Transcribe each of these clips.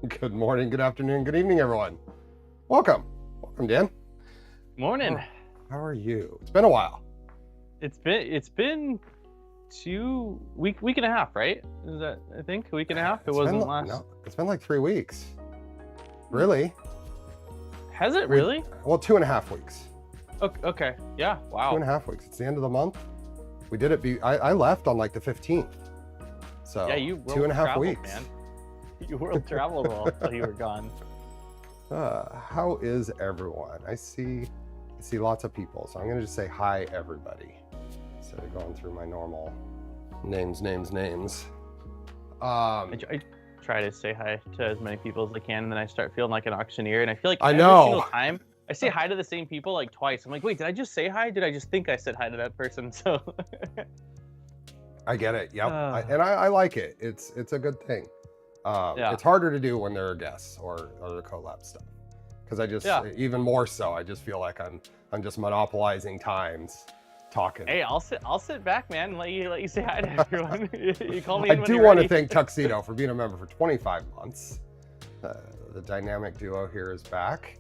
Good morning, good afternoon, good evening, everyone. Welcome, Dan. Morning. How are you? It's been a while. It's been week and a half, right? Is that, I think, a week and a half? It wasn't last. No, it's been like 3 weeks. Really? Has it really? Well, 2.5 weeks. Okay. Yeah. Wow. 2.5 weeks. It's the end of the month. We did it. I left on like the 15th. So yeah, you 2.5 weeks. Man. You world traveled while you were gone. How is everyone? I see lots of people, so I'm gonna just say hi, everybody, instead of going through my normal names. I try to say hi to as many people as I can, and then I start feeling like an auctioneer, and I feel like I every know. single time I say hi to the same people like twice. I'm like, wait, did I just say hi? Did I just think I said hi to that person? So I get it. Yep. And I like it. It's a good thing. Yeah. It's harder to do when there are guests or the collab stuff, because I just even more so. I just feel like I'm just monopolizing times talking. Hey, I'll sit back, man, and let you say hi to everyone. You call me. I do want to thank Tuxedo for being a member for 25 months. The dynamic duo here is back.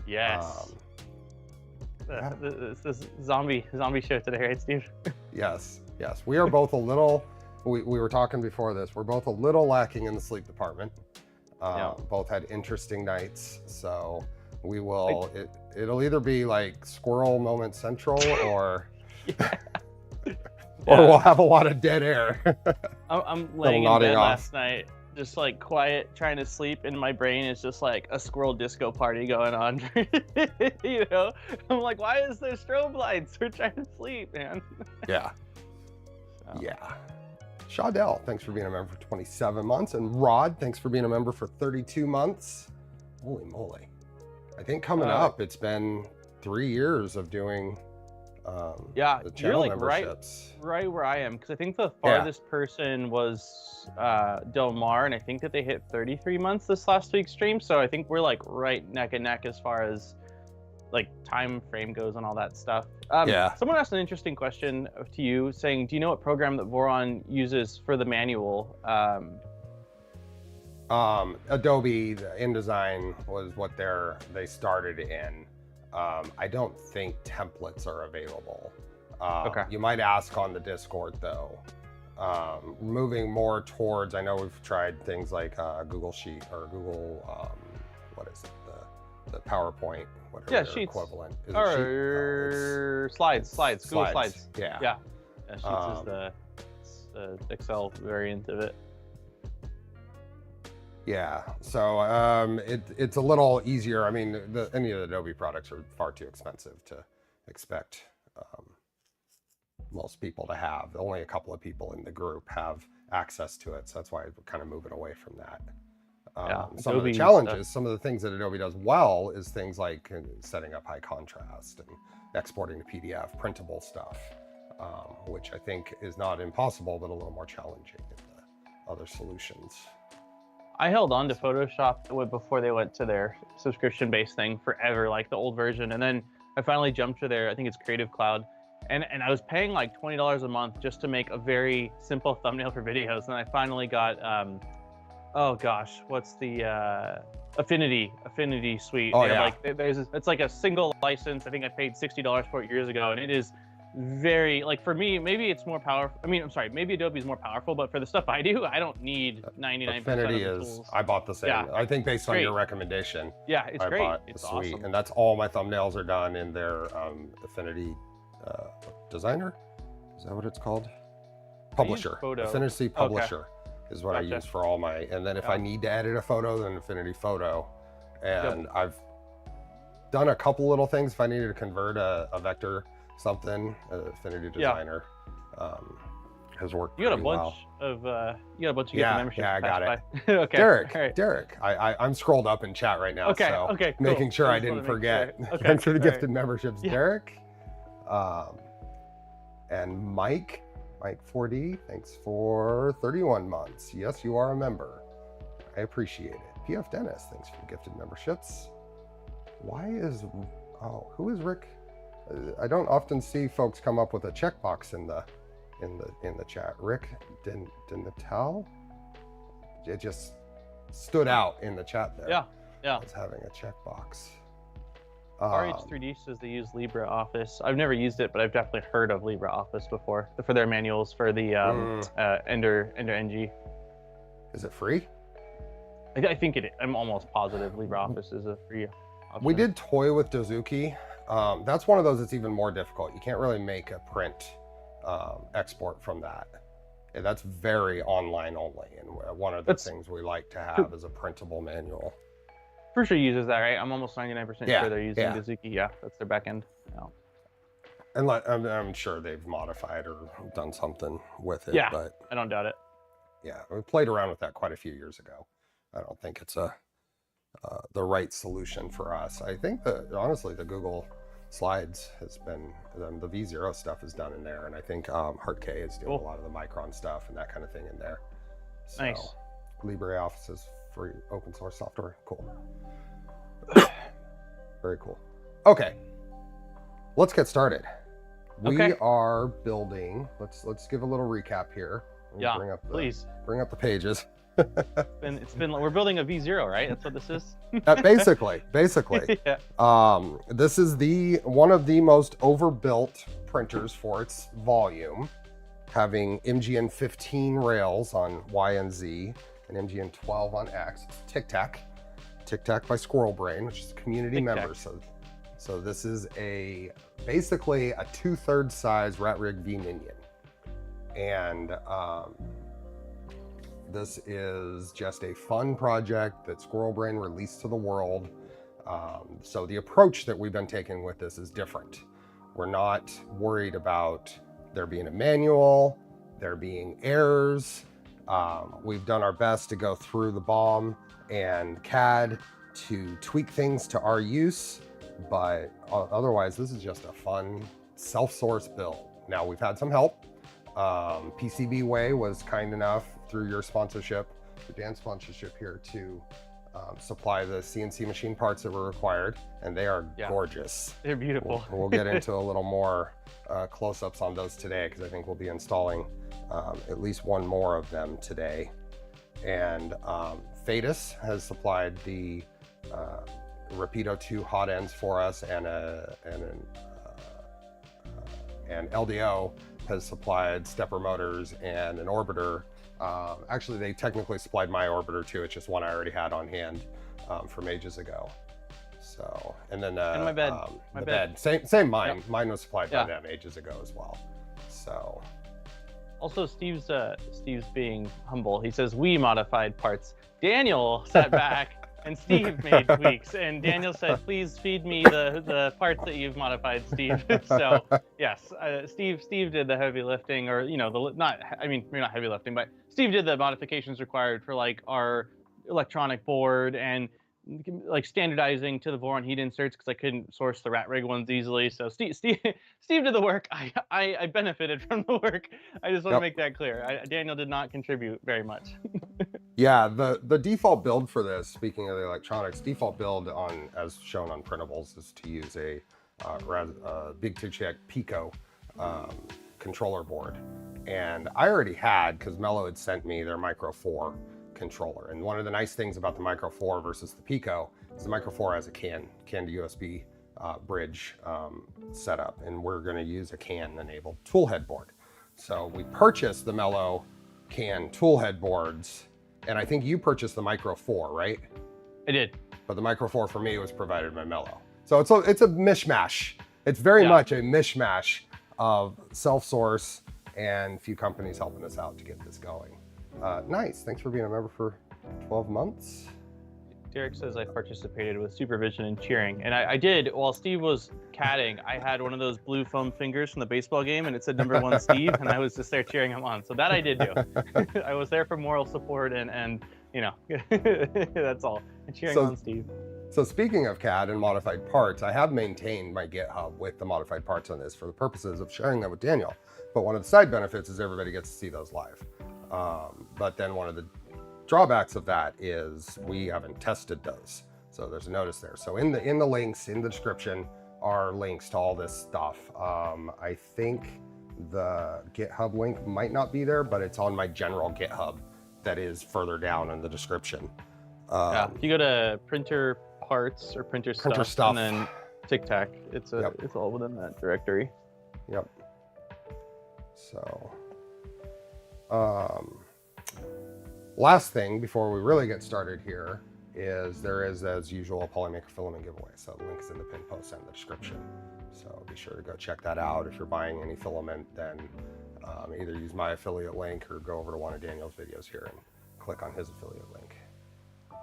Yes. This zombie show today, right, Steve? Yes. We are both a little. We were talking before this. We're both a little lacking in the sleep department. Both had interesting nights, so we will. It'll either be like Squirrel Moment Central, or or we'll have a lot of dead air. I'm laying in bed last night, just like quiet, trying to sleep, and my brain is just like a squirrel disco party going on. You know, I'm like, why is there strobe lights? We're trying to sleep, man. Yeah. Yeah. Shadell, thanks for being a member for 27 months. And Rod, thanks for being a member for 32 months. Holy moly. I think coming up, it's been 3 years of doing the channel like memberships. Right where I am, because I think the farthest person was Del Mar, and I think that they hit 33 months this last week's stream. So I think we're like right neck and neck as far as like time frame goes and all that stuff. Someone asked an interesting question to you, saying, do you know what program that Voron uses for the manual? Adobe InDesign was what they started in. I don't think templates are available. Okay. You might ask on the Discord though. Moving more towards, I know we've tried things like Google Sheet or Google, what is it? The PowerPoint, whatever Sheets. equivalent. Is or slides, Google Slides. Yeah. Sheets is the Excel variant of it. Yeah, so it's a little easier. I mean, any of the Adobe products are far too expensive to expect most people to have. Only a couple of people in the group have access to it, so that's why we're kind of moving away from that. Some of the challenges, some of the things that Adobe does well is things like setting up high contrast and exporting to PDF, printable stuff, which I think is not impossible, but a little more challenging in the other solutions. I held on to Photoshop before they went to their subscription-based thing forever, like the old version, and then I finally jumped to their, I think it's Creative Cloud, and I was paying like $20 a month just to make a very simple thumbnail for videos, and I finally got oh gosh, what's the Affinity Suite? Oh yeah. It's like a single license. I think I paid $60 for it years ago, and it is very, like, for me, maybe it's more powerful. I mean, I'm sorry, maybe Adobe is more powerful, but for the stuff I do, I don't need 99% Affinity of the is. tools. I bought the same. Yeah. I think based on your recommendation. Yeah, it's great. Bought It's the suite, awesome. and that's all my thumbnails are done in their Affinity Designer. Is that what it's called? Publisher. Affinity Publisher. Is what I use for all my, and then if I need to edit a photo, then Affinity Photo. And I've done a couple little things. If I needed to convert a vector something, Affinity Designer has worked. You got a bunch of memberships. Yeah, I got it. Okay. Derek, I'm scrolled up in chat right now. Okay, so cool. making sure I didn't forget. Sure. Okay, Thanks for the gifted memberships, Derek. And Mike 4D, thanks for 31 months. Yes, you are a member. I appreciate it. PF Dennis, thanks for the gifted memberships. Who is Rick? I don't often see folks come up with a checkbox in the chat. Rick Dinatel? It just stood out in the chat there. Yeah. As having a checkbox. RH3D says they use LibreOffice. I've never used it, but I've definitely heard of LibreOffice before for their manuals for the Ender NG. Is it free? I think it. I'm almost positive LibreOffice is a free option. We did toy with Dozuki. That's one of those that's even more difficult. You can't really make a print export from that. And that's very online only. And one of the things we like to have is a printable manual. Pretty sure uses that, right? I'm almost 99% sure they're using Dozuki. Yeah, that's their backend. Yeah. And I'm sure they've modified or done something with it. Yeah, but I don't doubt it. Yeah, we played around with that quite a few years ago. I don't think it's the right solution for us. I think that honestly, the Google Slides has been, the V0 stuff is done in there. And I think HeartK is doing a lot of the Micron stuff and that kind of thing in there. So, nice. LibreOffice is free open source software. Cool. Very cool. Okay, let's get started. We are building. Let's give a little recap here. Yeah, bring up the, please. Bring up the pages. We're building a V0, right? That's what this is. Basically. Yeah. This is one of the most overbuilt printers for its volume, having MGN 15 rails on Y and Z and MGN 12 on X. It's TicTac by Squirrelbrain, which is a community member. So this is basically a 2/3 size Ratrig V-Minion. And this is just a fun project that Squirrelbrain released to the world. So the approach that we've been taking with this is different. We're not worried about there being a manual, there being errors. We've done our best to go through the BOM and CAD to tweak things to our use, but otherwise this is just a fun self-source build. Now we've had some help. PCBWay was kind enough through your sponsorship, the Dan's sponsorship here, to supply the CNC machine parts that were required, and they are gorgeous. They're beautiful. We'll get into a little more close-ups on those today, because I think we'll be installing at least one more of them today. And Phaetus has supplied the Rapido 2 hot ends for us, and LDO has supplied stepper motors and an orbiter. Actually, they technically supplied my orbiter too. It's just one I already had on hand from ages ago. So, and then and my bed. My bed. Same mine. Yep. Mine was supplied by them ages ago as well. So. Also, Steve's being humble. He says we modified parts. Daniel sat back and Steve made tweaks, and Daniel said, "Please feed me the parts that you've modified, Steve." So yes, Steve did the heavy lifting, or not heavy lifting, but Steve did the modifications required for like our electronic board and like standardizing to the Voron heat inserts, because I couldn't source the Ratrig ones easily. So Steve did the work. I benefited from the work. I just want to make that clear. Daniel did not contribute very much. Yeah, the default build for this, speaking of the electronics, default build as shown on printables is to use a Big TicTac Pico controller board. And I already had, because Mello had sent me their Micro 4 controller. And one of the nice things about the Micro 4 versus the Pico is the Micro 4 has a CAN to USB bridge setup, and we're going to use a CAN enabled tool head board. So we purchased the Mello CAN tool head boards, and I think you purchased the Micro 4, right? I did. But the Micro 4 for me was provided by Mello. So it's a mishmash. It's very much a mishmash of self-source and a few companies helping us out to get this going. Nice. Thanks for being a member for 12 months. Derek says I participated with supervision and cheering, and I did. While Steve was catting, I had one of those blue foam fingers from the baseball game, and it said #1 Steve, and I was just there cheering him on. So that I did do. I was there for moral support and that's all. And cheering on Steve. So speaking of CAD and modified parts, I have maintained my GitHub with the modified parts on this for the purposes of sharing them with Daniel. But one of the side benefits is everybody gets to see those live. But then one of the drawbacks of that is we haven't tested those. So there's a notice there. So in the links, in the description, are links to all this stuff. I think the GitHub link might not be there, but it's on my general GitHub that is further down in the description. Yeah, if you go to printer parts or printer stuff, and then TicTac, it's all within that directory. Yep. So, last thing before we really get started here is there is, as usual, a Polymaker filament giveaway. So the link is in the pinned post and the description. So be sure to go check that out. If you're buying any filament, then either use my affiliate link or go over to one of Daniel's videos here and click on his affiliate link.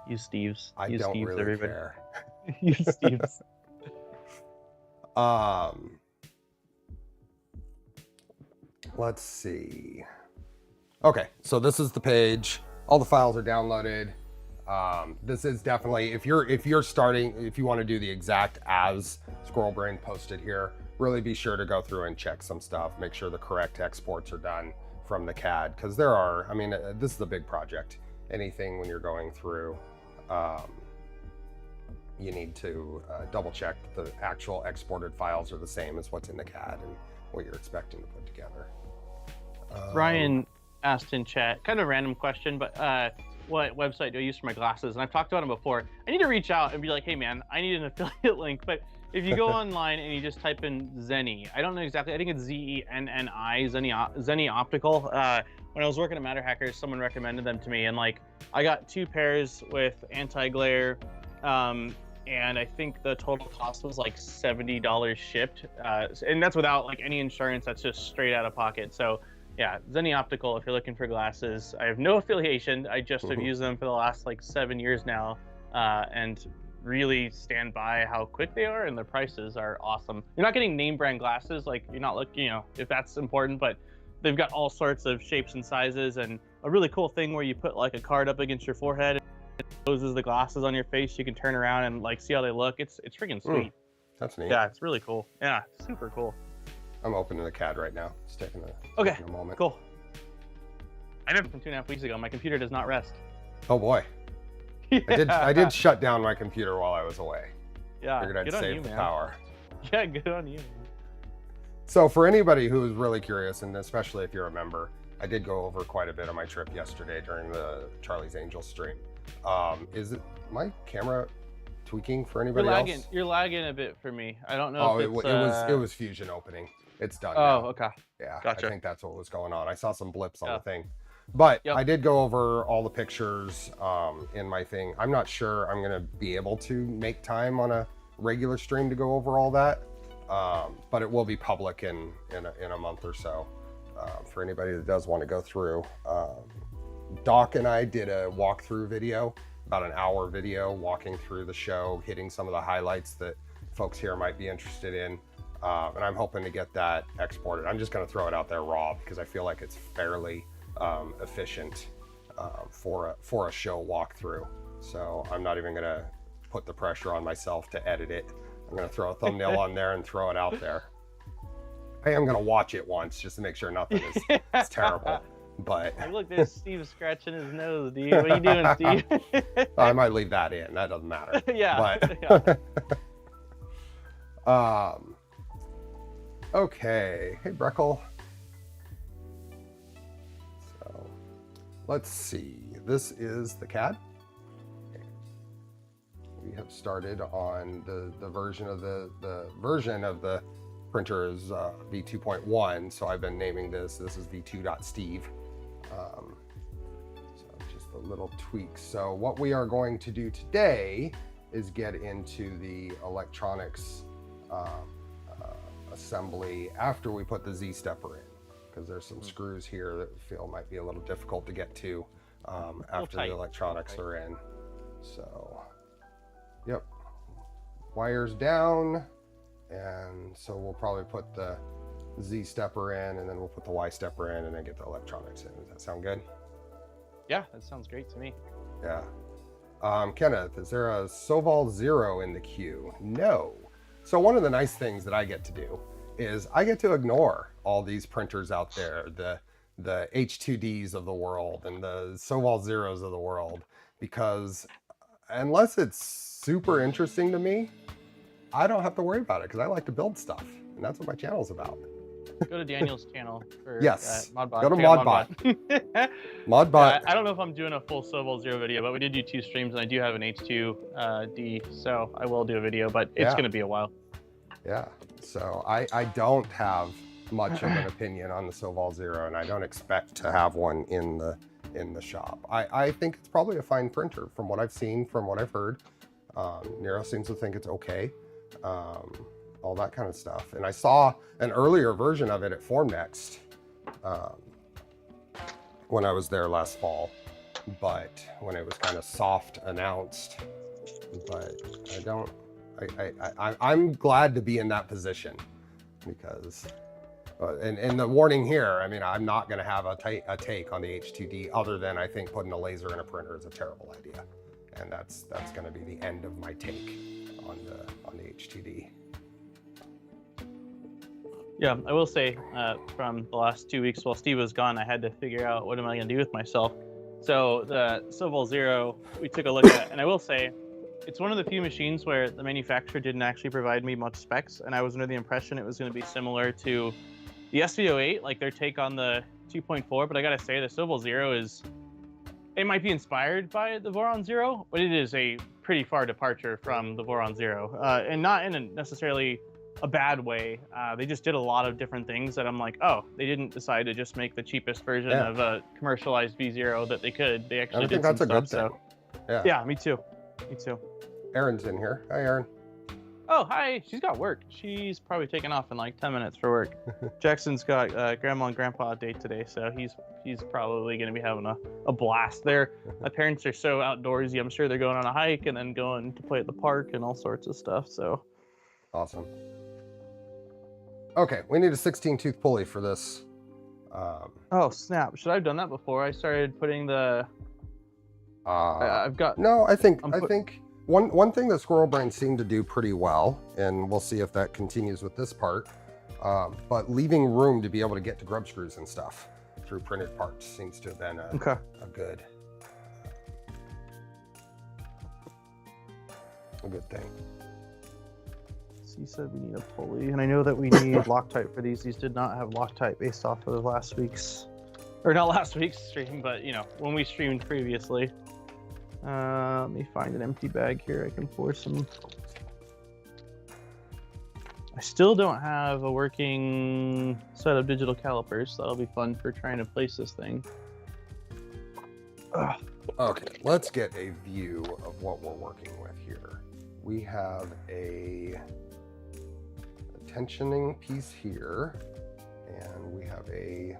Use Steve's. I don't really care. Use Steve's. Let's see. Okay, so this is the page. All the files are downloaded. This is definitely, if you're starting, if you want to do the exact as Squirrelbrain posted here, really be sure to go through and check some stuff. Make sure the correct exports are done from the CAD, because there are, I mean, this is a big project. Anything when you're going through, you need to double check that the actual exported files are the same as what's in the CAD and what you're expecting to put together. Ryan asked in chat, kind of a random question, but what website do I use for my glasses? And I've talked about them before. I need to reach out and be like, hey man, I need an affiliate link. But if you go online and you just type in Zenni, I don't know exactly, I think it's Z-E-N-N-I, Zenni Optical. When I was working at Matter Hackers, someone recommended them to me, and like I got 2 pairs with anti-glare, and I think the total cost was like $70 shipped, and that's without like any insurance. That's just straight out of pocket. So yeah, Zenni Optical, if you're looking for glasses. I have no affiliation. I just have used them for the last like 7 years now, and really stand by how quick they are, and the prices are awesome. You're not getting name brand glasses, like you're not looking, you know, if that's important, but they've got all sorts of shapes and sizes, and a really cool thing where you put like a card up against your forehead, it closes the glasses on your face. You can turn around and like see how they look. It's freaking sweet. That's neat. Yeah, it's really cool. Yeah, super cool. I'm opening the CAD right now. It's taking a moment. Cool. I did it from 2.5 weeks ago. My computer does not rest. Oh boy. Yeah. I did shut down my computer while I was away. Yeah. Figured I'd save the power. Yeah, good on you. So for anybody who is really curious, and especially if you're a member, I did go over quite a bit of my trip yesterday during the Charlie's Angels stream. Is it my camera tweaking for anybody else? You're lagging a bit for me. I don't know if it's, it was Fusion opening. It's done now. now. Okay. Yeah, gotcha. I think that's what was going on. I saw some blips on the thing. But I did go over all the pictures in my thing. I'm not sure I'm gonna be able to make time on a regular stream to go over all that. But it will be public in a month or so for anybody that does want to go through. Doc and I did a walkthrough video, about an hour video, walking through the show, hitting some of the highlights that folks here might be interested in. And I'm hoping to get that exported. I'm just going to throw it out there raw because I feel like it's fairly efficient for a show walkthrough. So I'm not even going to put the pressure on myself to edit it. I'm going to throw a thumbnail on there and throw it out there. I am going to watch it once just to make sure nothing is terrible. But hey, look, there's Steve scratching his nose, dude. What are you doing, Steve? I might leave that in. That doesn't matter. Yeah. But okay. Hey, Breckle. So let's see. This is the CAD. We have started on the version of the version of the printer is v2.1. So I've been naming this. This is v2.steve. So just a little tweak. So what we are going to do today is get into the electronics assembly after we put the Z stepper in, because there's some screws here that we feel might be a little difficult to get to after the electronics are in. So, yep, wires down, and so we'll probably put the Z stepper in, and then we'll put the Y stepper in, and then get the electronics in. Does that sound good? Yeah, that sounds great to me. Yeah. Kenneth, is there a Soval 0 in the queue? No. So one of the nice things that I get to do is I get to ignore all these printers out there, the H2Ds of the world and the Soval Zeros of the world, because unless it's super interesting to me, I don't have to worry about it because I like to build stuff, and that's what my channel's about. Go to Daniel's channel for Yes. Modbot. Go to Modbot. Modbot. I don't know if I'm doing a full Sobol Zero video, but we did do 2 streams, and I do have an H2D, so I will do a video, but it's going to be a while. Yeah. So I don't have much of an opinion on the Sobol Zero, and I don't expect to have one in the shop. I think it's probably a fine printer from what I've seen, from what I've heard. Nero seems to think it's okay. All that kind of stuff. And I saw an earlier version of it at Formnext when I was there last fall, but when it was kind of soft announced. But I'm glad to be in that position because, and the warning here, I mean, I'm not going to have a take on the H2D other than I think putting a laser in a printer is a terrible idea. And that's going to be the end of my take on the H2D. Yeah, I will say from the last 2 weeks while Steve was gone, I had to figure out what am I going to do with myself. So the Sobol Zero, we took a look at, and I will say, it's one of the few machines where the manufacturer didn't actually provide me much specs, and I was under the impression it was going to be similar to the SV08, like their take on the 2.4, but I gotta say, the Sobol Zero it might be inspired by the Voron Zero, but it is a pretty far departure from the Voron Zero, and not in a necessarily a bad way. They just did a lot of different things that I'm like, oh, they didn't decide to just make the cheapest version of a commercialized V0 that they could. They actually did some stuff. So, yeah, me too. Me too. Erin's in here. Hi, Erin. Oh, hi. She's got work. She's probably taking off in like 10 minutes for work. Jackson's got grandma and grandpa date today, so he's probably going to be having a blast there. My parents are so outdoorsy. I'm sure they're going on a hike and then going to play at the park and all sorts of stuff. So awesome. Okay, we need a 16-tooth pulley for this. Oh snap! Should I have done that before I started putting the? I've got. No, I think one thing that Squirrelbrain seemed to do pretty well, and we'll see if that continues with this part. But leaving room to be able to get to grub screws and stuff through printed parts seems to have been a good thing. He said we need a pulley, and I know that we need Loctite for these. These did not have Loctite based off of last week's, or not last week's stream, but you know, when we streamed previously. Let me find an empty bag here. I can pour some. I still don't have a working set of digital calipers, so that'll be fun for trying to place this thing. Okay, let's get a view of what we're working with here. We have a tensioning piece here, and we have they're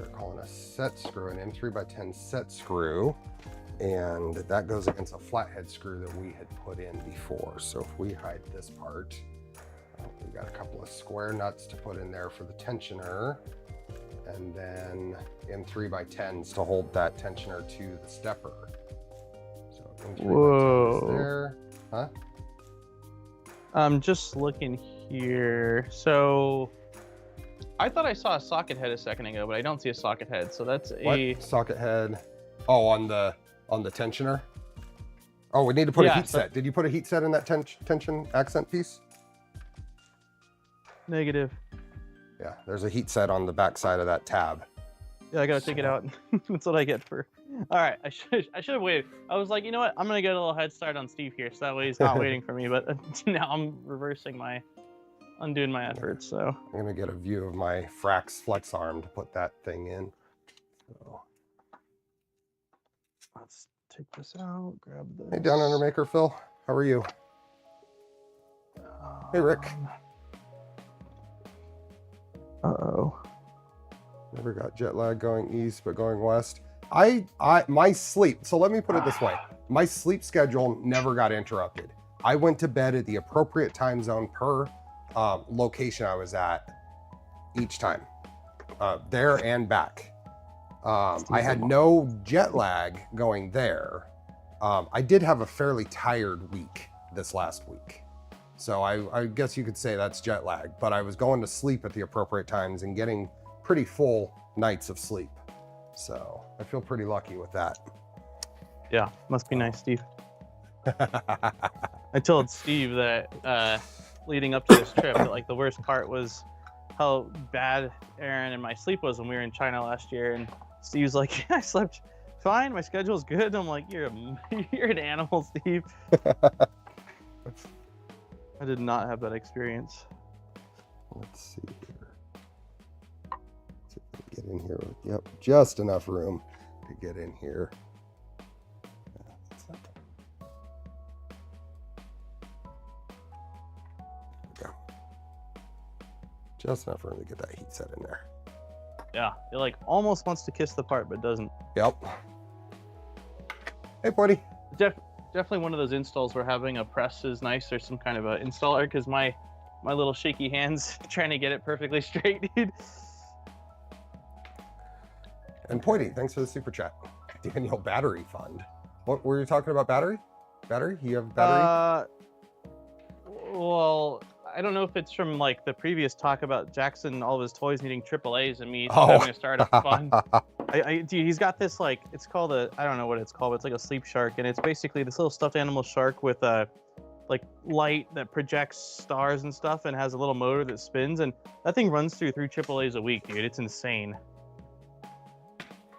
calling a set screw, an M3x10 set screw, and that goes against a flathead screw that we had put in before. So if we hide this part, we got a couple of square nuts to put in there for the tensioner, and then M3x10s to hold that tensioner to the stepper. So whoa, there, huh? I'm just looking here. So I thought I saw a socket head a second ago, but I don't see a socket head. So that's a socket head. Oh, on the tensioner. Oh, we need to put a heat set. Did you put a heat set in that tension accent piece? Negative. Yeah, there's a heat set on the back side of that tab. Yeah, I gotta take it out. That's what I get for. All right, I should have waited. I was like, you know what? I'm gonna get a little head start on Steve here, so that way he's not waiting for me. But now I'm undoing my efforts. So I'm gonna get a view of my Frax flex arm to put that thing in. So let's take this out. Grab this. Hey, Down Under Maker Phil, how are you? Hey, Rick. Uh-oh. Never got jet lag going east, but going west. My sleep, so let me put it this way. My sleep schedule never got interrupted. I went to bed at the appropriate time zone per location I was at each time, there and back. I had no jet lag going there. I did have a fairly tired week this last week. So I guess you could say that's jet lag, but I was going to sleep at the appropriate times and getting pretty full nights of sleep. So I feel pretty lucky with that. Yeah, must be nice, Steve. I told Steve that leading up to this trip that like the worst part was how bad Aaron and my sleep was when we were in China last year, and Steve's like, yeah, I slept fine, my schedule's good. I'm like, you're an animal, Steve. I did not have that experience. Let's see here. Let's see if we can get in here. Yep, just enough room to get in here. Just enough room to get that heat set in there. Yeah, it like almost wants to kiss the part, but doesn't. Yep. Hey, buddy. Definitely one of those installs where having a press is nice, or some kind of a installer, because my little shaky hands trying to get it perfectly straight, dude. And Poity, thanks for the super chat. Daniel, battery fund. What were you talking about? Battery? Battery? You have battery? Well, I don't know if it's from like the previous talk about Jackson, all of his toys needing AAAs, and me having to start a fund. Dude, he's got this, like, it's called I don't know what it's called, but it's like a sleep shark, and it's basically this little stuffed animal shark with a like light that projects stars and stuff, and has a little motor that spins, and that thing runs through 3 AAAs a week, dude. It's insane.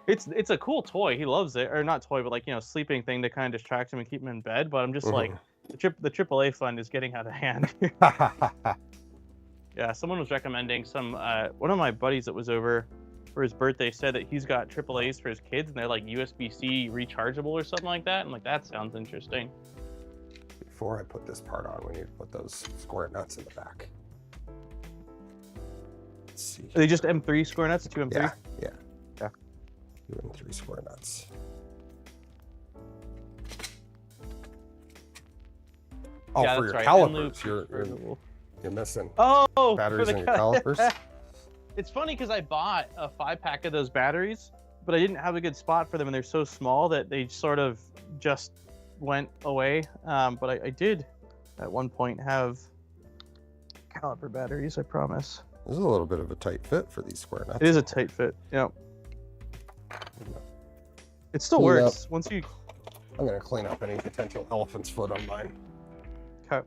It's a cool toy. He loves it, or not toy, but like, you know, sleeping thing to kind of distract him and keep him in bed. But I'm just like, the AAA fund is getting out of hand. Yeah, someone was recommending some. One of my buddies that was over for his birthday said that he's got AAAs for his kids, and they're like USB-C rechargeable or something like that. I'm like, that sounds interesting. Before I put this part on, we need to put those square nuts in the back. Let's see. Are they just M3 square nuts? 2 M3? Yeah, yeah. 2 M3 square nuts. Oh, yeah, for your calipers, you're missing batteries in your calipers. It's funny because I bought a 5-pack of those batteries, but I didn't have a good spot for them, and they're so small that they sort of just went away. But I did at one point have caliper batteries, I promise. This is a little bit of a tight fit for these square nuts. It is a tight fit, yeah. It still works. Once you... I'm going to clean up any potential elephant's foot on mine. Okay.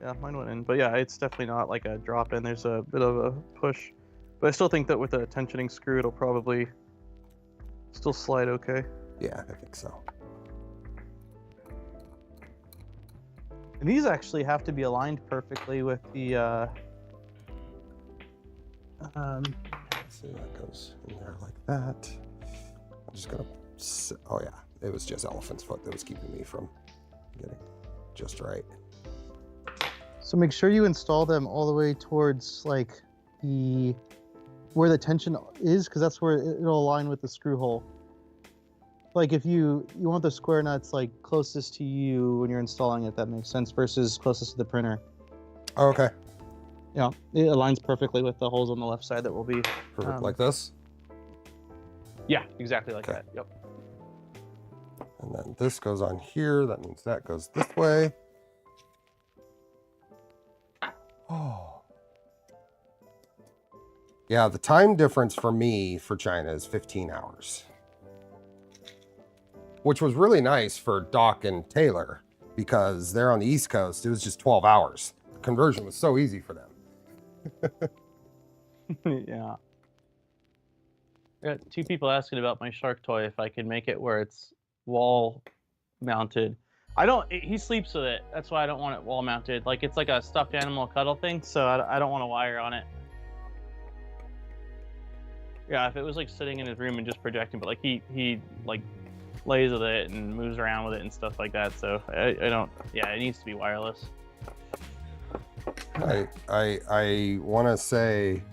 Yeah, mine went in. But yeah, it's definitely not like a drop in. There's a bit of a push. But I still think that with a tensioning screw, it'll probably still slide okay. Yeah, I think so. And these actually have to be aligned perfectly with the... See, that goes in there like that. I'm just gonna... Oh yeah, it was just elephant's foot that was keeping me from getting just right. So make sure you install them all the way towards like where the tension is, because that's where it'll align with the screw hole. Like if you want the square nuts like closest to you when you're installing it, if that makes sense, versus closest to the printer. Oh, okay. Yeah, it aligns perfectly with the holes on the left side that will be perfect, like this. Yeah, exactly like that. Yep. And then this goes on here. That means that goes this way. Oh. Yeah, the time difference for me for China is 15 hours. Which was really nice for Doc and Taylor, because they're on the East Coast. It was just 12 hours. The conversion was so easy for them. Yeah. I got 2 people asking about my shark toy, if I can make it where it's wall mounted. He sleeps with it. That's why I don't want it wall mounted. Like, it's like a stuffed animal cuddle thing, so I don't want a wire on it. Yeah, if it was like sitting in his room and just projecting, but like he like plays with it and moves around with it and stuff like that. So I don't, yeah, it needs to be wireless. I want to say,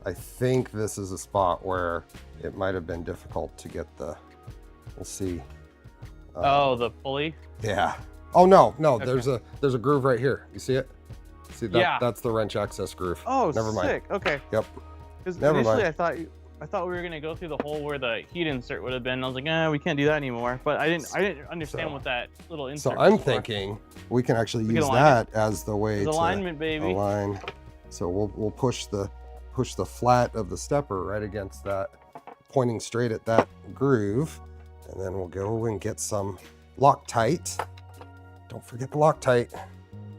I think this is a spot where it might have been difficult to get the, we'll see. Oh, the pulley? Yeah. Oh, no, Okay. there's a groove right here. You see it? See that? Yeah. That's the wrench access groove. Oh, never mind. sick. Okay. Yep. Because Never initially mind. I thought we were gonna go through the hole where the heat insert would have been. I was like, we can't do that anymore. But I didn't understand what that little insert. So I'm was for. thinking we can actually use that as the way to alignment, baby. align. So we'll push the flat of the stepper right against that, pointing straight at that groove, and then we'll go and get some Loctite. Don't forget the Loctite.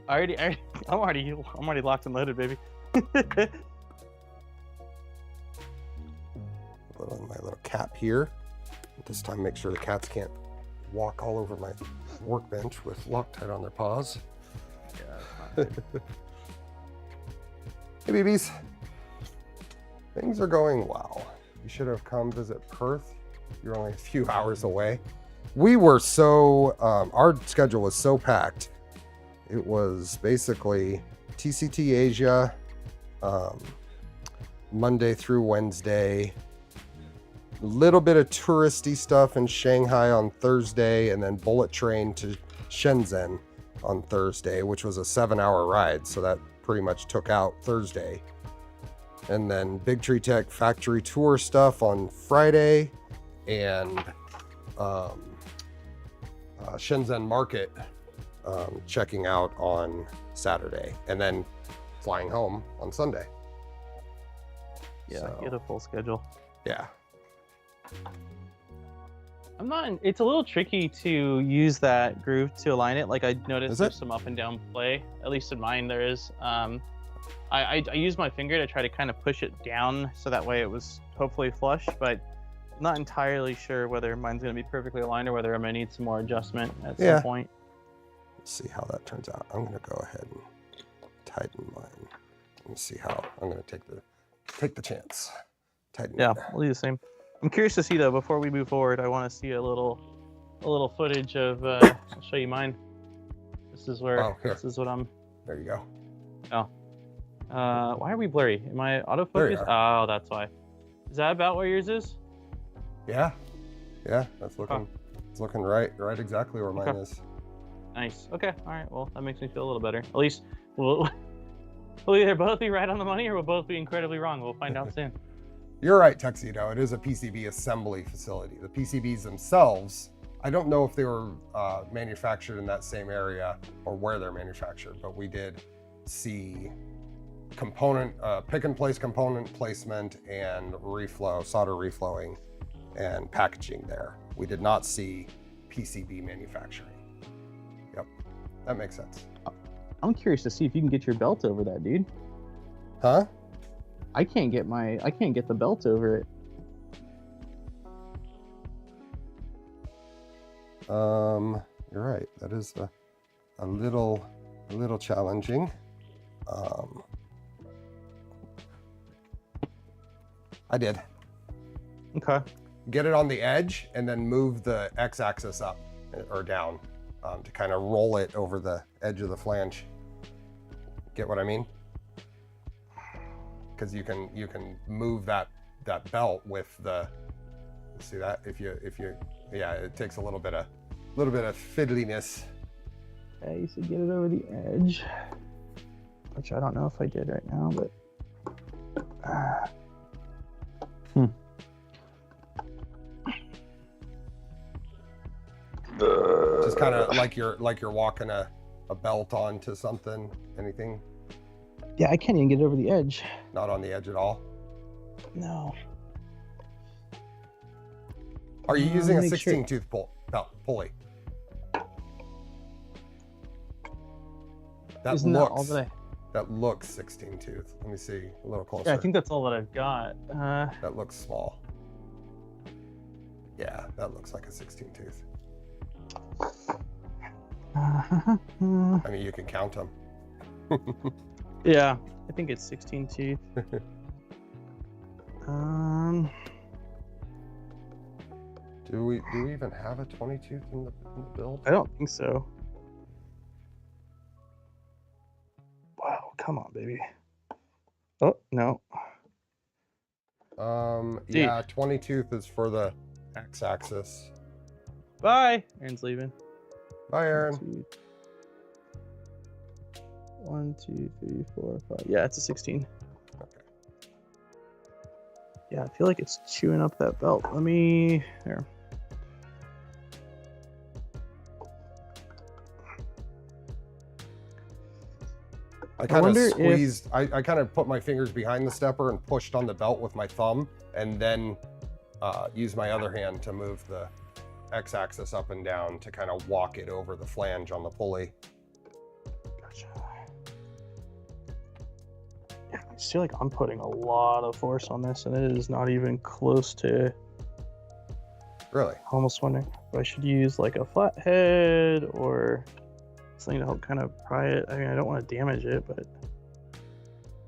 I'm already locked and loaded, baby. My little cap here. This time, make sure the cats can't walk all over my workbench with Loctite on their paws. Yeah, Hey, babies. Things are going well. You should have come visit Perth. You're only a few hours away. We were so, our schedule was so packed. It was basically TCT Asia, Monday through Wednesday, a little bit of touristy stuff in Shanghai on Thursday, and then bullet train to Shenzhen on Thursday, which was a 7-hour ride. So that pretty much took out Thursday. And then Big Tree Tech factory tour stuff on Friday, and Shenzhen market checking out on Saturday, and then flying home on Sunday. Yeah, So, you had a full schedule. yeah. It's a little tricky to use that groove to align it. Like I noticed there's some up and down play, at least in mine there is. I use my finger to try to kind of push it down so that way it was hopefully flush, but I'm not entirely sure whether mine's going to be perfectly aligned or whether I might need some more adjustment at some point. Let's see how that turns out. I'm going to go ahead and tighten mine. Let me see how I'm going to take the chance. Tighten it. We'll do the same. I'm curious to see though, before we move forward, I want to see a little footage of, I'll show you mine. This is where, this is what I'm. There you go. Oh. Why are we blurry? Am I autofocus? Oh, that's why. Is that about where yours is? Yeah. Yeah, that's looking, it's looking right exactly where mine is. Nice. Okay. All right. Well, that makes me feel a little better. At least we'll either both be right on the money or we'll both be incredibly wrong. We'll find out soon. You're right, Tuxedo. It is a PCB assembly facility. The PCBs themselves, I don't know if they were manufactured in that same area or where they're manufactured, but we did see component, pick and place component placement and reflow, solder reflowing and packaging there. We did not see PCB manufacturing. Yep, that makes sense. I'm curious to see if you can get your belt over that, dude. Huh? I can't get the belt over it. You're right. That is a little challenging. I did. Okay. Get it on the edge and then move the x-axis up or down to kind of roll it over the edge of the flange. Get what I mean? Because you can move that belt with the, see that if you yeah, it takes a little bit of fiddliness. Yeah, you should get it over the edge, which I don't know if I did right now, but just kind of like you're walking a belt onto something. Anything? Yeah, I can't even get it over the edge. Not on the edge at all? No. Are you using a 16 tooth pulley? That looks 16 tooth. Let me see a little closer. Yeah, I think that's all that I've got. That looks small. Yeah, that looks like a 16 tooth. I mean, you can count them. Yeah, I think it's 16 teeth. Do we even have a 20 tooth in the build? I don't think so. Wow, come on, baby. Oh, no. Yeah, 20 tooth is for the x-axis. Bye. Aaron's leaving. Bye, Aaron. 1, 2, 3, 4, 5. Yeah, it's a 16. Okay. Yeah, I feel like it's chewing up that belt. Let me here. I kind of squeezed, I kind of put my fingers behind the stepper and pushed on the belt with my thumb, and then used my other hand to move the x-axis up and down to kind of walk it over the flange on the pulley. Gotcha. I feel like I'm putting a lot of force on this, and it is not even close to. Really? Almost wondering if I should use like a flathead or something to help kind of pry it. I mean, I don't want to damage it, but.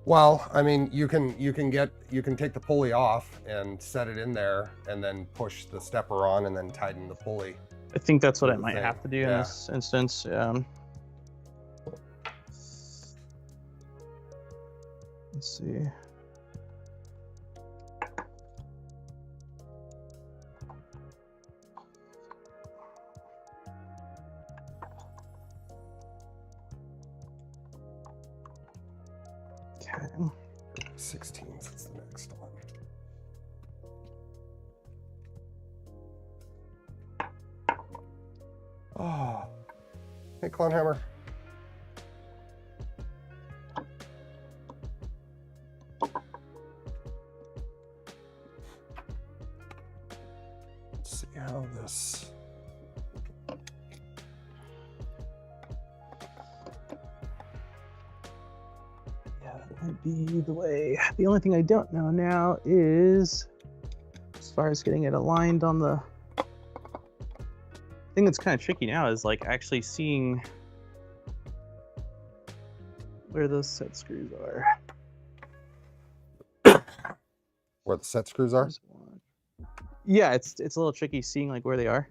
Well, I mean, you can take the pulley off and set it in there, and then push the stepper on, and then tighten the pulley. I think that's what I might have to do in this instance. Let's see. Okay. 16s is the next one. Oh, hey, Clone Hammer. Let's see how this. Might be the way. The only thing I don't know now is, as far as getting it aligned on the thing that's kind of tricky now is like actually seeing where those set screws are. Where the set screws are? Yeah, it's a little tricky seeing like where they are.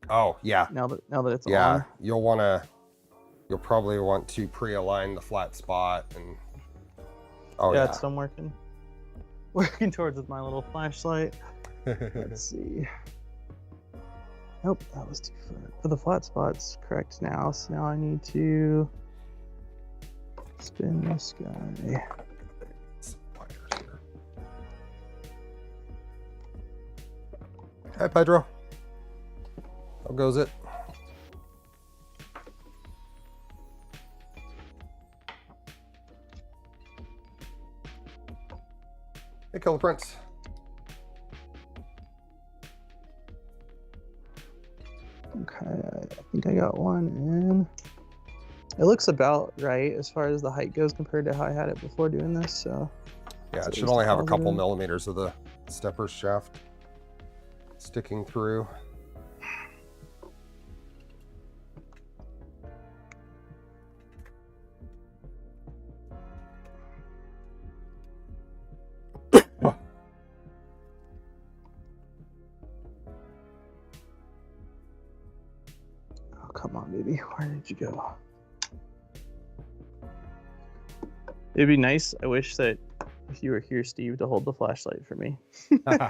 Oh yeah. Now that it's on. You'll probably want to pre-align the flat spot and. Oh yeah. That's what I'm working towards with my little flashlight. Let's see. Nope, that was too far. For the flat spot's correct now, so now I need to spin this guy. Hi Pedro. How goes it? Hey, Killer Prince. Okay, I think I got one in. It looks about right as far as the height goes compared to how I had it before doing this, so. Yeah, it should only have a couple millimeters of the stepper shaft sticking through. Come on, baby. Where did you go? It'd be nice. I wish that if you were here, Steve, to hold the flashlight for me. I'm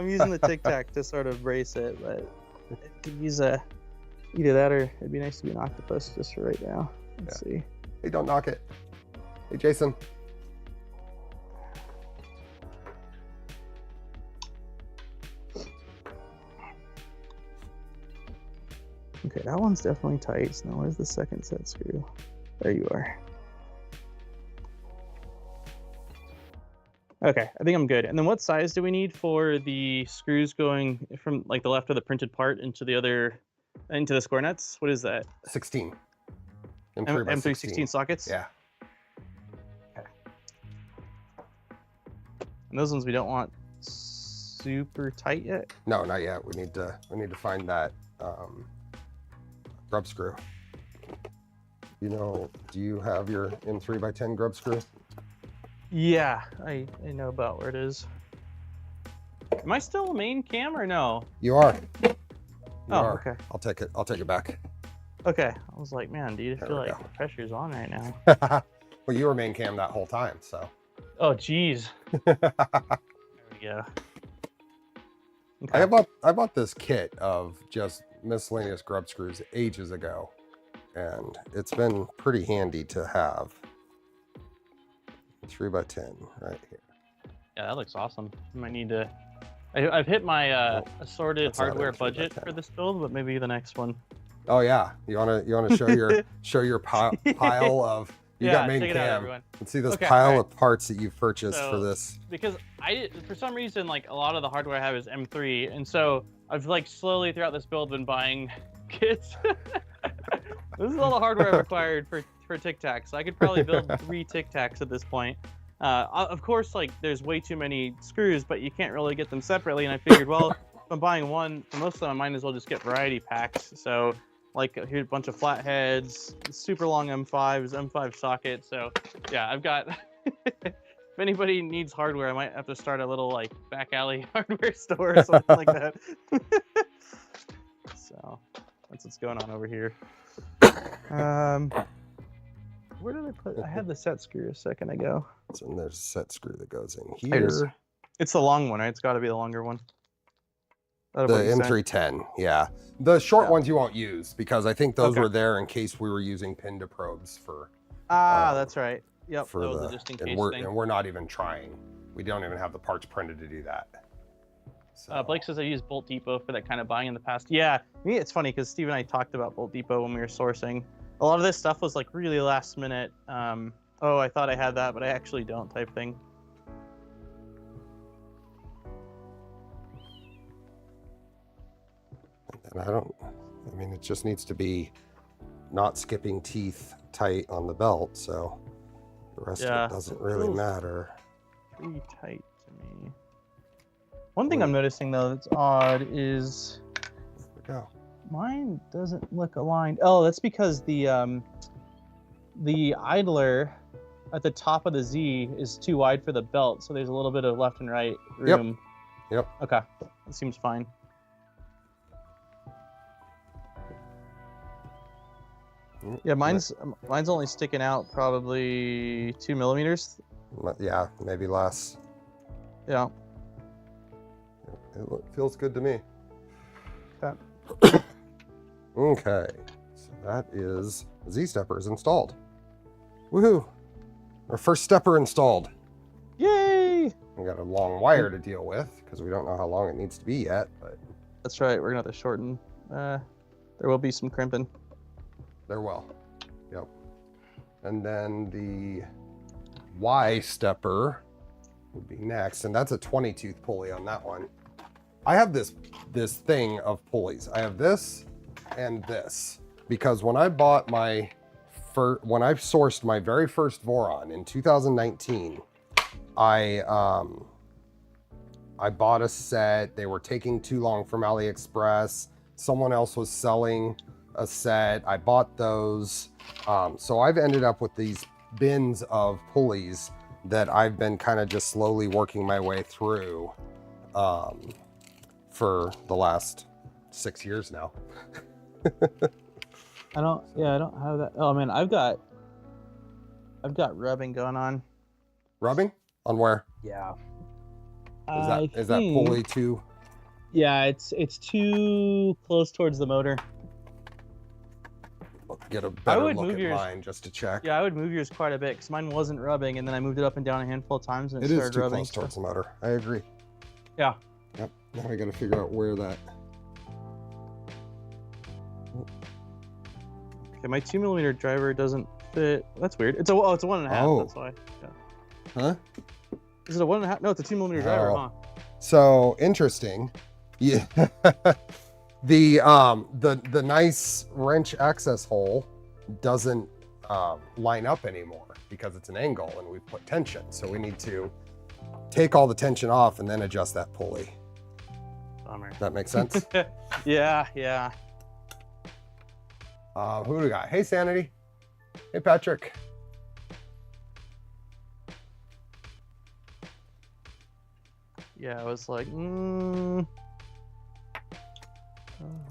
using the Tic Tac to sort of brace it, but I could use either that or it'd be nice to be an octopus just for right now. Let's see. Hey, don't knock it. Hey, Jason. Okay, that one's definitely tight. So now where's the second set screw? There you are. Okay, I think I'm good. And then what size do we need for the screws going from like the left of the printed part into the other, into the square nuts? What is that? 16. M3 16 sockets? Yeah. Okay. And those ones we don't want super tight yet? No, not yet. We need to find that grub screw. Do you have your M3x10 grub screw? Yeah, I know about where it is. Am I still main cam or no? You are. Okay. I'll take it back. Okay. I was like, man, do you feel like the pressure's on right now? Well, you were main cam that whole time, so. Oh, geez. There we go. Okay. I bought this kit of just miscellaneous grub screws ages ago, and it's been pretty handy to have. 3x10 right here. Yeah, that looks awesome. I might need to. I've hit my assorted hardware budget for this build, but maybe the next one. Oh yeah, you wanna show your pile of. You got main cam. Let's see this pile of parts that you've purchased for this. Because for some reason, like a lot of the hardware I have is M3, and so I've like slowly throughout this build been buying kits. This is all the hardware I've acquired for Tic Tac, so I could probably build 3 Tic Tacs at this point. Of course, like there's way too many screws, but you can't really get them separately. And I figured, well, if I'm buying one, for most of them, I might as well just get variety packs. So like here's a bunch of flatheads, super long M5s, M5 socket. So yeah, I've got. If anybody needs hardware, I might have to start a little like back alley hardware store or something like that. So that's what's going on over here. Where did I put? I had the set screw a second ago. So there's a set screw that goes in It is. here. It's the long one, right? It's got to be the longer one. The M310, yeah. The short ones you won't use because I think those were there in case we were using Pinda probes for. That's right. Yep. For that was the, a just in case thing. And we're not even trying. We don't even have the parts printed to do that. So. Blake says I used Bolt Depot for that kind of buying in the past. Yeah, me it's funny because Steve and I talked about Bolt Depot when we were sourcing. A lot of this stuff was like really last minute. Oh, I thought I had that, but I actually don't type thing. And I mean, it just needs to be not skipping teeth tight on the belt, so the rest of it doesn't really matter. Pretty tight to me. One thing I'm noticing though that's odd is mine doesn't look aligned. Oh, that's because the idler at the top of the Z is too wide for the belt, so there's a little bit of left and right room. Yep. Okay, that seems fine. Yeah, mine's only sticking out probably 2 millimeters. Yeah, maybe less. Yeah. It feels good to me. Okay. Okay, so that is Z-stepper is installed. Woohoo! Our first stepper installed. Yay! We got a long wire to deal with because we don't know how long it needs to be yet. But that's right. We're gonna have to shorten. There will be some crimping. There will. Yep. And then the Y stepper would be next, and that's a 20-tooth pulley on that one. I have this thing of pulleys. I have this and this because when I bought when I sourced my very first Voron in 2019, I bought a set. They were taking too long from AliExpress. Someone else was selling a set. I bought those. So I've ended up with these bins of pulleys that I've been kind of just slowly working my way through for the last 6 years now. I don't have that. Oh man, I've got rubbing going on. Rubbing? On where? Yeah. Is that pulley too? Yeah, it's too close towards the motor. Get a better look at mine just to check. Yeah, I would move yours quite a bit because mine wasn't rubbing, and then I moved it up and down a handful of times, and it started rubbing. It is too close towards the motor. I agree. Yeah. Yep. Now I got to figure out where that. Okay, my 2 millimeter driver doesn't fit. That's weird. It's a 1.5. Oh. That's why. Yeah. Huh? Is it a 1.5? No, it's a 2 millimeter driver, huh? So interesting. Yeah. The nice wrench access hole doesn't line up anymore because it's an angle and we've put tension. So we need to take all the tension off and then adjust that pulley. Bummer. That makes sense? Yeah. Who do we got? Hey, Sanity. Hey, Patrick. Yeah, I was like,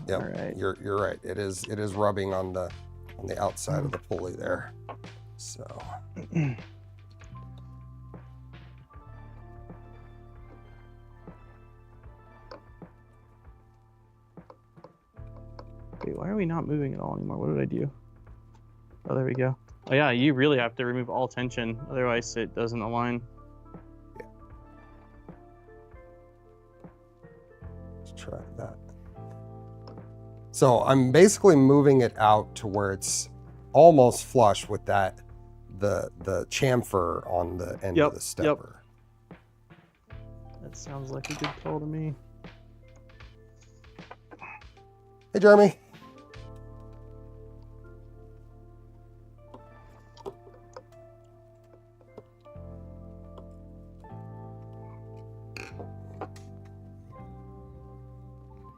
Yep, all right. You're right. It is rubbing on the outside of the pulley there. So wait, why are we not moving at all anymore? What did I do? Oh, there we go. Oh yeah, you really have to remove all tension, otherwise it doesn't align. Yeah. Let's try that. So I'm basically moving it out to where it's almost flush with the chamfer on the end of the stepper. Yep. That sounds like a good call to me. Hey, Jeremy.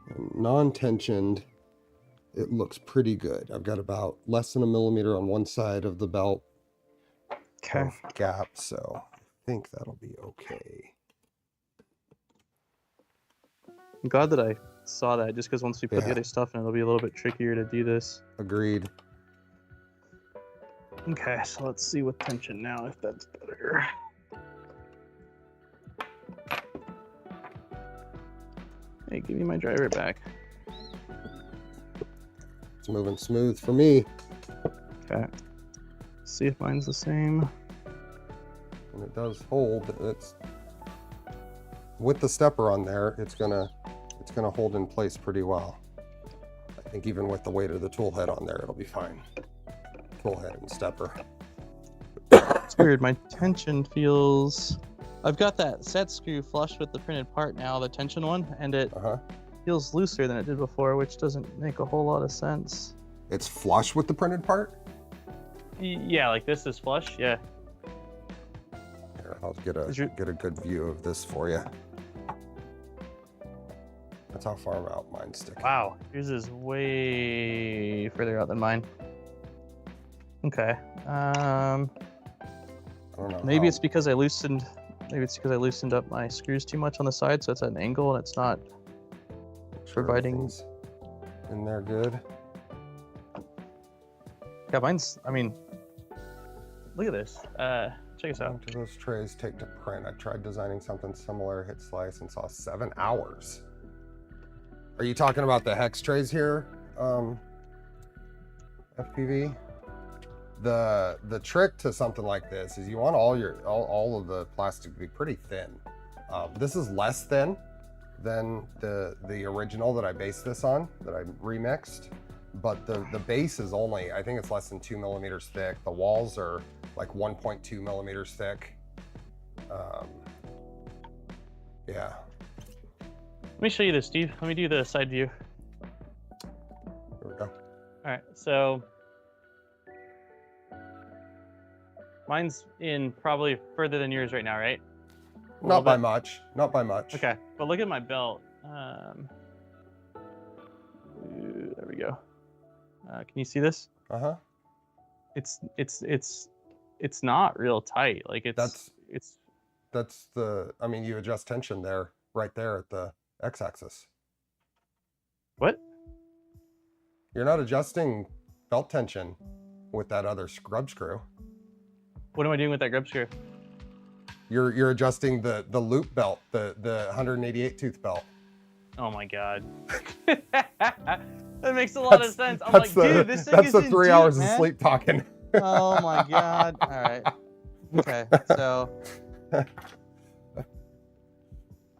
And non-tensioned, it looks pretty good. I've got about less than 1 millimeter on one side of the belt of gap, so I think that'll be okay. I'm glad that I saw that, just because once we put the other stuff in, it'll be a little bit trickier to do this. Agreed. Okay, so let's see with tension now, if that's better. Hey, give me my driver back. It's moving smooth for me. Okay. See if mine's the same. And it does hold. It's with the stepper on there, it's gonna hold in place pretty well. I think even with the weight of the tool head on there, it'll be fine. Tool head and stepper. It's weird, my tension feels... I've got that set screw flush with the printed part now, the tension one, and it feels looser than it did before, which doesn't make a whole lot of sense. It's flush with the printed part? Yeah, like this is flush, yeah. Here, I'll get a good view of this for you. That's how far out mine's sticking. Wow, yours is way further out than mine. Okay. I don't know. Maybe it's because I loosened. Maybe it's because I loosened up my screws too much on the side, so it's at an angle and it's not providing. In there good. Yeah, mine's. I mean, look at this. Check this out. How long do those trays take to print? I tried designing something similar, hit slice, and saw 7 hours. Are you talking about the hex trays here, FPV? The trick to something like this is you want all of the plastic to be pretty thin. This is less thin than the original that I based this on, that I remixed, but the base is only, I think it's less than 2 millimeters thick. The walls are like 1.2 millimeters thick. Yeah. Let me show you this, Steve. Let me do the side view. Here we go. All right, so mine's in probably further than yours right now, right? Not by much. Not by much. Okay, but look at my belt. There we go. Can you see this? It's not real tight. Like that's the. I mean, you adjust tension there, right there at the x-axis. What? You're not adjusting belt tension with that other grub screw. What am I doing with that grub screw? You're adjusting the loop belt, the 188 tooth belt. Oh my god. That makes a lot of sense. I'm like, dude, this thing is the 3 hours man. of sleep talking. Oh my god. All right. Okay. So.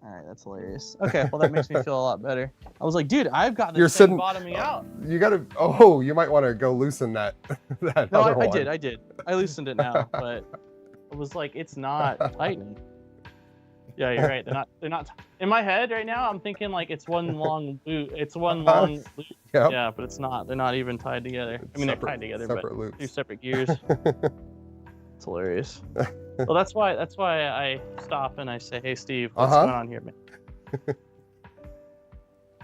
All right, that's hilarious. Okay, well that makes me feel a lot better. I was like, dude, I've got this thing bottoming out. You gotta. Oh, you might want to go loosen that. No, I did. I loosened it now, but it was like it's not tightening. Yeah, you're right. They're not. In my head right now, I'm thinking like it's one long loop. It's one long loop. Yep. Yeah, but it's not. They're not even tied together. I mean, they're tied together, but loops. 2 separate gears. It's hilarious. Well, that's why I stop and I say, "Hey, Steve, what's going on here, man?"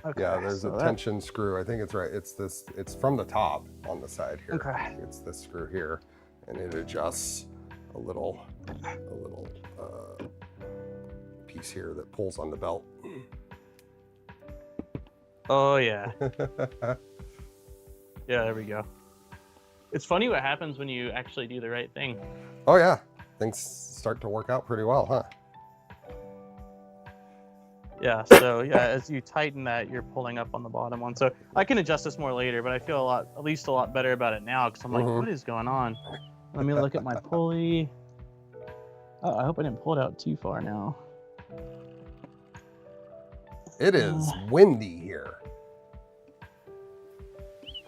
Okay, yeah, there's a tension screw. I think it's right. It's this. It's from the top on the side here. Okay. It's this screw here, and it adjusts a little piece here that pulls on the belt. Oh yeah. Yeah, there we go. It's funny what happens when you actually do the right thing. Oh yeah, things start to work out pretty well, huh? Yeah, so yeah, as you tighten that, you're pulling up on the bottom one. So I can adjust this more later, but I feel at least a lot better about it now because I'm like, what is going on? Let me look at my pulley. Oh, I hope I didn't pull it out too far now. It is windy here.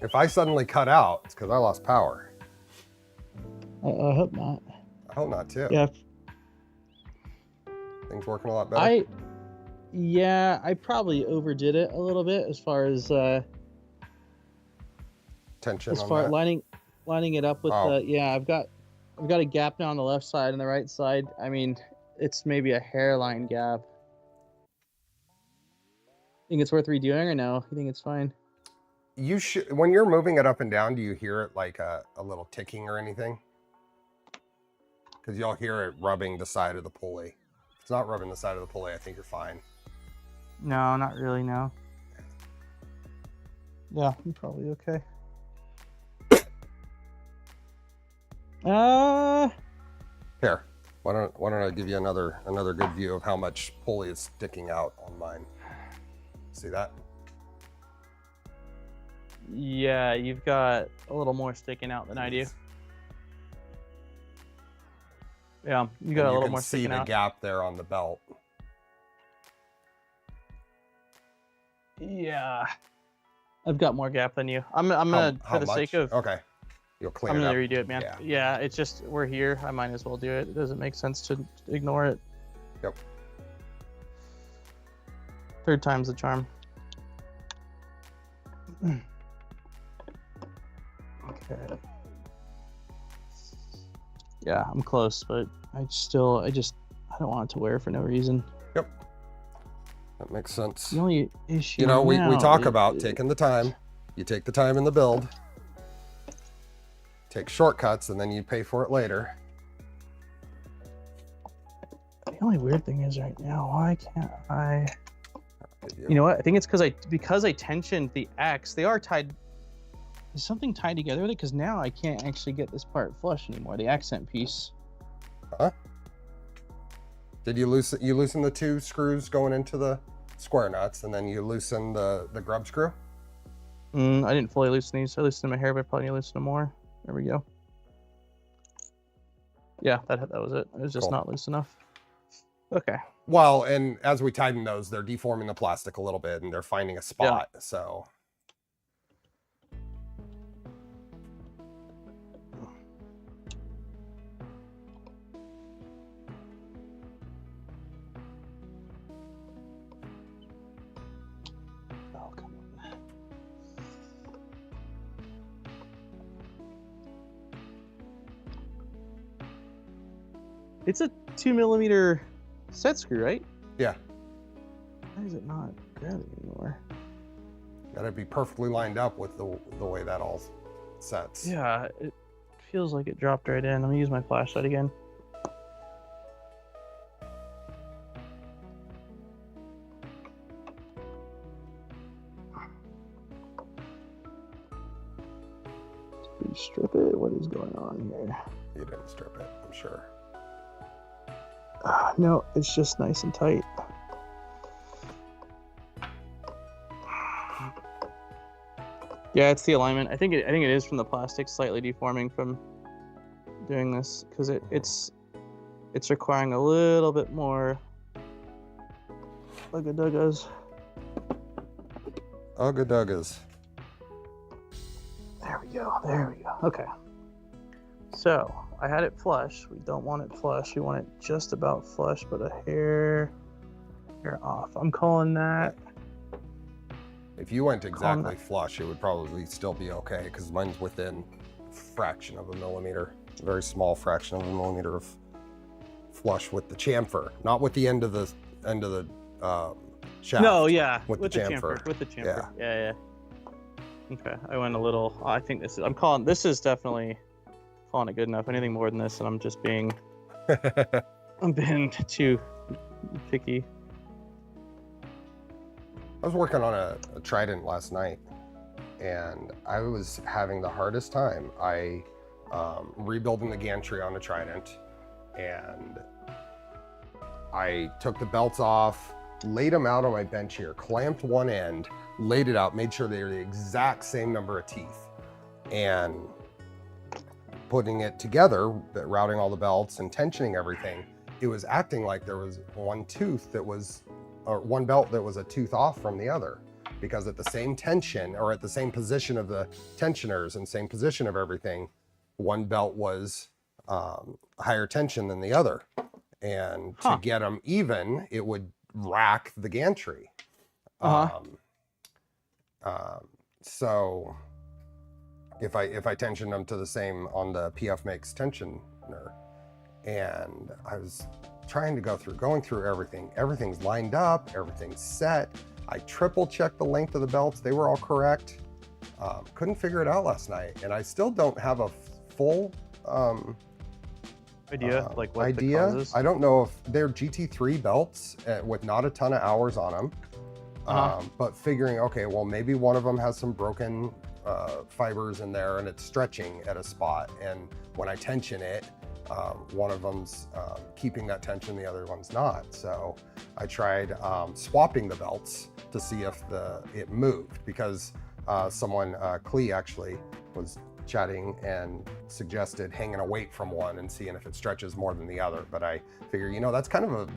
If I suddenly cut out, it's because I lost power. I hope not. I hope not too. Yeah. Things working a lot better. Yeah, I probably overdid it a little bit as far as tension. As far lining it up with I've got a gap now on the left side and the right side. I mean, it's maybe a hairline gap. Think it's worth redoing or no? You think it's fine? You should, when you're moving it up and down, do you hear it like a little ticking or anything? Because you'll hear it rubbing the side of the pulley. If it's not rubbing the side of the pulley, I think you're fine. No, not really, no. Yeah, I'm probably okay. Here, why don't I give you another good view of how much pulley is sticking out on mine. See that? Yeah, you've got a little more sticking out than I do. Yeah, you got a little more sticking out. You can see the gap there on the belt. Yeah, I've got more gap than you. I'm gonna, for the sake of, okay, you'll clean it up. I'm gonna redo it, man. Yeah, it's just we're here. I might as well do it. It doesn't make sense to ignore it. Yep. Third time's the charm. Okay. Yeah, I'm close, but I don't want it to wear for no reason. Yep. That makes sense. The only issue, you know, we talk about taking the time. You take the time in the build, take shortcuts, and then you pay for it later. The only weird thing is right now, why can't I? You know what? I think it's because I tensioned the X. They are tied. Is something tied together with it? Because now I can't actually get this part flush anymore. The accent piece. Huh? Did you loosen the 2 screws going into the square nuts, and then you loosen the grub screw? I didn't fully loosen these. I loosened my hair, but I probably need to loosen them more. There we go. Yeah, that was it. It was just not loose enough. Okay. Well, and as we tighten those, they're deforming the plastic a little bit, and they're finding a spot. Yeah. So. It's a 2mm set screw, right? Yeah. Why is it not grabbing anymore? Gotta be perfectly lined up with the way that all sets. Yeah, it feels like it dropped right in. I'm gonna use my flashlight again. Did we strip it? What is going on here? You didn't strip it, I'm sure. No, it's just nice and tight. Yeah, it's the alignment. I think it is from the plastic slightly deforming from doing this, because it's requiring a little bit more ugga-duggas. Ugga-duggas. There we go. There we go. Okay. So I had it flush. We don't want it flush. We want it just about flush, but a hair off. I'm calling that. If you went exactly flush, it would probably still be okay, because mine's within a fraction of a millimeter, a very small fraction of a millimeter of flush with the chamfer, not with the end of the shaft. No, yeah, with the chamfer. With the chamfer. Yeah. Okay, I went a little. I think this is. This is definitely calling it good enough. Anything more than this, and I'm just being. I'm being too picky. I was working on a Trident last night, and I was having the hardest time. I rebuilding the gantry on the Trident, and I took the belts off, laid them out on my bench here, clamped one end, laid it out, made sure they were the exact same number of teeth, and putting it together, routing all the belts and tensioning everything, it was acting like there was one tooth that was, or one belt that was a tooth off from the other, because at the same tension, or at the same position of the tensioners and same position of everything, one belt was higher tension than the other. And to get them even, it would rack the gantry. So if I tensioned them to the same on the PF Makes tensioner, and I was trying to going through everything. Everything's lined up, everything's set, I triple checked the length of the belts. They were all correct. Couldn't figure it out last night, and I still don't have a full idea, like what the idea. cause is? I don't know if they're GT3 belts with not a ton of hours on them. But figuring, okay, well, maybe one of them has some broken fibers in there and it's stretching at a spot. And when I tension it, one of them's keeping that tension, the other one's not. So I tried swapping the belts to see if it moved, because someone, Clee actually, was chatting and suggested hanging a weight from one and seeing if it stretches more than the other. But I figure, you know, that's kind of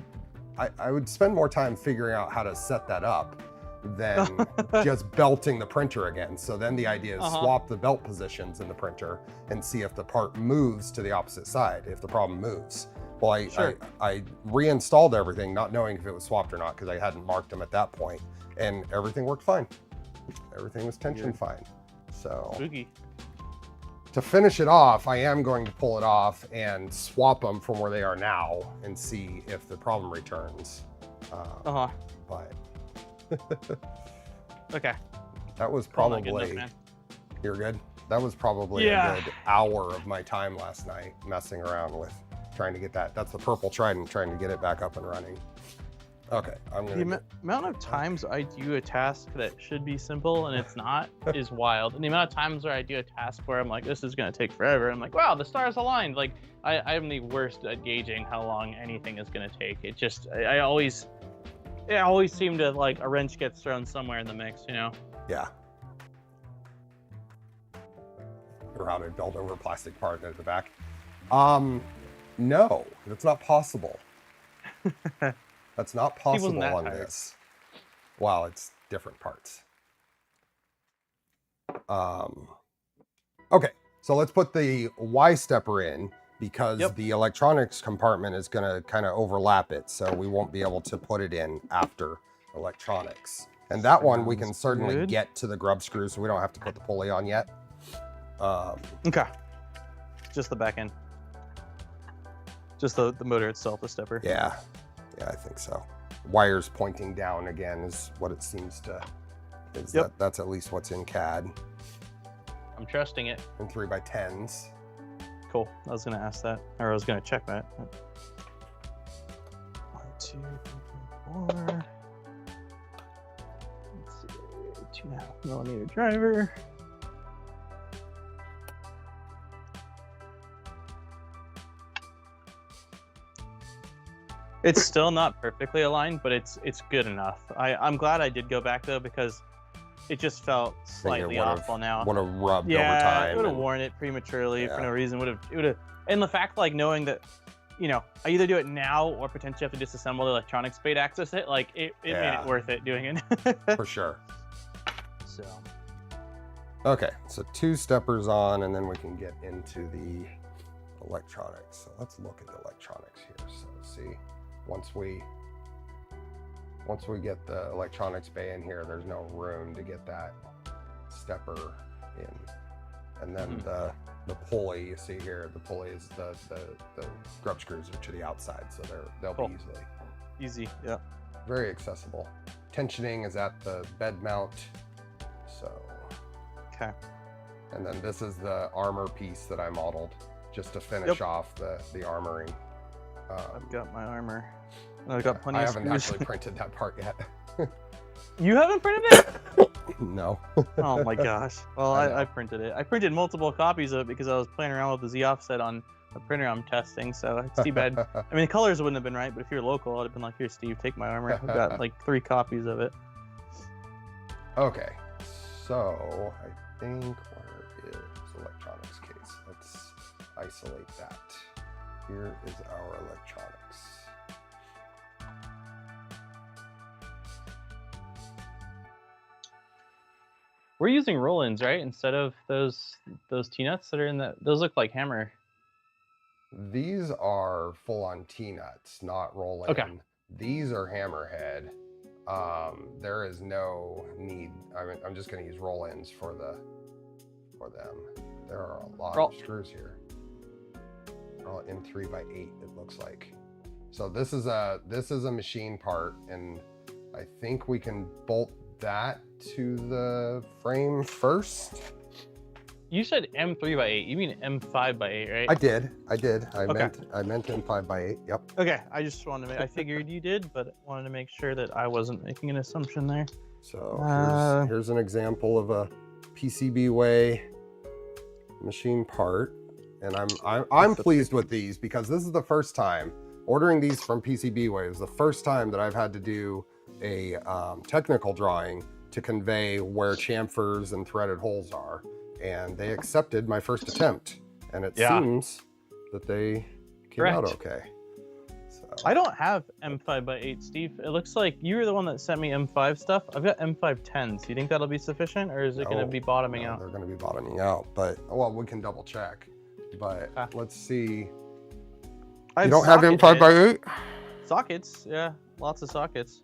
I would spend more time figuring out how to set that up than just belting the printer again. So then the idea is swap the belt positions in the printer and see if the part moves to the opposite side, if the problem moves. Well, I reinstalled everything, not knowing if it was swapped or not, because I hadn't marked them at that point, and everything worked fine. Everything was tension fine. So Spooky. To finish it off, I am going to pull it off and swap them from where they are now and see if the problem returns. But okay. That was probably, goodness, you're good. That was probably a good hour of my time last night messing around with trying to get that. That's the purple trident, trying to get it back up and running. Okay, I'm gonna. The amount of times I do a task that should be simple and it's not is wild. And the amount of times where I do a task where I'm like, this is gonna take forever. I'm like, wow, the stars aligned. Like I'm the worst at gauging how long anything is gonna take. It just, I always seem to, like, a wrench gets thrown somewhere in the mix, you know? Yeah. Around a belt over plastic part at the back. No, that's not possible. That's not possible on this. Wow, it's different parts. Okay, so let's put the Y stepper in, because the electronics compartment is going to kind of overlap it, so we won't be able to put it in after electronics. And that one we can certainly get to the grub screw, so we don't have to put the pulley on yet. Okay. Just the back end. Just the motor itself, the stepper. Yeah, I think so. Wires pointing down again is what it seems to. That's at least what's in CAD. I'm trusting it. And 3x10s. Cool. I was going to ask that, or I was going to check that. 1, 2, 3, 4. Let's see. 2.5mm driver. It's still not perfectly aligned, but it's good enough. I'm glad I did go back though, because it just felt slightly awful now. Would have rubbed over time. It would have worn it prematurely for no reason. It would have, and the fact, like, knowing that, you know, I either do it now or potentially have to disassemble the electronics bay to access it. Like it made it worth it doing it. For sure. So. Okay, so 2 steppers on, and then we can get into the electronics. So let's look at the electronics here. So see, once we get the electronics bay in here, there's no room to get that stepper in. And then the pulley, you see here, the pulley is the grub screws are to the outside, so they'll be easy. Yeah. Very accessible. Tensioning is at the bed mount. So. Okay. And then this is the armor piece that I modeled just to finish off the armoring. I've got my armor. I've got plenty of screws. I haven't actually printed that part yet. You haven't printed it? No. Oh my gosh. Well, I printed it. I printed multiple copies of it because I was playing around with the Z offset on a printer I'm testing, so it's too bad. I mean, the colors wouldn't have been right, but if you're local, I'd have been like, here, Steve, take my armor. I've got like 3 copies of it. Okay. So I think where is electronics case? Let's isolate that. Here is our electronics. We're using roll-ins, right? Instead of those T-nuts that are in the, those look like hammer. These are full-on T-nuts, not roll-in. Okay. These are hammerhead. There is no need. I'm just going to use roll-ins for them. There are a lot of screws here. They're all in 3x8. It looks like. So this is a machine part, and I think we can bolt that to the frame first. You said M3x8. You mean M5x8, right? I did. I Okay. meant M5x8. Yep. Okay. I just wanted to make. I figured you did, but wanted to make sure that I wasn't making an assumption there. So here's an example of a PCBWay machine part, and I'm pleased with these because this is the first time ordering these from PCBWay. Is the first time that I've had to do a technical drawing to convey where chamfers and threaded holes are, and they accepted my first attempt, and it seems that they came out okay. So. I don't have M5x8, Steve. It looks like you were the one that sent me M5 stuff. I've got M510s. Do you think that'll be sufficient, or is it going to be bottoming out? They're going to be bottoming out, but well, we can double check. But let's see. You don't have M5x8? Sockets, yeah, lots of sockets.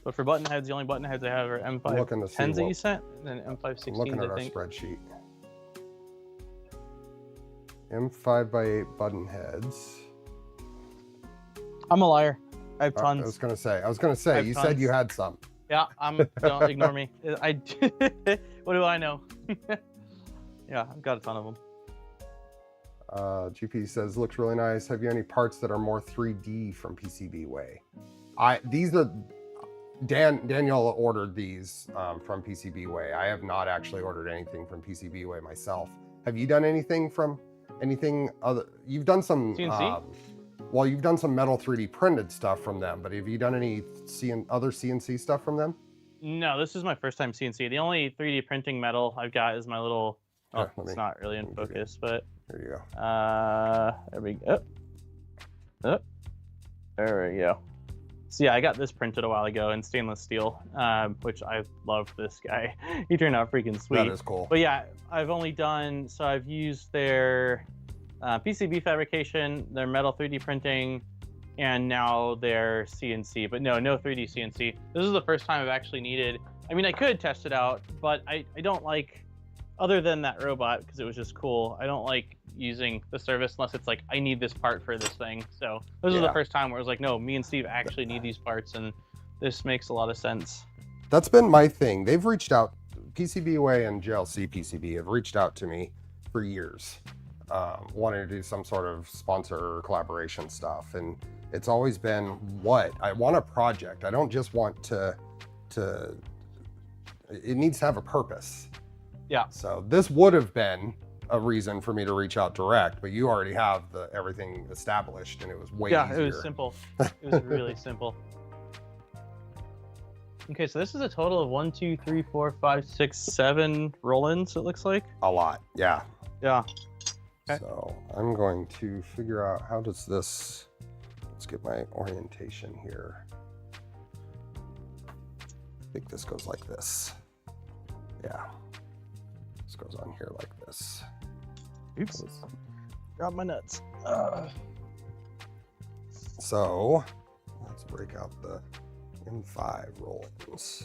But for button heads, the only button heads I have are M510s that you sent, and then M516s, I'm looking at our think. spreadsheet. M5x8 button heads. I'm a liar. I have tons. I was gonna say. You said you had some. Yeah, don't ignore me. What do I know? Yeah, I've got a ton of them. GP says looks really nice. Have you any parts that are more 3D from PCBWay? These are Daniel ordered these from PCBWay. I have not actually ordered anything from PCBWay myself. Have you done anything from anything other? You've done some CNC? Well, you've done some metal 3D printed stuff from them, but have you done any other CNC stuff from them? No, this is my first time CNC. The only 3D printing metal I've got is my little. Oh, it's not really in focus, but there you go. There we go. Oh, there we go. So yeah, I got this printed a while ago in stainless steel, which I love this guy. He turned out freaking sweet. That is cool. But yeah, I've used their PCB fabrication, their metal 3D printing, and now their CNC, but no 3D CNC. This is the first time I've actually needed, I mean, I could test it out, but I don't like, other than that robot, because it was just cool, I don't like using the service unless it's like, I need this part for this thing. So this is the first time where it was like, no, me and Steve actually need these parts, and this makes a lot of sense. That's been my thing. They've reached out, PCBWay and JLC PCB have reached out to me for years. Wanting to do some sort of sponsor or collaboration stuff, and it's always been what I want a project. I don't just want to it needs to have a purpose. Yeah. So this would have been a reason for me to reach out direct, but you already have everything established, and it was way easier. Yeah, it was simple. It was really simple. Okay, so this is a total of 1, 2, 3, 4, 5, 6, 7 roll-ins, it looks like. A lot, yeah. Yeah. Okay. So I'm going to figure out how does this, let's get my orientation here. I think this goes like this. Yeah. This goes on here like this. Oops. Drop my nuts. So let's break out the M5 roll-ins.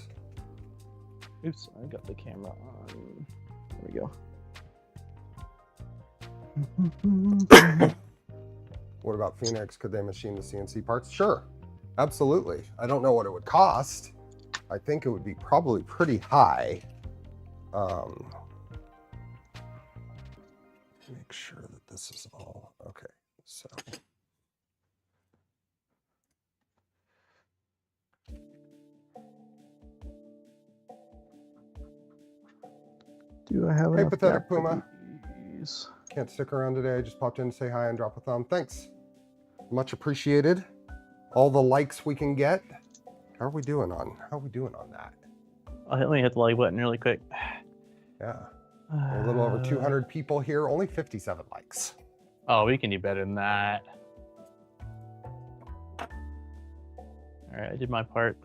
Oops, I got the camera on. There we go. What about Phoenix? Could they machine the CNC parts? Sure, absolutely. I don't know what it would cost. I think it would be probably pretty high. Make sure that this is all okay. So do I have hey, Pathetic Puma. Can't stick around today. I just popped in to say hi and drop a thumb. Thanks. Much appreciated. All the likes we can get. How are we doing on that? Let me hit the like button really quick. Yeah. A little over 200 people here, only 57 likes. Oh, we can do better than that. All right, I did my part.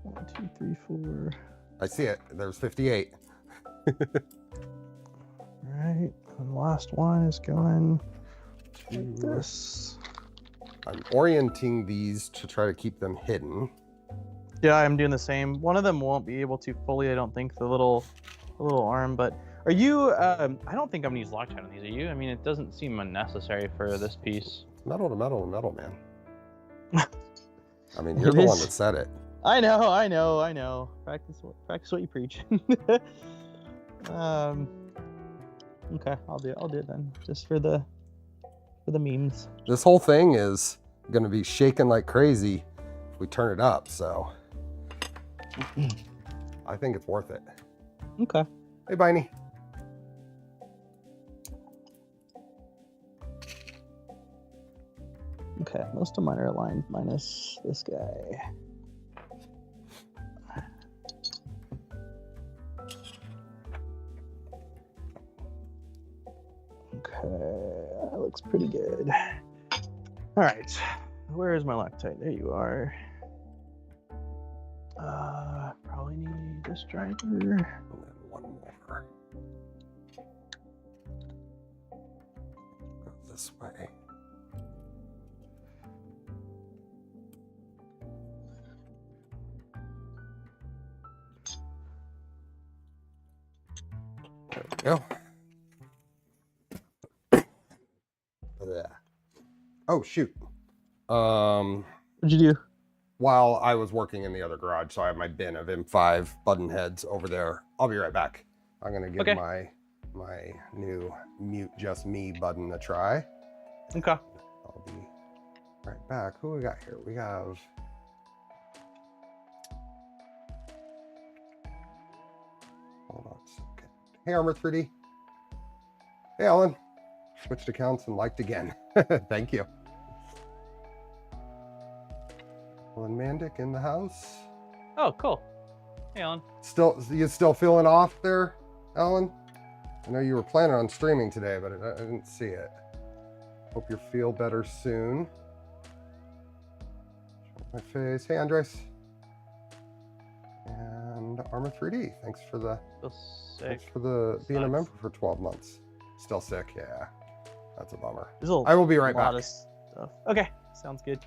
1, 2, 3, 4. I see it. There's 58. All right, and the last one is going to this. I'm orienting these to try to keep them hidden. Yeah, I'm doing the same. One of them won't be able to fully, I don't think, the little arm, but are you, I don't think I'm gonna use Loctite on these, are you? I mean, it doesn't seem unnecessary for this piece. Metal to metal to metal, man. I mean, you're the one that said it. I know. Practice what you preach. Okay, I'll do it then, just for the memes. This whole thing is going to be shaking like crazy if we turn it up, so I think it's worth it. Okay. Hey, Biney. Okay, most of mine are aligned minus this guy. Okay, that looks pretty good. All right, where is my Loctite? There you are. Probably need this driver. And then one more. Go this way. There we go. Oh shoot. What'd you do? While I was working in the other garage, so I have my bin of M5 button heads over there. I'll be right back. I'm gonna give my new mute just me button a try. Okay. I'll be right back. Who we got here? We have hold on a second. Hey Armor 3D. Hey Alan. Switched accounts and liked again. Thank you. Alan Mandic in the house. Oh, cool. Hey, Alan. You still feeling off there, Alan? I know you were planning on streaming today, but I didn't see it. Hope you feel better soon. Show my face. Hey, Andres. And Armor 3D. Thanks for being a member for 12 months. Still sick, yeah. That's a bummer. I will be right back. Of stuff. Okay, sounds good.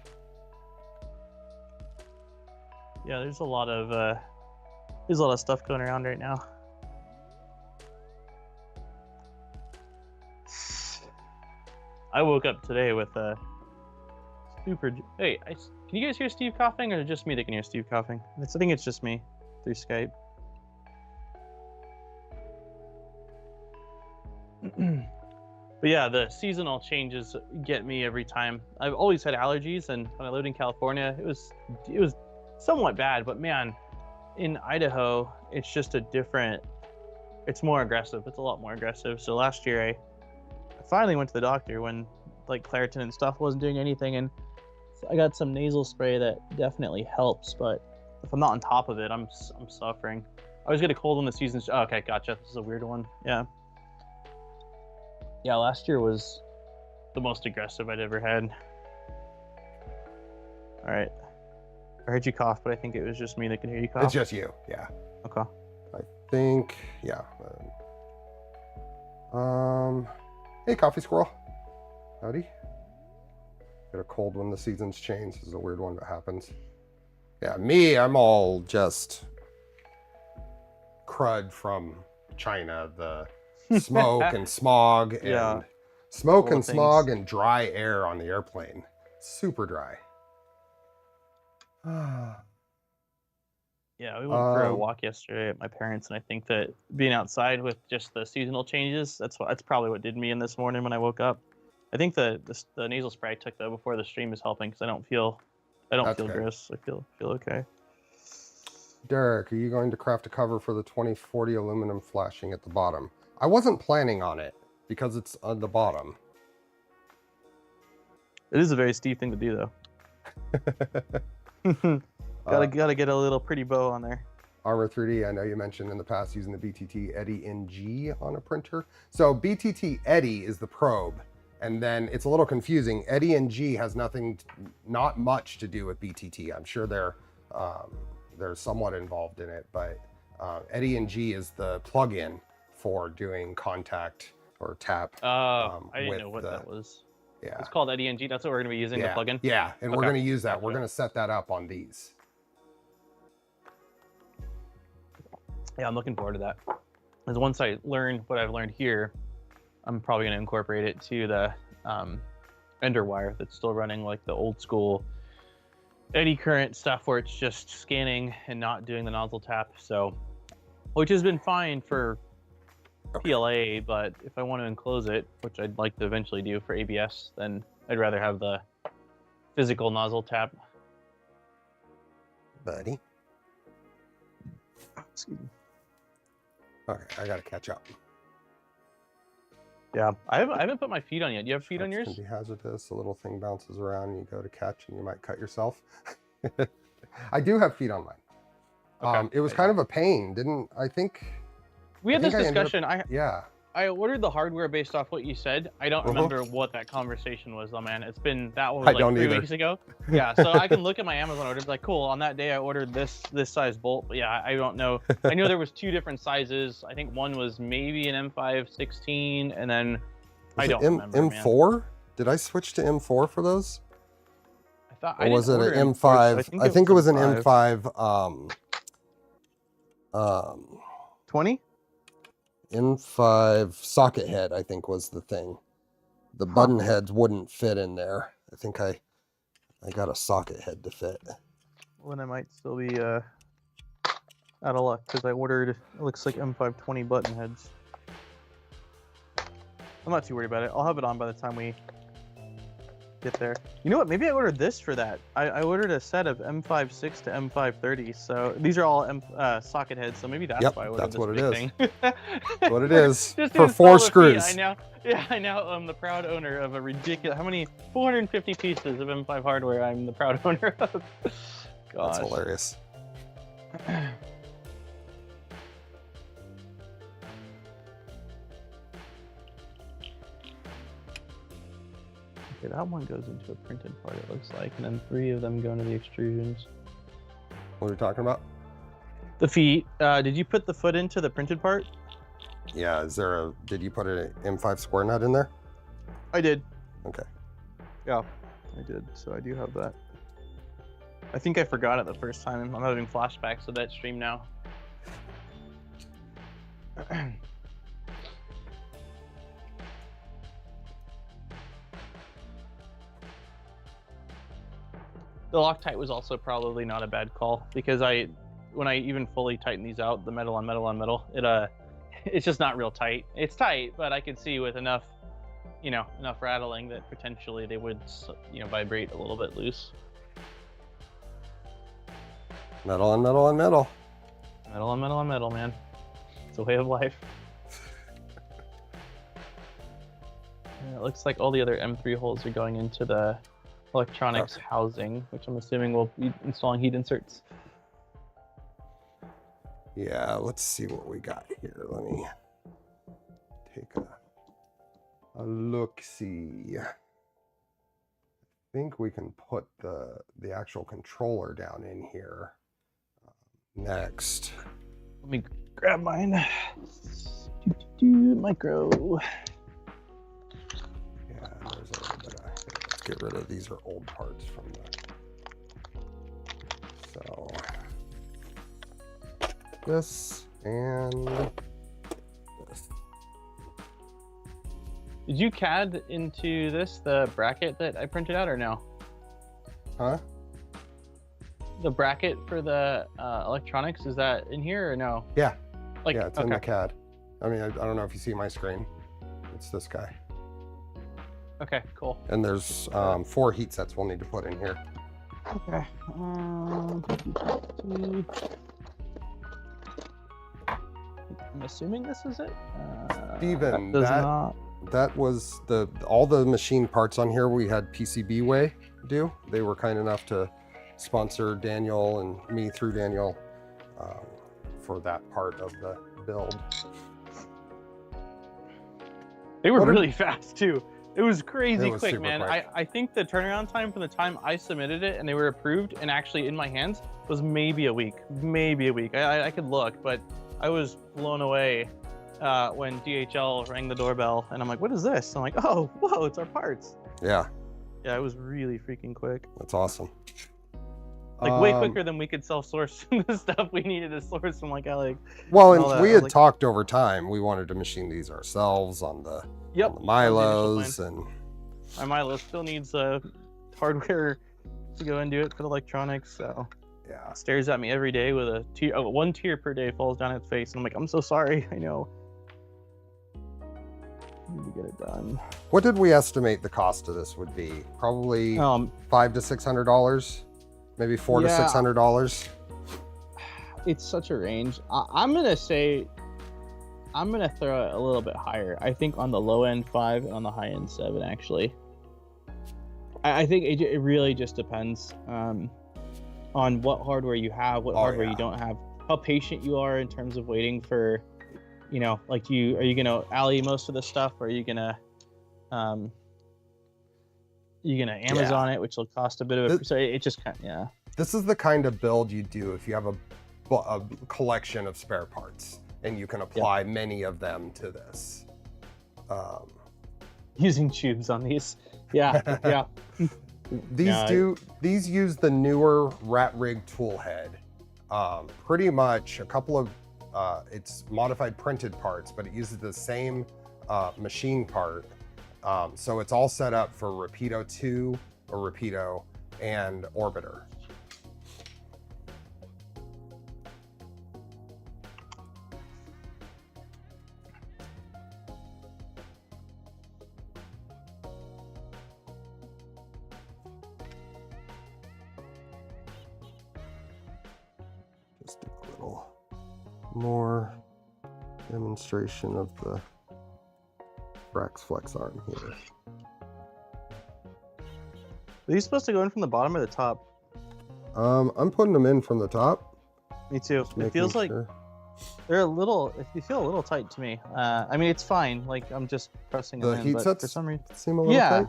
Yeah, there's a lot of stuff going around right now. I woke up today with a super. Hey, can you guys hear Steve coughing, or is it just me that can hear Steve coughing? I think it's just me through Skype. But yeah, the seasonal changes get me every time. I've always had allergies, and when I lived in California, it was somewhat bad. But man, in Idaho, it's just it's more aggressive. It's a lot more aggressive. So last year, I finally went to the doctor when like Claritin and stuff wasn't doing anything, and I got some nasal spray that definitely helps. But if I'm not on top of it, I'm suffering. I always get a cold when the season's. Oh, okay, gotcha. This is a weird one. Yeah. Yeah, last year was the most aggressive I'd ever had. All right. I heard you cough, but I think it was just me that could hear you cough. It's just you, yeah. Okay. I think, yeah. Hey, Coffee Squirrel. Howdy. Get a cold when the seasons change. This is a weird one that happens. Yeah, I'm all just crud from China. The smoke and smog and smog and dry air on the airplane. Super dry. Yeah, we went for a walk yesterday at my parents, and I think that being outside with just the seasonal changes, that's probably what did me in this morning when I woke up. I think the nasal spray I took though before the stream is helping, because I don't feel gross. I feel okay. Derek, are you going to craft a cover for the 2040 aluminum flashing at the bottom? I wasn't planning on it because it's on the bottom. It is a very Steve thing to do, though. Gotta get a little pretty bow on there. Armor 3D, I know you mentioned in the past using the BTT Eddy NG on a printer. So BTT Eddy is the probe, and then it's a little confusing. Eddy NG has not much to do with BTT. I'm sure they're somewhat involved in it, but Eddy NG is the plugin for doing contact or tap. I didn't know what that was. Yeah. It's called Eddy NG. That's what we're going to be using, the plugin? Yeah, and we're going to use that. We're going to set that up on these. Yeah, I'm looking forward to that. Because once I learn what I've learned here, I'm probably going to incorporate it to the Ender wire that's still running like the old school eddy current stuff where it's just scanning and not doing the nozzle tap. So, which has been fine for PLA, but if I want to enclose it, which I'd like to eventually do for ABS, then I'd rather have the physical nozzle tap. Buddy. Excuse me. Okay, I gotta catch up. Yeah, I haven't put my feet on yet. Do you have feet on yours? Can be hazardous. A little thing bounces around, and you go to catch, and you might cut yourself. I do have feet on mine. Okay. It was kind of a pain, didn't I? Think we had this discussion. Yeah. I ordered the hardware based off what you said. I don't remember what that conversation was, though, man. It's been that one was like 3 weeks ago. Yeah, so I can look at my Amazon order. It's like, cool. On that day, I ordered this size bolt, but yeah, I don't know. I know there was 2 different sizes. I think one was maybe an M516, and then I don't remember. M4? Man. Did I switch to M4 for those? I thought. Or was it an M5? I think it was an M5. 20. M5 socket head, I think, was the thing. The button heads wouldn't fit in there. I think I got a socket head to fit. Well, then I might still be out of luck because I ordered, it looks like M520 button heads. I'm not too worried about it. I'll have it on by the time we get there. You know what? Maybe I ordered this for that. I ordered a set of M56 to M530. So these are all socket heads. So maybe that's why I ordered this big thing. That's what it is. For 4 screws. I now am the proud owner of a ridiculous. How many? 450 pieces of M5 hardware. I'm the proud owner of. Gosh. That's hilarious. Okay, that one goes into a printed part, it looks like, and then 3 of them go into the extrusions. What are we talking about? The feet. Did you put the foot into the printed part? Yeah, did you put an M5 square nut in there? I did. Okay. Yeah, I did, so I do have that. I think I forgot it the first time. I'm having flashbacks of that stream now. The Loctite was also probably not a bad call because when I even fully tighten these out, the metal on metal on metal, it's just not real tight. It's tight, but I could see with enough rattling that potentially they would, vibrate a little bit loose. Metal on metal on metal. Metal on metal on metal, man. It's a way of life. And it looks like all the other M3 holes are going into the electronics housing, which I'm assuming will be installing heat inserts. Yeah, let's see what we got here. Let me take a look-see. I think we can put the actual controller down in here next. Let me grab mine. Micro. Yeah, there's a little bit of, let's get rid of, these are old parts from so this and this. Did you CAD into this, the bracket that I printed out, or no? Huh? The bracket for the electronics, is that in here or no? Yeah. Like, yeah, it's in the CAD. I mean, I don't know if you see my screen. It's this guy. Okay, cool. And there's 4 heat sets we'll need to put in here. Okay. I'm assuming this is it. Steven, that was all the machine parts on here we had PCBWay do. They were kind enough to sponsor Daniel and me through Daniel for that part of the build. They were really fast too. It was crazy quick, man. Quick. I think the turnaround time from the time I submitted it and they were approved and actually in my hands was maybe a week. Maybe a week. I could look, but I was blown away when DHL rang the doorbell and I'm like, what is this? I'm like, oh, whoa, it's our parts. Yeah. Yeah, it was really freaking quick. That's awesome. Like way quicker than we could self-source the stuff we needed to source from like Alec. Well, and we had talked over time. We wanted to machine these ourselves on the, on the Milos, and my Milo still needs hardware to go and do it for the electronics, so Yeah. stares at me every day with a tear. Oh, one tear per day falls down its face, and I'm like, I'm so sorry. I know. I need to get it done. What did we estimate the cost of this would be? Probably $500 to $600, maybe $400 to $600. It's such a range. I'm gonna say, I'm gonna throw it a little bit higher. I think on the low end 5 and on the high end 7. Actually, I think it really just depends on what hardware you have, what hardware you don't have, how patient you are in terms of waiting for, you know, like are you gonna alley most of the stuff, or are you gonna Amazon it, which will cost a bit of a. So it just kind of, This is the kind of build you do if you have a collection of spare parts and you can apply many of them to this. Using tubes on these. Yeah. These use the newer Ratrig tool head. Pretty much a couple of it's modified printed parts, but it uses the same machine part. So it's all set up for Rapido 2 or Rapido and Orbiter. Just a little more demonstration of the Brax Flex arm here. Are these supposed to go in from the bottom or the top? I'm putting them in from the top. Me too. It feels like they're they feel a little tight to me. I mean, it's fine. Like, I'm just pressing them in, heat but sets for some reason, seem a little tight.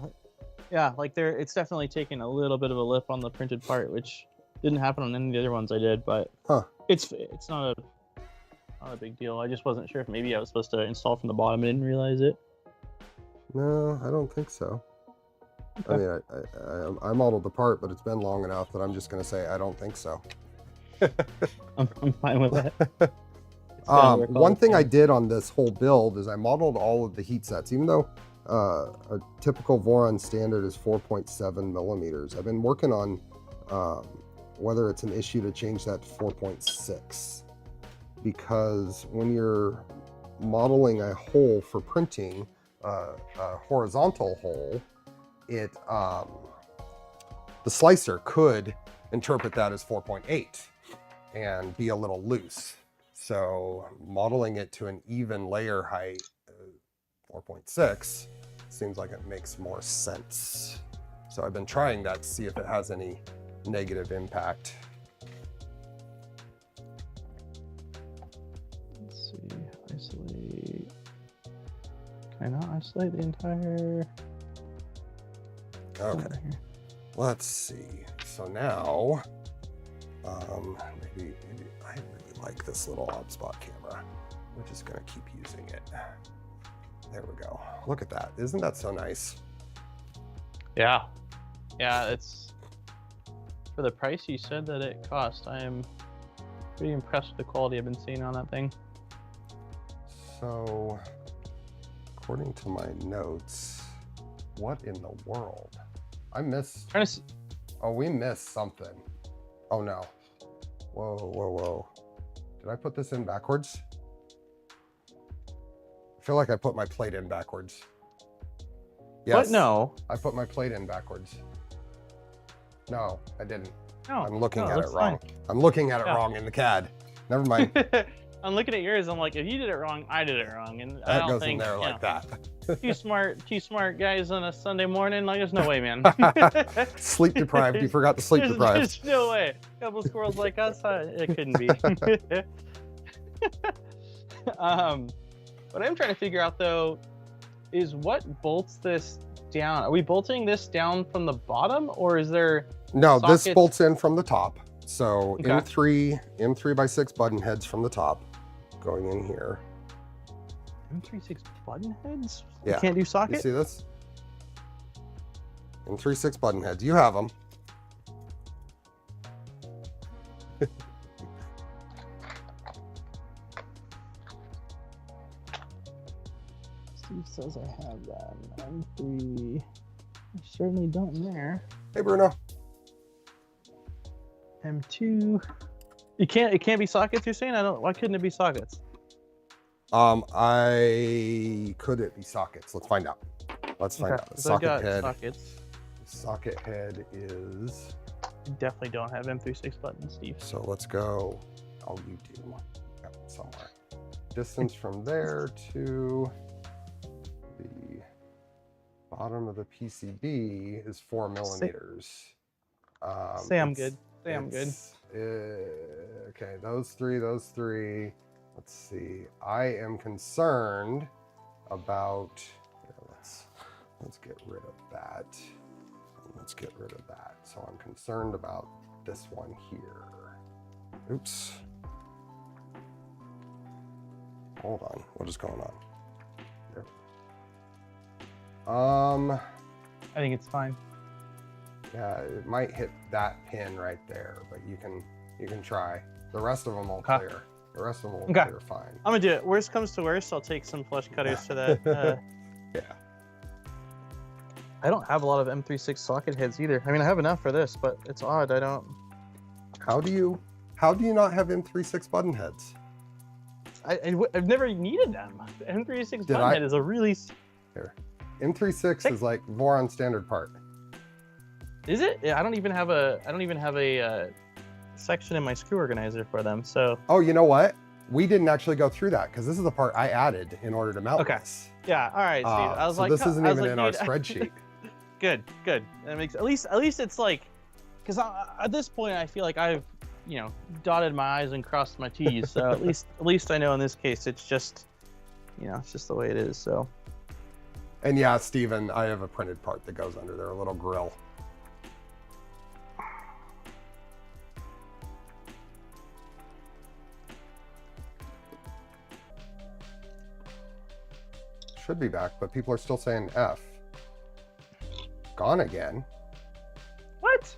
Yeah, like it's definitely taking a little bit of a lip on the printed part, which didn't happen on any of the other ones I did, but it's not a big deal. I just wasn't sure if maybe I was supposed to install from the bottom and didn't realize it. No, I don't think so. Okay. I mean, I modeled the part, but it's been long enough that I'm just going to say I don't think so. I'm fine with that. One thing I did on this whole build is I modeled all of the heat sets, even though a typical Voron standard is 4.7 millimeters. I've been working on whether it's an issue to change that to 4.6, because when you're modeling a hole for printing, a horizontal hole, the slicer could interpret that as 4.8 and be a little loose. So modeling it to an even layer height, 4.6, seems like it makes more sense. So I've been trying that to see if it has any negative impact. Let's see, isolate. Can I not isolate the entire? Okay, let's see. So now, maybe I really like this little OBSBot camera. We're just gonna keep using it. There we go. Look at that. Isn't that so nice? Yeah, it's for the price you said that it cost. I am pretty impressed with the quality I've been seeing on that thing. So, according to my notes, what in the world? I missed. Oh, we missed something. Oh no. Whoa. Did I put this in backwards? I feel like I put my plate in backwards. Yes. What? No. I put my plate in backwards. No, I didn't. No. I'm looking at it fine. wrong. I'm looking at it wrong in the CAD. Never mind. I'm looking at yours. I'm like, if you did it wrong, I did it wrong, and That I don't goes think in there like that. two smart guys on a Sunday morning. Like, there's no way, man. Sleep deprived. You forgot to sleep deprived. There's no way. A couple squirrels like us, it couldn't be. What I'm trying to figure out though is what bolts this down. Are we bolting this down from the bottom, or is there? No, sockets? This bolts in from the top. So M3 by 6 button heads from the top going in here. M36 button heads? Yeah. You can't do socket? You see this? M3 6 button heads. You have them. Steve says I have that. M3. I certainly don't there. Hey, Bruno. M2. It can't be sockets, you're saying? Why couldn't it be sockets? Could it be sockets? Let's find out. Let's find out. The socket head. Sockets. The socket head is. You definitely don't have M36 buttons, Steve. So let's go. Oh, you do. Got it somewhere. Distance from there to the bottom of the PCB is 4 millimeters. Say I'm good. Say I'm good. Okay, those three. Let's see. I am concerned about. Here, let's get rid of that. Let's get rid of that. So I'm concerned about this one here. Oops. Hold on. What is going on? There. I think it's fine. Yeah, it might hit that pin right there, but you can try. The rest of them will clear. The rest of them will clear fine. I'm gonna do it. Worst comes to worst, I'll take some flush cutters to that. Yeah. I don't have a lot of M36 socket heads either. I mean, I have enough for this, but it's odd. I don't. How do you not have M36 button heads? I've never needed them. The M36 button head is a really. Here, M36 is like Voron standard part. Is it? Yeah, I don't even have a section in my screw organizer for them. So. Oh, you know what? We didn't actually go through that because this is the part I added in order to mount this. Yeah. All right, Steve. I was so like, this isn't even in our spreadsheet. Good. That makes at least it's like, because at this point I feel like I've dotted my I's and crossed my T's. So at least I know in this case it's just it's just the way it is. So. And yeah, Steven, I have a printed part that goes under there, a little grill. Should be back, but people are still saying F. Gone again. What?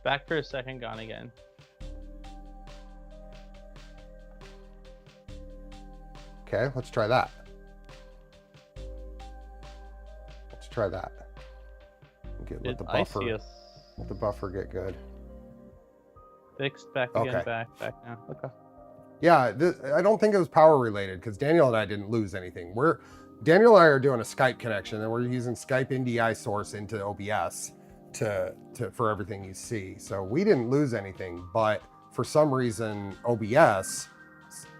Back for a second, gone again. Okay, let's try that. Let's try that. Let the buffer get good. Fixed, back again, back now. Okay. Yeah, I don't think it was power related because Daniel and I didn't lose anything. Daniel and I are doing a Skype connection and we're using Skype NDI source into OBS for everything you see. So we didn't lose anything, but for some reason OBS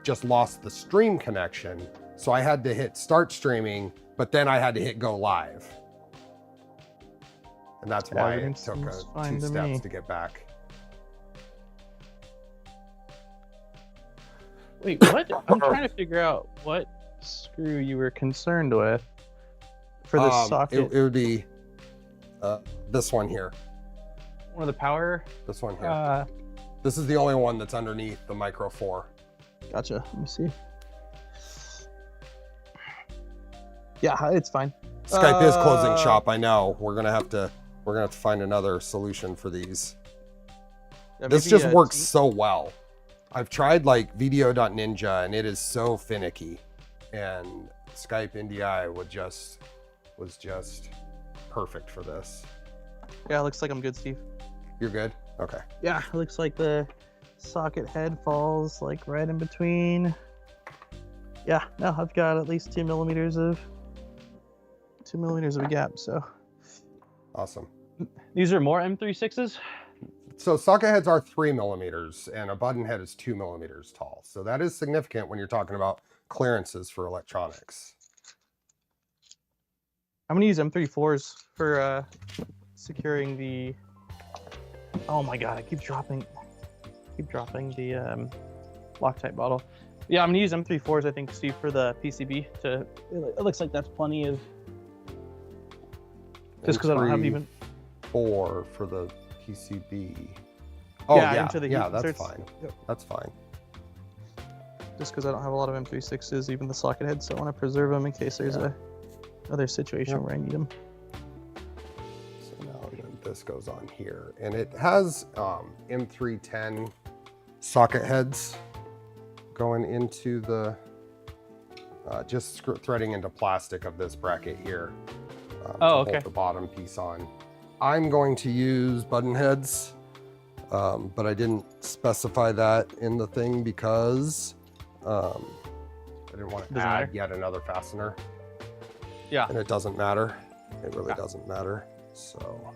just lost the stream connection. So I had to hit start streaming, but then I had to hit go live. And that's why it took 2 steps to get back. Wait, what? I'm trying to figure out what screw you were concerned with for the socket. It would be this one here. One of the power? This one here. This is the only one that's underneath the Micro 4. Gotcha. Let me see. Yeah, it's fine. Skype is closing shop. I know. We're gonna have to find another solution for these. Yeah, this just works so well. I've tried like video.ninja and it is so finicky, and Skype NDI was just perfect for this. Yeah, it looks like I'm good, Steve. You're good? Okay. Yeah, it looks like the socket head falls like right in between. Yeah, no, I've got at least 2 millimeters of a gap, so. Awesome. These are more M36s? So socket heads are 3 millimeters and a button head is 2 millimeters tall. So that is significant when you're talking about clearances for electronics. I'm gonna use M34s for securing the. Oh my god! I keep dropping the Loctite bottle. Yeah, I'm gonna use M34s. I think, Steve, for the PCB. It looks like that's plenty of. Just because I don't have even. 4 for the PCB. Oh yeah, that's fine. Yep. That's fine. Just because I don't have a lot of M36s, even the socket heads, so I want to preserve them in case there's another situation where I need them. So now this goes on here, and it has M310 socket heads going into the just threading into plastic of this bracket here. Oh, okay. Hold the bottom piece on. I'm going to use button heads, but I didn't specify that in the thing because I didn't want to add yet another fastener. Yeah. And it doesn't matter. It really doesn't matter. So.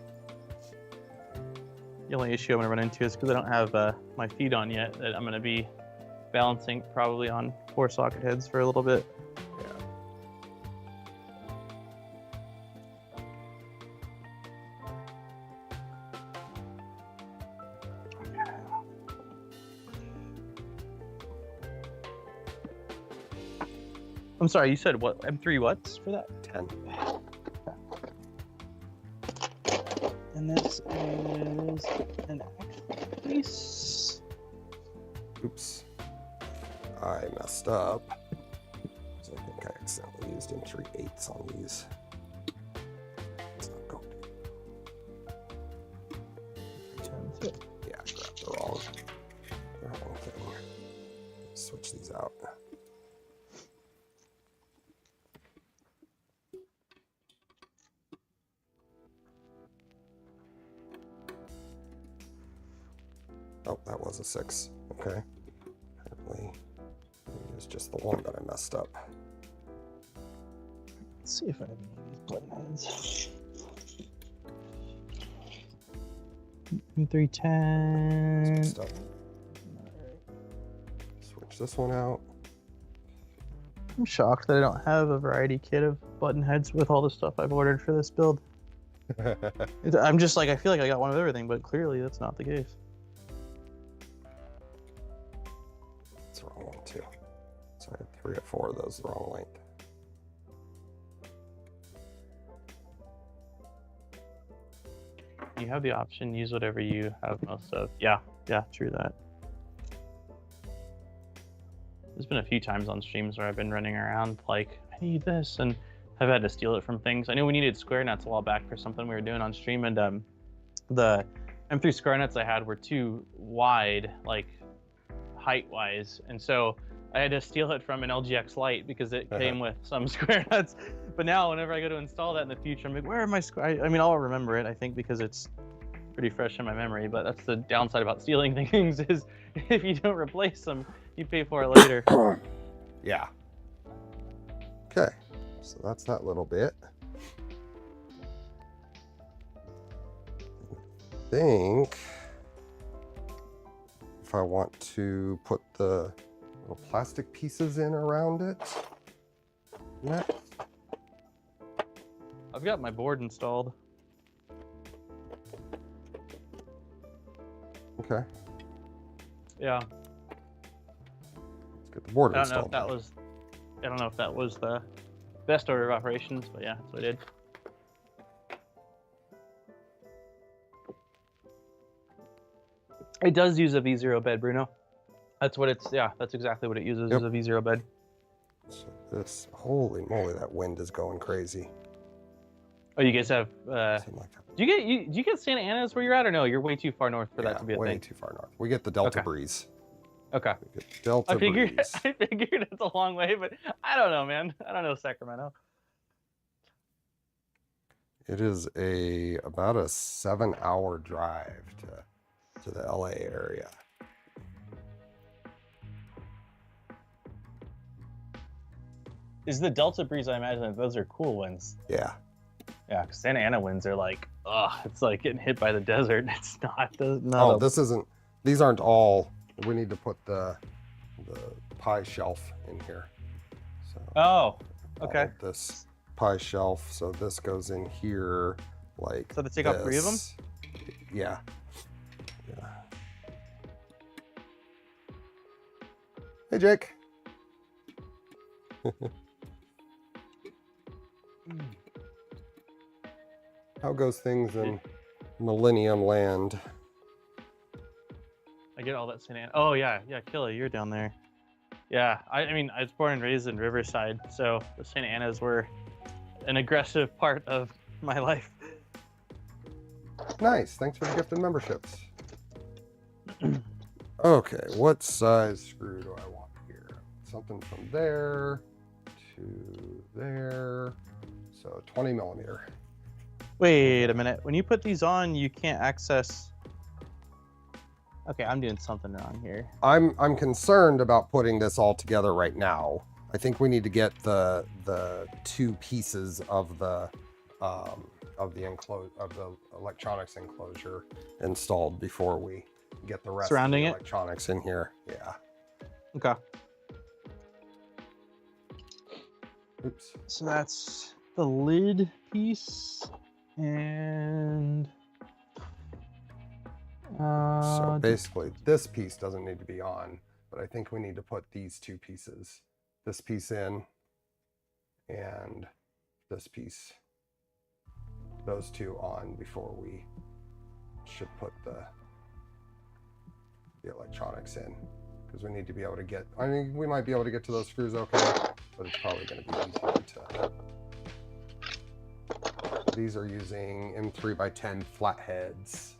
The only issue I'm going to run into is because I don't have my feet on yet, that I'm going to be balancing probably on 4 socket heads for a little bit. I'm sorry, you said what? M3 what's for that? 10. And this is an actual piece. Oops. I messed up. So I think I accidentally used in 3/8 on these. Let's not go. Yeah, I grabbed the wrong thing. Switch these out. Oh, that was a 6. Okay. Apparently, it was just the one that I messed up. Let's see if I have any of these button heads. M310. Stuff. Switch this one out. I'm shocked that I don't have a variety kit of button heads with all the stuff I've ordered for this build. I'm just like, I feel like I got one of everything, but clearly that's not the case. It's the wrong one too. So I had 3 or 4 of those the wrong length. You have the option, use whatever you have most of. Yeah, true that. There's been a few times on streams where I've been running around like, I need this, and I've had to steal it from things. I knew we needed square nuts a while back for something we were doing on stream, and the M3 square nuts I had were too wide, like height-wise, and so I had to steal it from an LGX Lite because it came with some square nuts. But now, whenever I go to install that in the future, I'm like, where are my square? I mean, I'll remember it, I think, because it's pretty fresh in my memory. But that's the downside about stealing things is if you don't replace them, you pay for it later. Yeah. Okay, so that's that little bit. I think if I want to put the little plastic pieces in around it next. I've got my board installed. Okay. Yeah. Let's get the board I don't installed. know if that was the best order of operations, but yeah, that's what I did. It does use a V0 bed, Bruno. That's what it's, yeah, that's exactly what it uses, is a V0 bed. So this, holy moly, that wind is going crazy. Oh, you guys have, do you get Santa Ana's where you're at, or no? You're way too far north for that to be a thing. Way too far north. We get the Delta breeze. Okay. We get Delta breeze. I figured it's a long way, but I don't know, man. I don't know Sacramento. It is about a 7-hour drive to the LA area. Is the Delta breeze, I imagine that those are cool winds. Yeah. Yeah, because Santa Ana winds are like, it's like getting hit by the desert. It's not. This isn't. These aren't all. We need to put the pie shelf in here. So. Oh, okay. This pie shelf. So this goes in here, like. So to take out 3 of them. Yeah. Hey, Jake. How goes things in Millennium Land? I get all that Santa Ana. Oh yeah, Killa, you're down there. Yeah, I mean, I was born and raised in Riverside, so the Santa Anas were an aggressive part of my life. Nice, thanks for the gifted memberships. Okay, what size screw do I want here? Something from there to there. So 20 millimeter. Wait a minute. When you put these on, you can't access. Okay, I'm doing something wrong here. I'm concerned about putting this all together right now. I think we need to get the two pieces of the electronics enclosure installed before we get the rest Surrounding of the electronics in here. Yeah. Okay. Oops. So that's the lid piece and so basically this piece doesn't need to be on, but I think we need to put these two pieces, this piece in and this piece, those two on before we should put the electronics in, because we need to be able to get, I mean, we might be able to get to those screws okay, but it's probably going to be easier to. These are using M3x10 flatheads.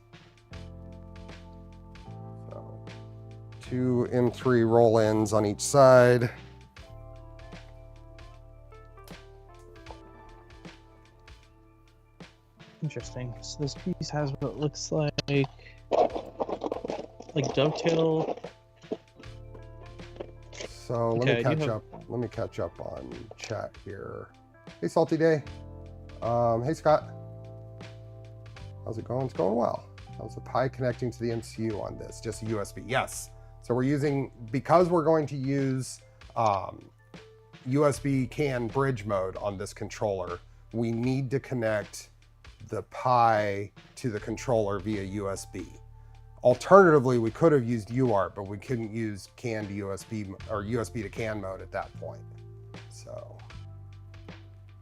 So 2 M3 roll-ins on each side. Interesting. So this piece has what looks like dovetail. So let me catch up. Let me catch up on chat here. Hey, Salty Day. Hey, Scott. How's it going? It's going well. How's the Pi connecting to the MCU on this? Just USB. Yes. So we're using, because we're going to use USB CAN bridge mode on this controller, we need to connect the Pi to the controller via USB. Alternatively, we could have used UART, but we couldn't use CAN to USB or USB to CAN mode at that point. So,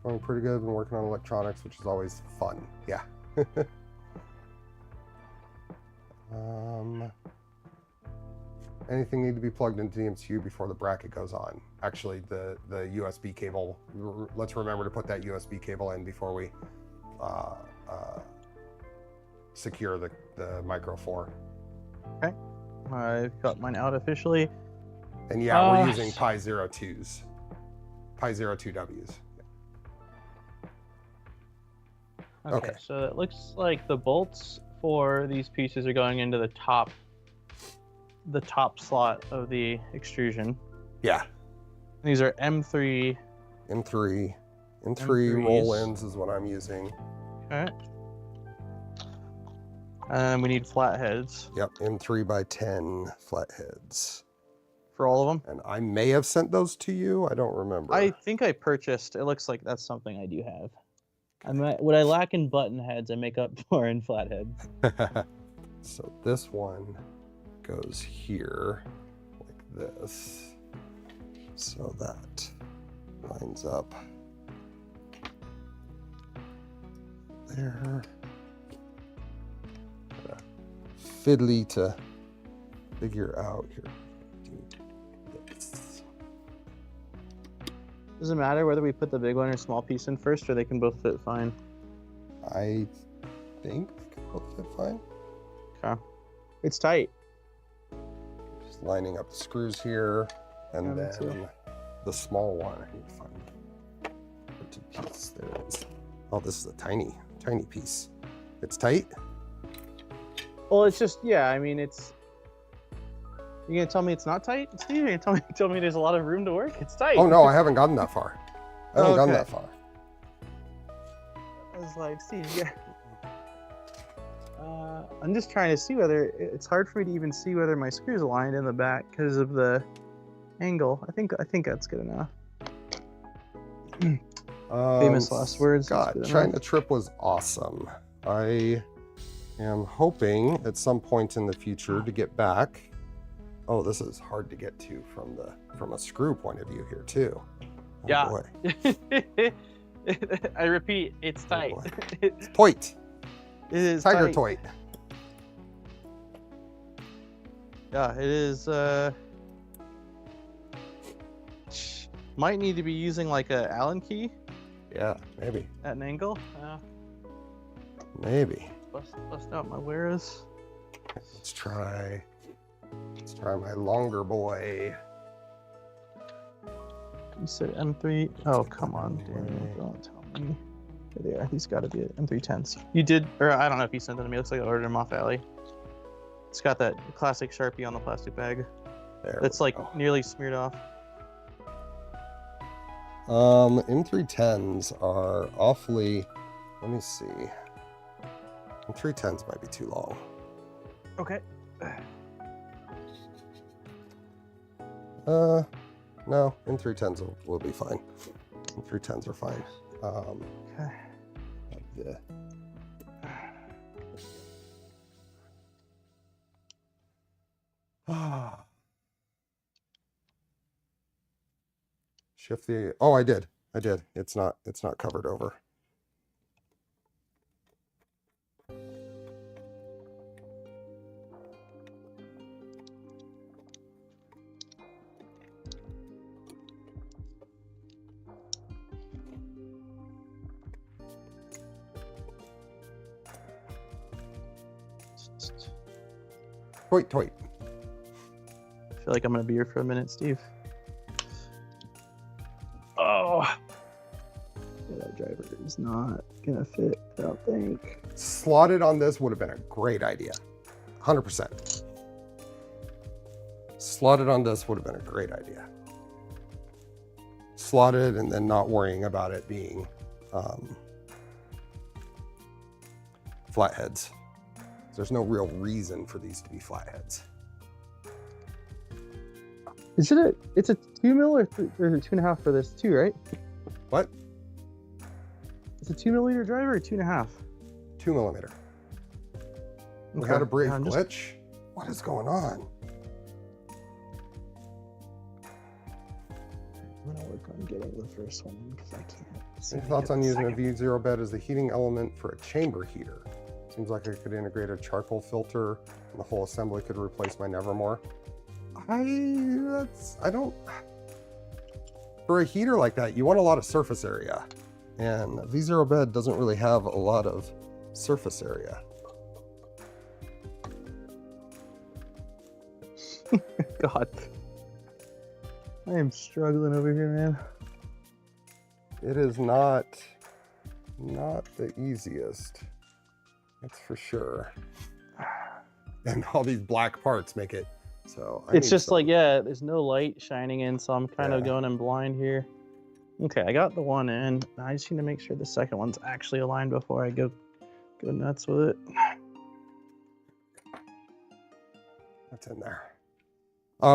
going pretty good. Been working on electronics, which is always fun. Yeah. Anything need to be plugged into the MCU before the bracket goes on? Actually, the USB cable. Let's remember to put that USB cable in before we secure the Micro 4. Okay, I've got mine out officially. And yeah, we're using Pi 02s, Pi 02Ws. Yeah. Okay, so it looks like the bolts for these pieces are going into the top slot of the extrusion. Yeah. These are M3 roll-ins is what I'm using. Okay. And we need flatheads. Yep, M3x10 flatheads. For all of them? And I may have sent those to you. I don't remember. I think I purchased. It looks like that's something I do have. What I lack in button heads, I make up for in flatheads. So this one goes here like this. So that lines up there. Fiddly to figure out here. Does it matter whether we put the big one or small piece in first, or they can both fit fine? I think they can both fit fine. Okay. It's tight. Just lining up the screws here, and then the small one. I need to find the piece. There it is. Oh, this is a tiny piece. It's tight. Well, it's just, yeah, I mean, it's... You gonna tell me it's not tight, Steve? You gonna tell me there's a lot of room to work? It's tight. Oh, no, I haven't gotten that far. I haven't gotten that far. I was like, Steve, yeah. I'm just trying to see whether... It's hard for me to even see whether my screw's aligned in the back because of the angle. I think that's good enough. Famous last words. God, China trip was awesome. I am hoping at some point in the future to get back. Oh, this is hard to get to from a screw point of view here too. Oh, yeah. Boy. I repeat, it's tight. Oh, it's toit. It is Tiger tight. toit. Yeah, it is. Might need to be using like a Allen key. Yeah, maybe. At an angle. Maybe. Bust out my wares. Let's try my longer boy. You said M3. Oh, come on, Daniel. Don't tell me. There they are. These got to be M310s. You did, or I don't know if you sent them to me. It looks like I ordered them off Alley. It's got that classic Sharpie on the plastic bag. That's like nearly smeared off. M310s are awfully, let me see. M310s might be too long. Okay. No, M310s will be fine. M310s are fine. Okay. Shift the, oh, I did. It's not covered over. Toit. I feel like I'm gonna be here for a minute, Steve. Oh, yeah, that driver is not gonna fit, I don't think. Slotted on this would have been a great idea. 100%. Slotted on this would have been a great idea. Slotted and then not worrying about it being flatheads. There's no real reason for these to be flatheads. Is it it's a 2 mil or 2.5 for this too, right? What? It's a 2 millimeter driver or 2.5? 2 millimeter. We had a brief glitch. What is going on? I'm gonna work on getting the first one because I can't. Any thoughts on using a V0 bed as the heating element for a chamber heater? Seems like I could integrate a charcoal filter and the whole assembly could replace my Nevermore. For a heater like that, you want a lot of surface area. And a V0 bed doesn't really have a lot of surface area. God. I am struggling over here, man. It is not the easiest. That's for sure. And all these black parts make it so. It's just like, yeah, there's no light shining in, so I'm kind of going in blind here. Okay, I got the one in. I just need to make sure the second one's actually aligned before I go nuts with it. That's in there.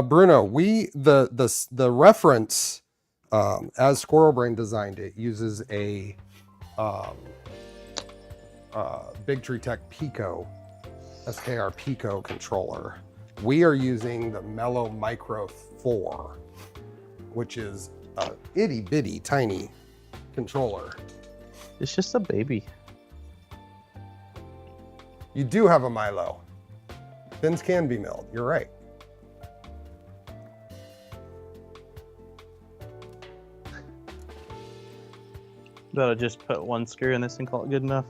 Bruno, the reference as Squirrelbrain designed it uses a Big Tree Tech Pico, SKR Pico controller. We are using the Mellow Micro 4, which is a itty bitty tiny controller. It's just a baby. You do have a Milo. Pins can be milled, you're right. Better just put one screw in this and call it good enough.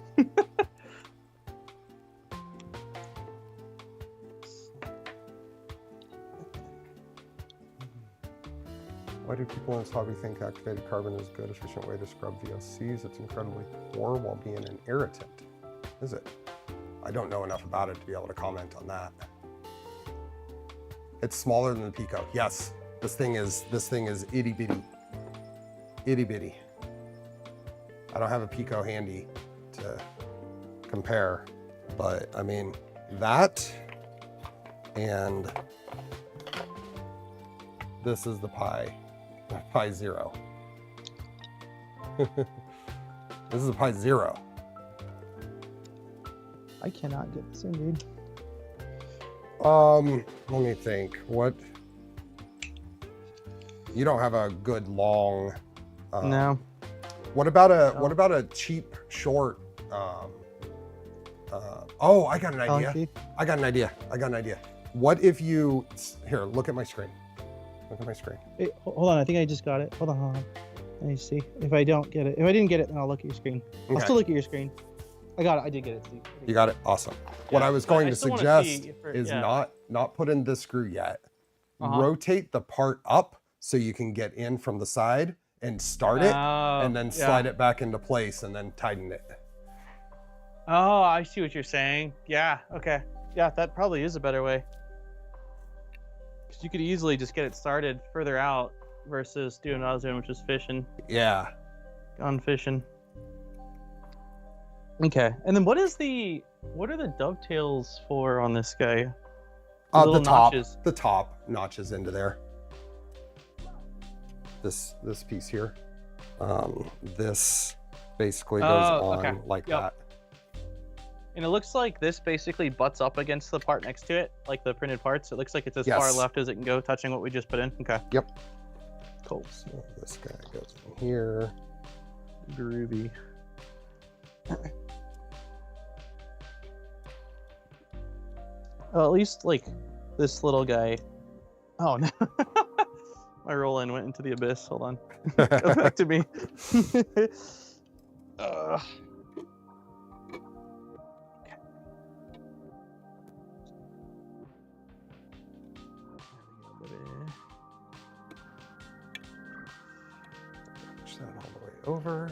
Why do people in this hobby think activated carbon is a good, efficient way to scrub VOCs? It's incredibly poor while being an irritant. Is it? I don't know enough about it to be able to comment on that. It's smaller than the Pico. Yes, this thing is itty bitty. Itty bitty. I don't have a Pico handy to compare, but I mean, that and this is the Pi Zero. This is a Pi Zero. I cannot get this in, dude. Let me think. What? You don't have a good long. No. What about a cheap short? Oh, I got an idea. I got an idea. What if you here? Look at my screen. Look at my screen. Hey, hold on. I think I just got it. Hold on. Let me see. If I don't get it, if I didn't get it, then I'll look at your screen. Okay. I'll still look at your screen. I got it. I did get it, Steve. You got it. Awesome. Yeah, what I was going to suggest is not put in this screw yet. Rotate the part up so you can get in from the side, and start it, and then slide it back into place and then tighten it. Oh, I see what you're saying. Yeah, okay. Yeah, that probably is a better way. Because you could easily just get it started further out versus doing what I was doing, which is fishing. Yeah. Gone fishing. Okay, and then what are the dovetails for on this guy? The top notches into there. This piece here. This basically goes on like that. And it looks like this basically butts up against the part next to it, like the printed parts. It looks like it's as far left as it can go, touching what we just put in. Okay. Yep. Cool. So this guy goes in here. Groovy. Oh, at least like this little guy. Oh no. My roll-in went into the abyss. Hold on. Go back to me. Push that all the way over.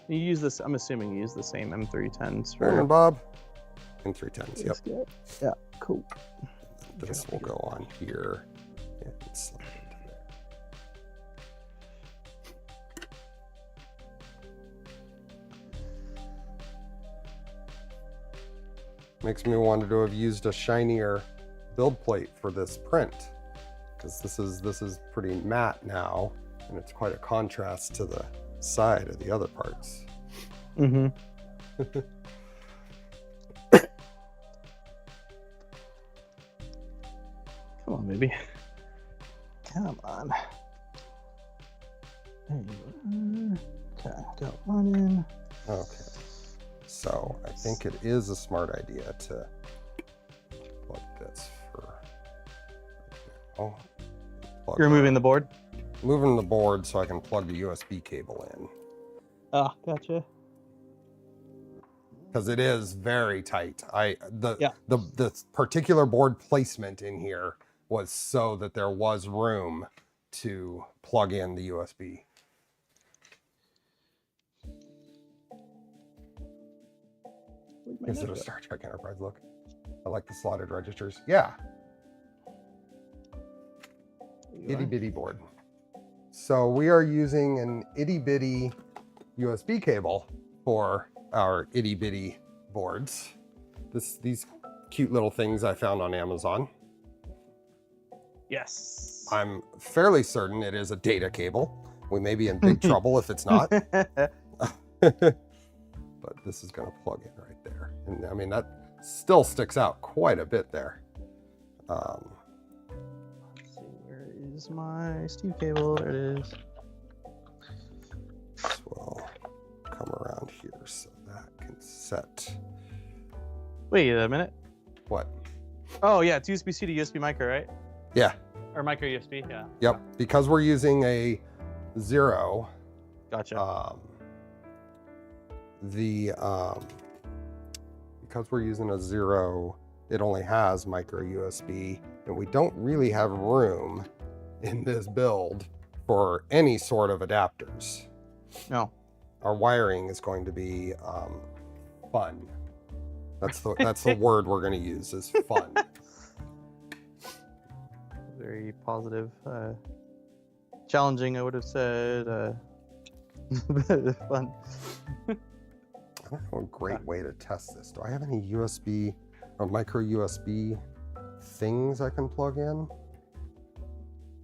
You use this, I'm assuming you use the same M310s for... Morning, Bob. M310s, yep. Yeah, cool. This will go on here and slide into there. Makes me want to have used a shinier build plate for this print, because this is pretty matte now, and it's quite a contrast to the side of the other parts. Mm-hmm. Come on, baby. Come on. There you are. Okay, got one in. Okay. So I think it is a smart idea to plug this for. Oh. You're moving the board? Moving the board so I can plug the USB cable in. Oh, gotcha. Because it is very tight. The particular board placement in here was so that there was room to plug in the USB. Is it a Star Trek Enterprise look? I like the slotted registers. Yeah. Itty bitty board. So we are using an itty bitty USB cable for our itty bitty boards. These cute little things I found on Amazon. Yes. I'm fairly certain it is a data cable. We may be in big trouble if it's not. But this is going to plug in right there. And I mean, that still sticks out quite a bit there. Let's see, where is my Steve cable? There it is. This will come around here so that can set. Wait a minute. What? Oh yeah, it's USB-C to USB micro, right? Yeah. Or micro USB, yeah. Yep, because we're using a 0. Gotcha. Because we're using a 0, it only has micro USB, and we don't really have room in this build for any sort of adapters. No. Our wiring is going to be fun. That's the word we're going to use, is fun. Very positive. Challenging, I would have said. Fun. I don't know a great way to test this. Do I have any USB or micro USB things I can plug in?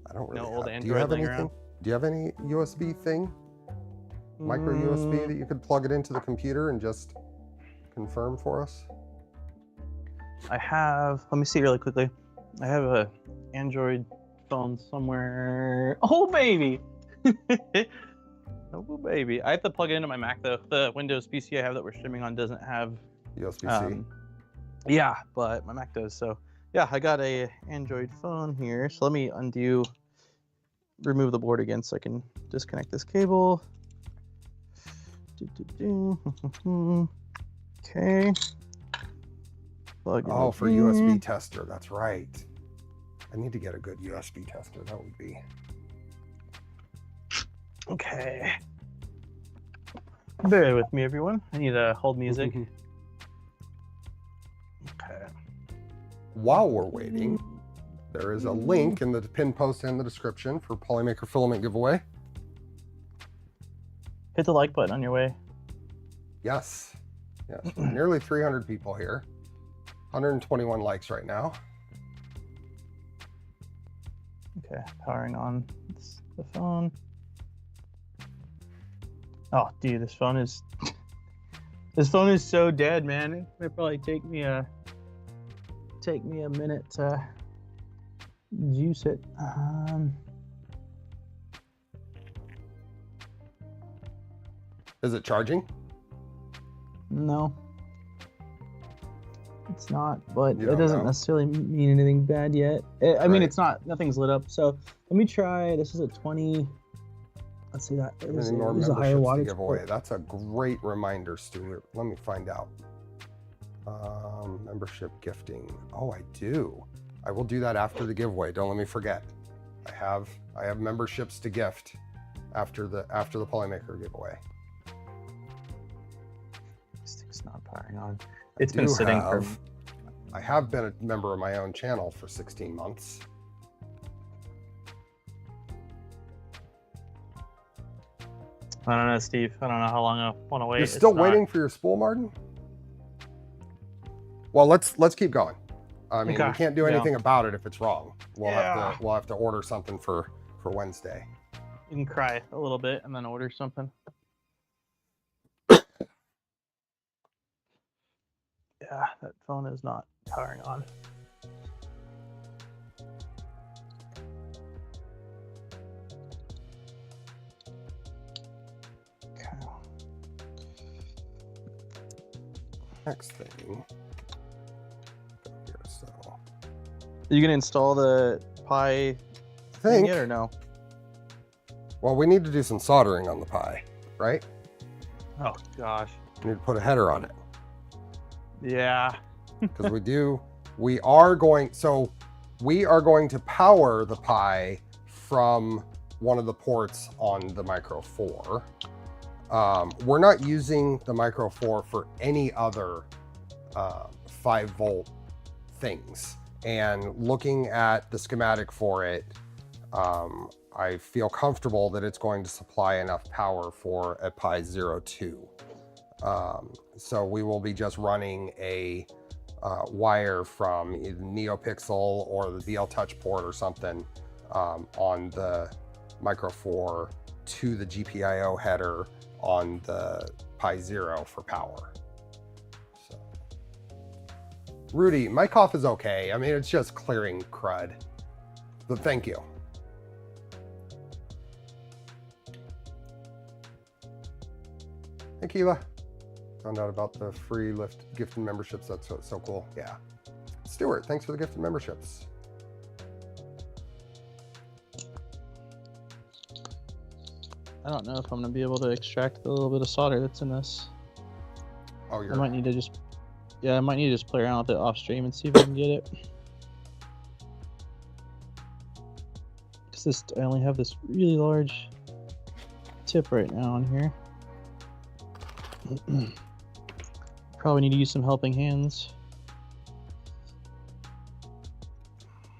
I don't really. No old have. Android Do you have anything? around? Do you have any USB thing? Micro USB that you could plug it into the computer and just confirm for us? I have. Let me see really quickly. I have a Android phone somewhere. Oh baby. Oh baby. I have to plug it into my Mac though. The Windows PC I have that we're streaming on doesn't have USB-C. Yeah, but my Mac does. So yeah, I got a Android phone here. So let me remove the board again so I can disconnect this cable. Okay. Plug for in. USB tester, that's right. I need to get a good USB tester. That would be. Okay. Bear with me, everyone. I need to hold music. Okay. While we're waiting, there is a link in the pinned post and the description for Polymaker filament giveaway. Hit the like button on your way. Yes. Yes. Nearly 300 people here. 121 likes right now. Okay, powering on the phone. Oh, dude, this phone is so dead, man. It'll probably take me a minute to juice it. Is it charging? No, it's not, but You it don't doesn't know? necessarily mean anything bad yet. I mean, Right. it's not, nothing's lit up. So let me try, this is a 20. Let's see that. Any more There's a higher memberships to wattage give away? port. That's a great reminder, Stuart. Let me find out. Membership gifting. Oh, I do. I will do that after the giveaway. Don't let me forget. I have memberships to gift after the Polymaker giveaway. This thing's not powering on. It's been sitting for. I have been a member of my own channel for 16 months. I don't know, Steve. I don't know how long I want to wait. You're still waiting for your spool, Martin? Well, let's keep going. I mean, Okay. we can't do anything about it if it's wrong. We'll Yeah. have to order something for Wednesday. You can cry a little bit and then order something. Yeah, that phone is not powering on. Okay. Next thing. Here, so Are you gonna install the Pi I thing think. yet or no? Well, we need to do some soldering on the Pi, right? Oh gosh. We need to put a header on it Yeah. because we are going to power the Pi from one of the ports on the Micro 4. We're not using the Micro 4 for any other 5-volt things. And looking at the schematic for it, I feel comfortable that it's going to supply enough power for a Pi 02. So we will be just running a wire from either NeoPixel or the BL Touch port or something on the Micro 4 to the GPIO header on the Pi 0 for power. So, Rudy, my cough is okay. I mean, it's just clearing crud. But thank you. Hey, Keela. Found out about the free gift and memberships. That's so cool. Yeah. Stuart, thanks for the gift and memberships. I don't know if I'm gonna be able to extract the little bit of solder that's in this. Oh, I might need to just, yeah, I might need to just play around with it off stream and see if I can get it. Cause I only have this really large tip right now on here. Probably need to use some helping hands.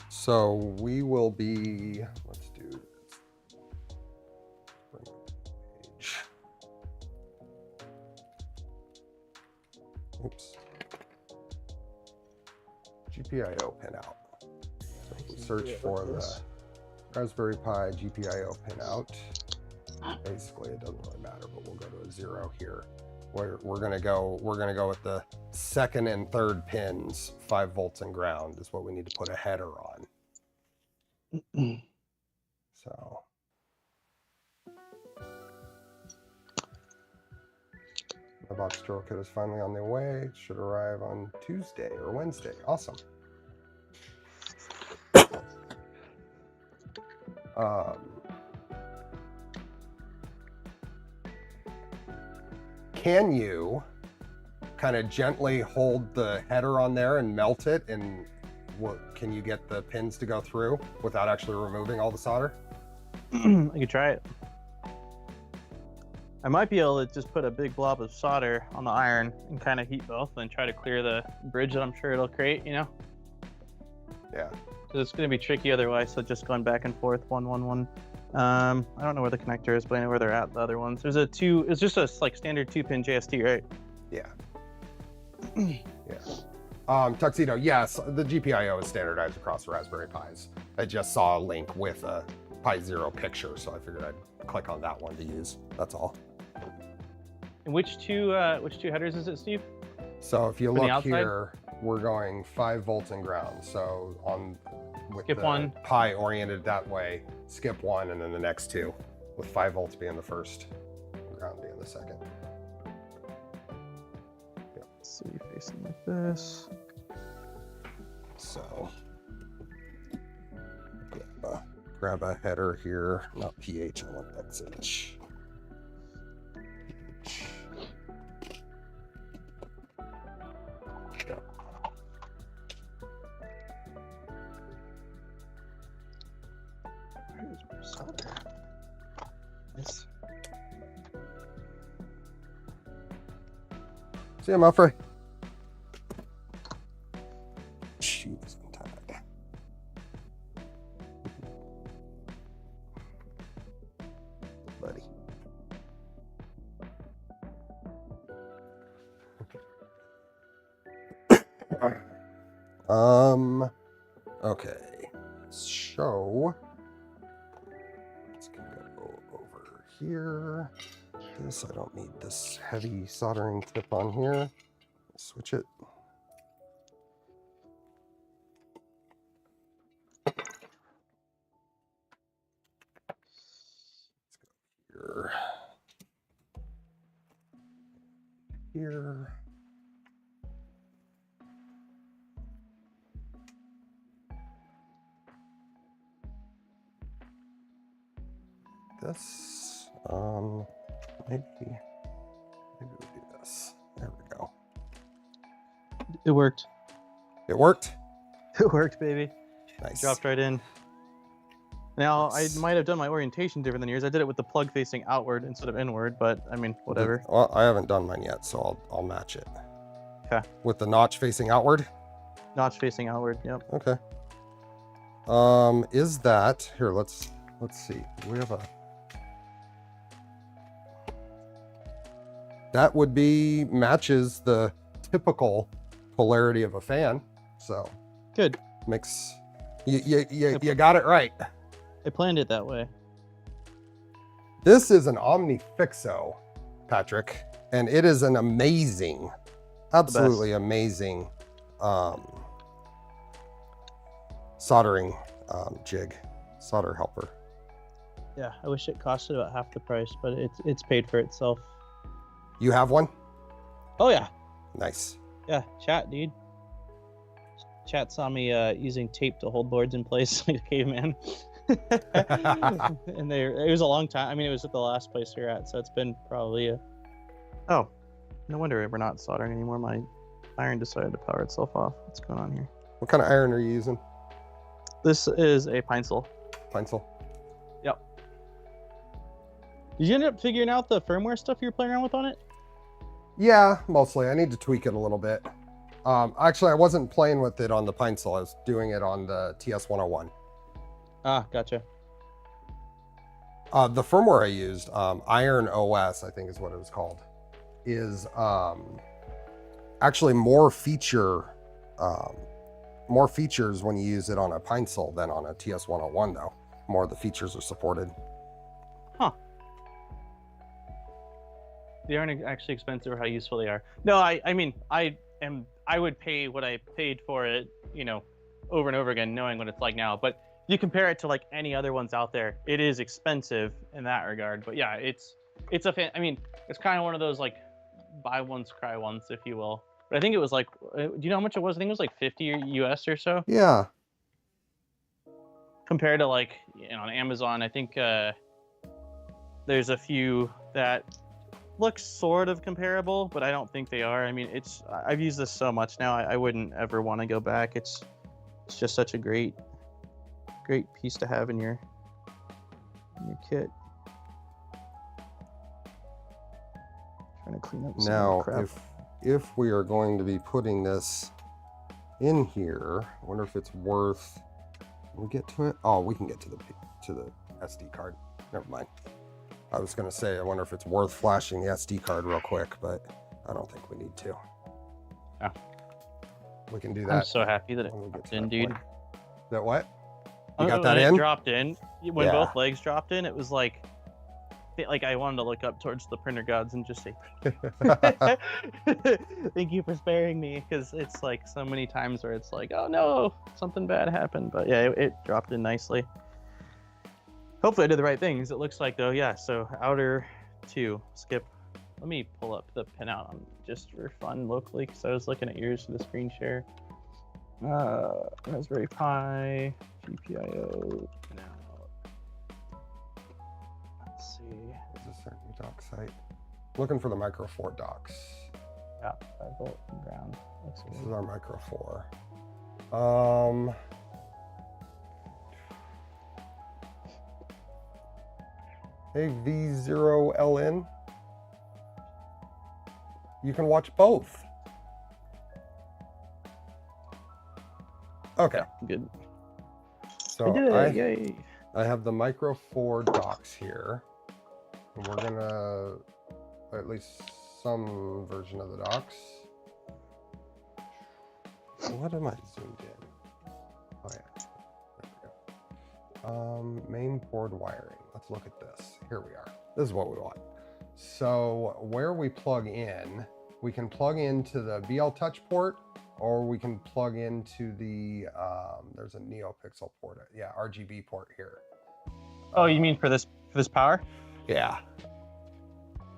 So we will be, let's do this. Page. Oops. GPIO pin out. So we search for the Raspberry Pi GPIO pin out. Basically, it doesn't really matter, but we'll go to a 0 here. We're gonna go with the second and third pins, 5 volts and ground is what we need to put a header on. So the box drill kit is finally on their way. It should arrive on Tuesday or Wednesday. Awesome. Can you kind of gently hold the header on there and melt it and can you get the pins to go through without actually removing all the solder? I could try it. I might be able to just put a big blob of solder on the iron and kind of heat both and try to clear the bridge that I'm sure it'll create, you know? Yeah. So it's going to be tricky otherwise, so just going back and forth, 1, 1, 1. I don't know where the connector is, but I know where they're at, the other ones. There's a it's just a like standard 2-pin JST, right? Yeah. Yeah. Tuxedo, yes, the GPIO is standardized across the Raspberry Pis. I just saw a link with a Pi Zero picture, so I figured I'd click on that one to use. That's all. And which two headers is it, Steve? So if you look here, we're going 5 volts and ground. So with skip the one. Pi oriented that way, skip 1 and then the next 2, with 5 volts being the first, ground being the second. Yep. Let's see, facing like this. So grab a header here, not pH, I want XH. Yes. See you, Muffrey. Shoes untied. Buddy. Okay. So let's go over here. This, I don't need this heavy soldering tip on here. Switch it. Let's go here. Here. This, maybe we'll do this. There we go. It worked. It worked? It worked, baby. Nice. Dropped right in. Now, I might have done my orientation different than yours. I did it with the plug facing outward instead of inward, but I mean, whatever. Well, I haven't done mine yet, so I'll match it. Okay. With the notch facing outward? Notch facing outward, yep. Okay. Is that, here, let's see. We have that would be, matches the typical polarity of a fan. So good. Makes, you got it right. I planned it that way. This is an Omnifixo, Patrick, and it is an amazing, absolutely amazing soldering jig, solder helper. Yeah, I wish it costed about half the price, but it's paid for itself. You have one? Oh yeah. Nice. Yeah, chat, dude. Chat saw me using tape to hold boards in place like a caveman. And it was a long time. I mean, it was at the last place we were at, so it's been probably oh, no wonder we're not soldering anymore. My iron decided to power itself off. What's going on here? What kind of iron are you using? This is a Pine-Sol. Pine-Sol. Yep. Did you end up figuring out the firmware stuff you were playing around with on it? Yeah, mostly. I need to tweak it a little bit. Actually, I wasn't playing with it on the Pine-Sol. I was doing it on the TS101. Ah, gotcha. The firmware I used, Iron OS, I think is what it was called, is actually more features when you use it on a Pine-Sol than on a TS101, though. More of the features are supported. Huh. They aren't actually expensive or how useful they are. No, I mean, I would pay what I paid for it, you know, over and over again, knowing what it's like now. But if you compare it to like any other ones out there, it is expensive in that regard. But yeah, it's I mean, it's kind of one of those like buy once, cry once, if you will. But I think it was like, do you know how much it was? I think it was like 50 US or so. Yeah. Compared to like, you know, on Amazon, I think there's a few that look sort of comparable, but I don't think they are. I mean, I've used this so much now, I wouldn't ever want to go back. It's It's just such a great piece to have in your kit. Trying to clean up some now crap. if we are going to be putting this in here, I wonder if it's worth, can we get to it? Oh, we can get to the SD card. Never mind. I was going to say, I wonder if it's worth flashing the SD card real quick, but I don't think we need to. Oh. We can do that. I'm so happy that it dropped in, dude. Point. That what? You got that in? It dropped in. When both legs dropped in, it was like I wanted to look up towards the printer gods and just say, thank you for sparing me, because it's like so many times where it's like, oh no, something bad happened. But yeah, it dropped in nicely. Hopefully I did the right things. It looks like though, yeah. So outer 2, skip. Let me pull up the pinout just for fun locally, because I was looking at yours for the screen share. Raspberry Pi, GPIO, pinout. Let's see. Is this our new dock site? Looking for the Micro 4 docks. Yeah, 5-volt ground. Looks This good. is our Micro 4. Hey, V0LN. You can watch both. Okay. Good. So I did it. Yay. I have the Micro 4 docks here. And we're gonna, at least some version of the docks. What am I zoomed in? Oh yeah, there we go. Main board wiring. Let's look at this. Here we are. This is what we want. So where we plug in, we can plug into the BL Touch port, or we can plug into the, there's a NeoPixel port. Yeah, RGB port here. Oh, you mean for this power? Yeah.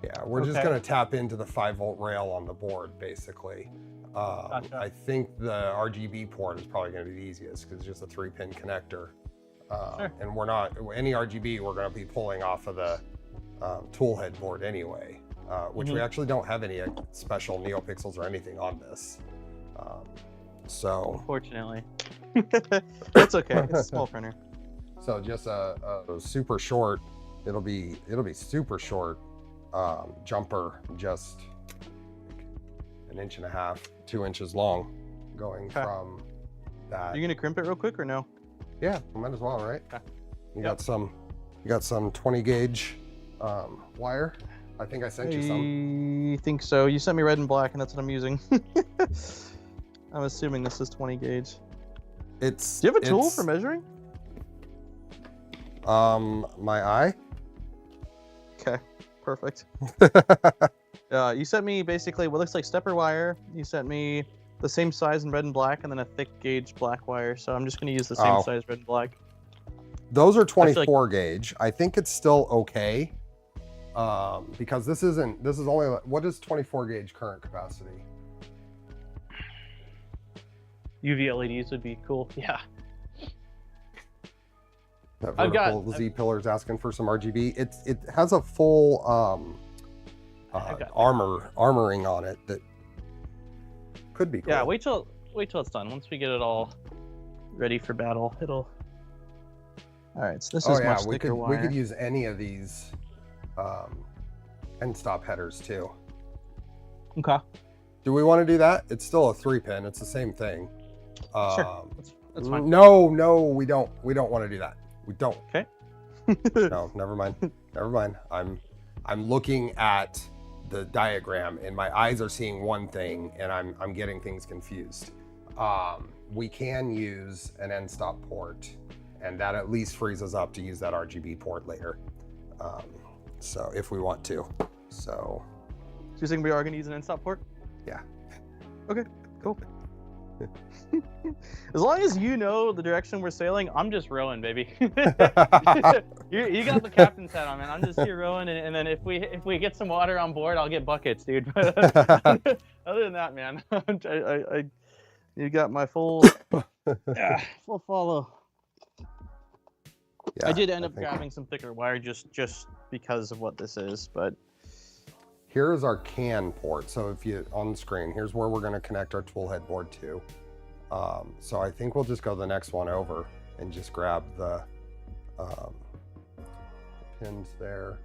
Yeah, we're just gonna tap into the 5-volt rail on the board, basically. Gotcha. I think the RGB port is probably gonna be the easiest because it's just a 3-pin connector. Sure. And we're not, any RGB we're gonna be pulling off of the toolhead board anyway, which we actually don't have any special NeoPixels or anything on this. So Unfortunately. It's okay, it's a small printer. So just a super short, it'll be super short jumper, just 1.5 to 2 inches long, going from that. Are you gonna crimp it real quick or no? Yeah, might as well, right? Okay. You got some 20 gauge wire. I think I sent you some. I think so. You sent me red and black, and that's what I'm using. I'm assuming this is 20 gauge. Do you have a tool for measuring? My eye. Okay, perfect. You sent me basically what looks like stepper wire. You sent me the same size in red and black, and then a thick gauge black wire. So I'm just going to use the same size red and black. Those are 24 gauge. I think it's still okay. Because this is only, what is 24 gauge current capacity? UV LEDs would be cool. Yeah. That vertical Z pillar's asking for some RGB. It has a full armoring on it that could be cool. Yeah, wait till it's done. Once we get it all ready for battle, it'll. All right, so this is much thicker wire. We could use any of these end stop headers too. Okay. Do we want to do that? It's still a 3-pin. It's the same thing. Sure. That's fine. No, we don't. We don't want to do that. We don't. Okay. No, never mind. Never mind. I'm looking at the diagram and my eyes are seeing one thing and I'm getting things confused. We can use an end stop port, and that at least frees us up to use that RGB port later. So if we want to. So you think we are going to use an end stop port? Yeah. Okay, cool. As long as you know the direction we're sailing, I'm just rowing, baby. You got the captain's hat on, man. I'm just here rowing, and then if we get some water on board, I'll get buckets, dude. Other than that, man, you got my full follow. Yeah, I did end up grabbing some thicker wire just because of what this is, but. Here's our CAN port. So if you on the screen, here's where we're going to connect our tool head board to. So I think we'll just go the next one over and just grab the pins there.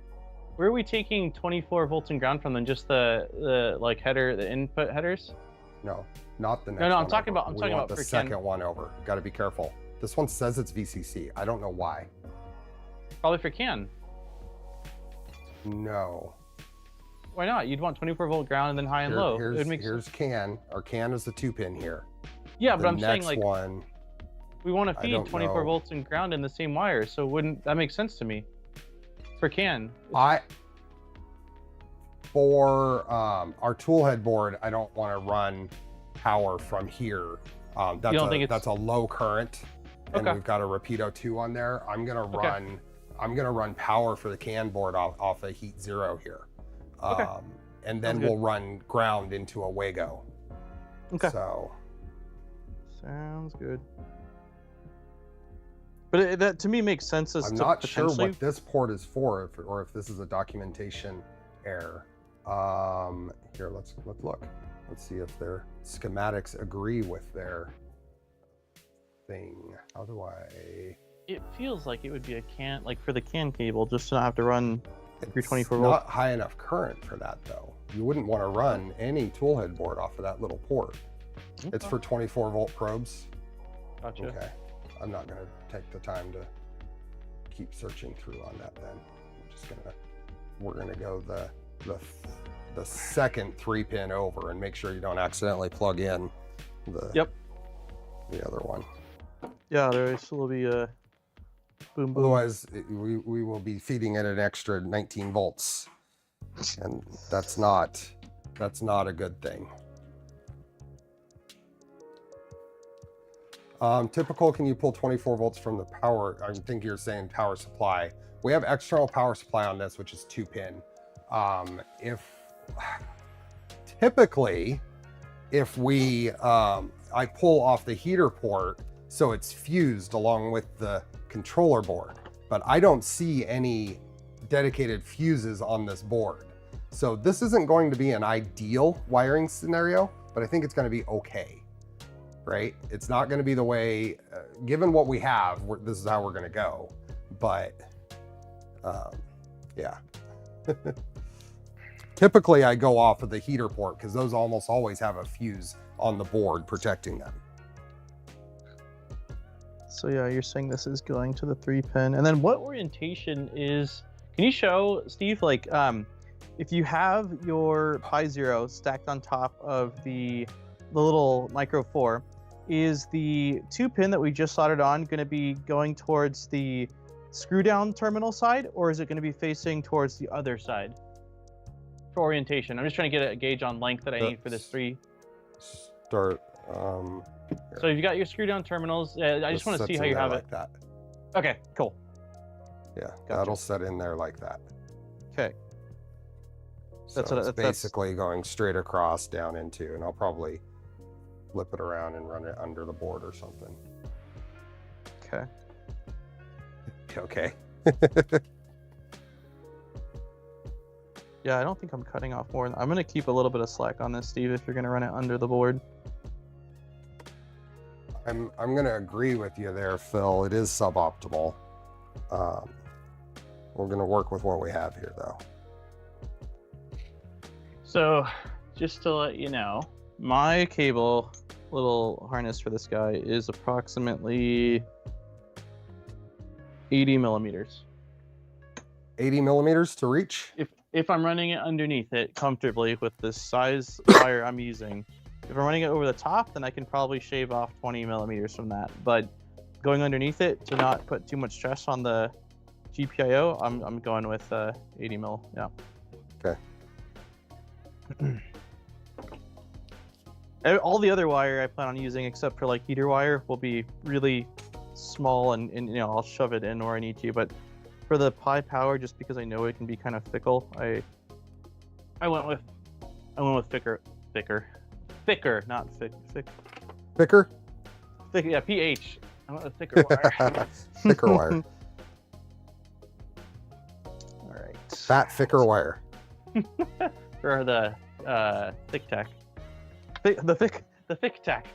Where are we taking 24 volts and ground from? Then just the like header, the input headers? No, not the next. No, one I'm talking over. about. I'm talking about the for second Ken. one over. Got to be careful. This one says it's VCC. I don't know why. Probably for Ken. No. Why not? You'd want 24 volt ground and then high and low. Here's CAN. Our CAN is the 2-pin here. Yeah, but I'm saying like one, we want to feed 24 volts and ground in the same wire, so wouldn't that make sense to me? For CAN. For our tool head board, I don't want to run power from here. That's a low current, and we've got a Rapido 2 on there. I'm gonna run power for the CAN board off a heat 0 here. And then we'll run ground into a WAGO. Okay. So sounds good. But that to me makes sense as I'm not sure what this port is for, or if this is a documentation error. Here, let's look. Let's see if their schematics agree with their thing. How do I? It feels like it would be a CAN, like for the CAN cable, just to not have to run 324 volt. volts. Not high enough current for that though. You wouldn't want to run any toolhead board off of that little port. Okay. It's for 24 volt probes. Gotcha. Okay. I'm not going to take the time to keep searching through on that then. We're going to go the second 3-pin over and make sure you don't accidentally plug in the other one. Yeah, there will be a boom boom. Otherwise, we will be feeding it an extra 19 volts, and that's not a good thing. Typical, can you pull 24 volts from the power? I think you're saying power supply. We have external power supply on this, which is 2-pin. Typically, if I pull off the heater port, so it's fused along with the controller board, but I don't see any dedicated fuses on this board. So this isn't going to be an ideal wiring scenario, but I think it's going to be okay, right? It's not going to be the way, given what we have, this is how we're going to go. But yeah. Typically I go off of the heater port because those almost always have a fuse on the board protecting them. So yeah, you're saying this is going to the 3-pin. And then what orientation is, can you show, Steve, like if you have your Pi 0 stacked on top of the little Micro 4, is the 2-pin that we just soldered on going to be going towards the screw down terminal side, or is it going to be facing towards the other side? For orientation, I'm just trying to get a gauge on length that I need for this 3. Start. So you've got your screw down terminals. I just want to see how you have it. Like that. Okay, cool. Yeah, gotcha. That'll set in there like that. Okay. So that's basically going straight across down into, and I'll probably flip it around and run it under the board or something. Okay. Okay. Yeah, I don't think I'm cutting off more. I'm going to keep a little bit of slack on this, Steve, if you're going to run it under the board. I'm going to agree with you there, Phil. It is suboptimal. We're going to work with what we have here, though. So, just to let you know, my cable, little harness for this guy, is approximately 80 millimeters. 80 millimeters to reach? If I'm running it underneath it comfortably with the size wire I'm using. If I'm running it over the top, then I can probably shave off 20 millimeters from that. But going underneath it to not put too much stress on the GPIO, I'm going with 80 mil. Yeah. Okay. All the other wire I plan on using, except for like heater wire, will be really small, and you know, I'll shove it in where I need to. But for the Pi power, just because I know it can be kind of fickle, I went with thicker, not thick. Thicker? Thick, yeah, PH. I went with thicker wire. Thicker wire. All right. Fat, thicker wire. For the TicTac. The Tic Tac.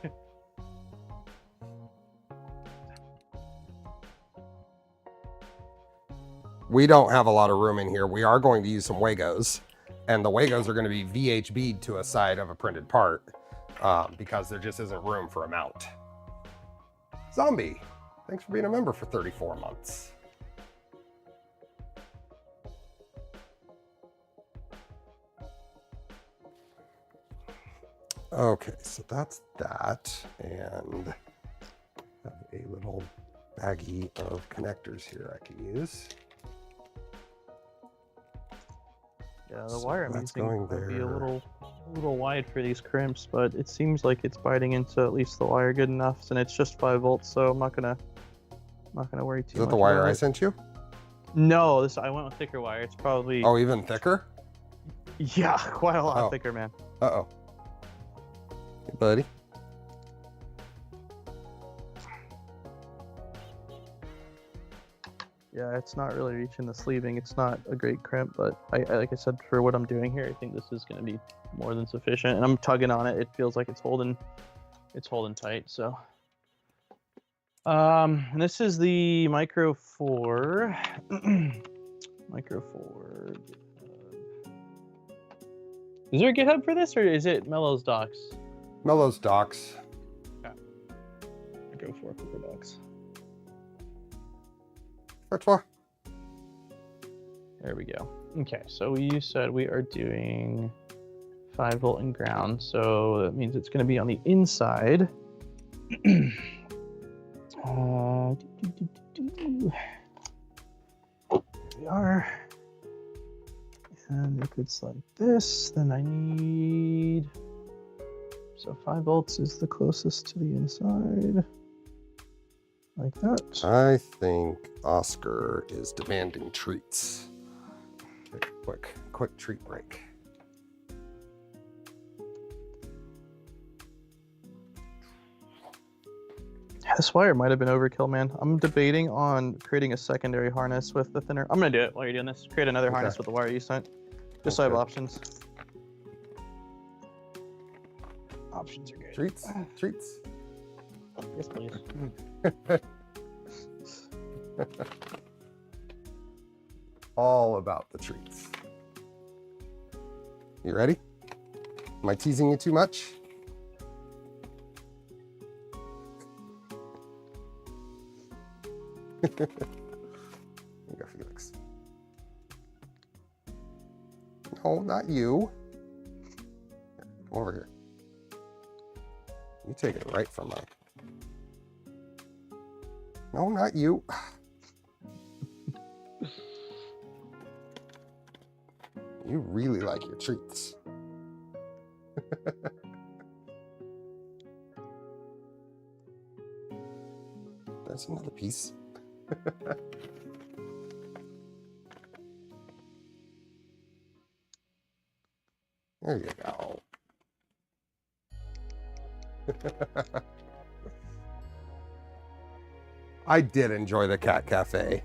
we don't have a lot of room in here. We are going to use some WAGOs, and the WAGOs are going to be VHB'd to a side of a printed part because there just isn't room for a mount. Zombie, thanks for being a member for 34 months. Okay, so that's that, and I have a little baggie of connectors here I can use. Yeah, the wire might be a little wide for these crimps, but it seems like it's biting into at least the wire good enough, and it's just 5 volts, so I'm not gonna worry too much. Is that the wire I sent you? No, I went with thicker wire. It's probably even thicker. Yeah, quite a lot thicker, man. Uh-oh. Hey, buddy. Yeah, it's not really reaching the sleeving. It's not a great crimp, but like I said, for what I'm doing here, I think this is going to be more than sufficient. And I'm tugging on it. It feels like it's holding tight. So, and this is the Micro 4. Micro 4. Is there a GitHub for this, or is it Mello's docs? Mello's docs. Okay. Micro 4 Cooper docs. There we go. Okay, so you said we are doing 5 volt and ground, so that means it's going to be on the inside. There we are. And if it's like this, then I need... So 5 volts is the closest to the inside. Like that. I think Oscar is demanding treats. Quick treat break. This wire might have been overkill, man. I'm debating on creating a secondary harness with the thinner. I'm gonna do it while you're doing this. Create another harness with the wire you sent. Just so I have options. Options are good. Treats? Treats? Yes, please. All about the treats. You ready? Am I teasing you too much? Here you go, Felix. No, not you. Here, come over here. You take it right from me. No, not you. You really like your treats. That's another piece. There you go. I did enjoy the cat cafe.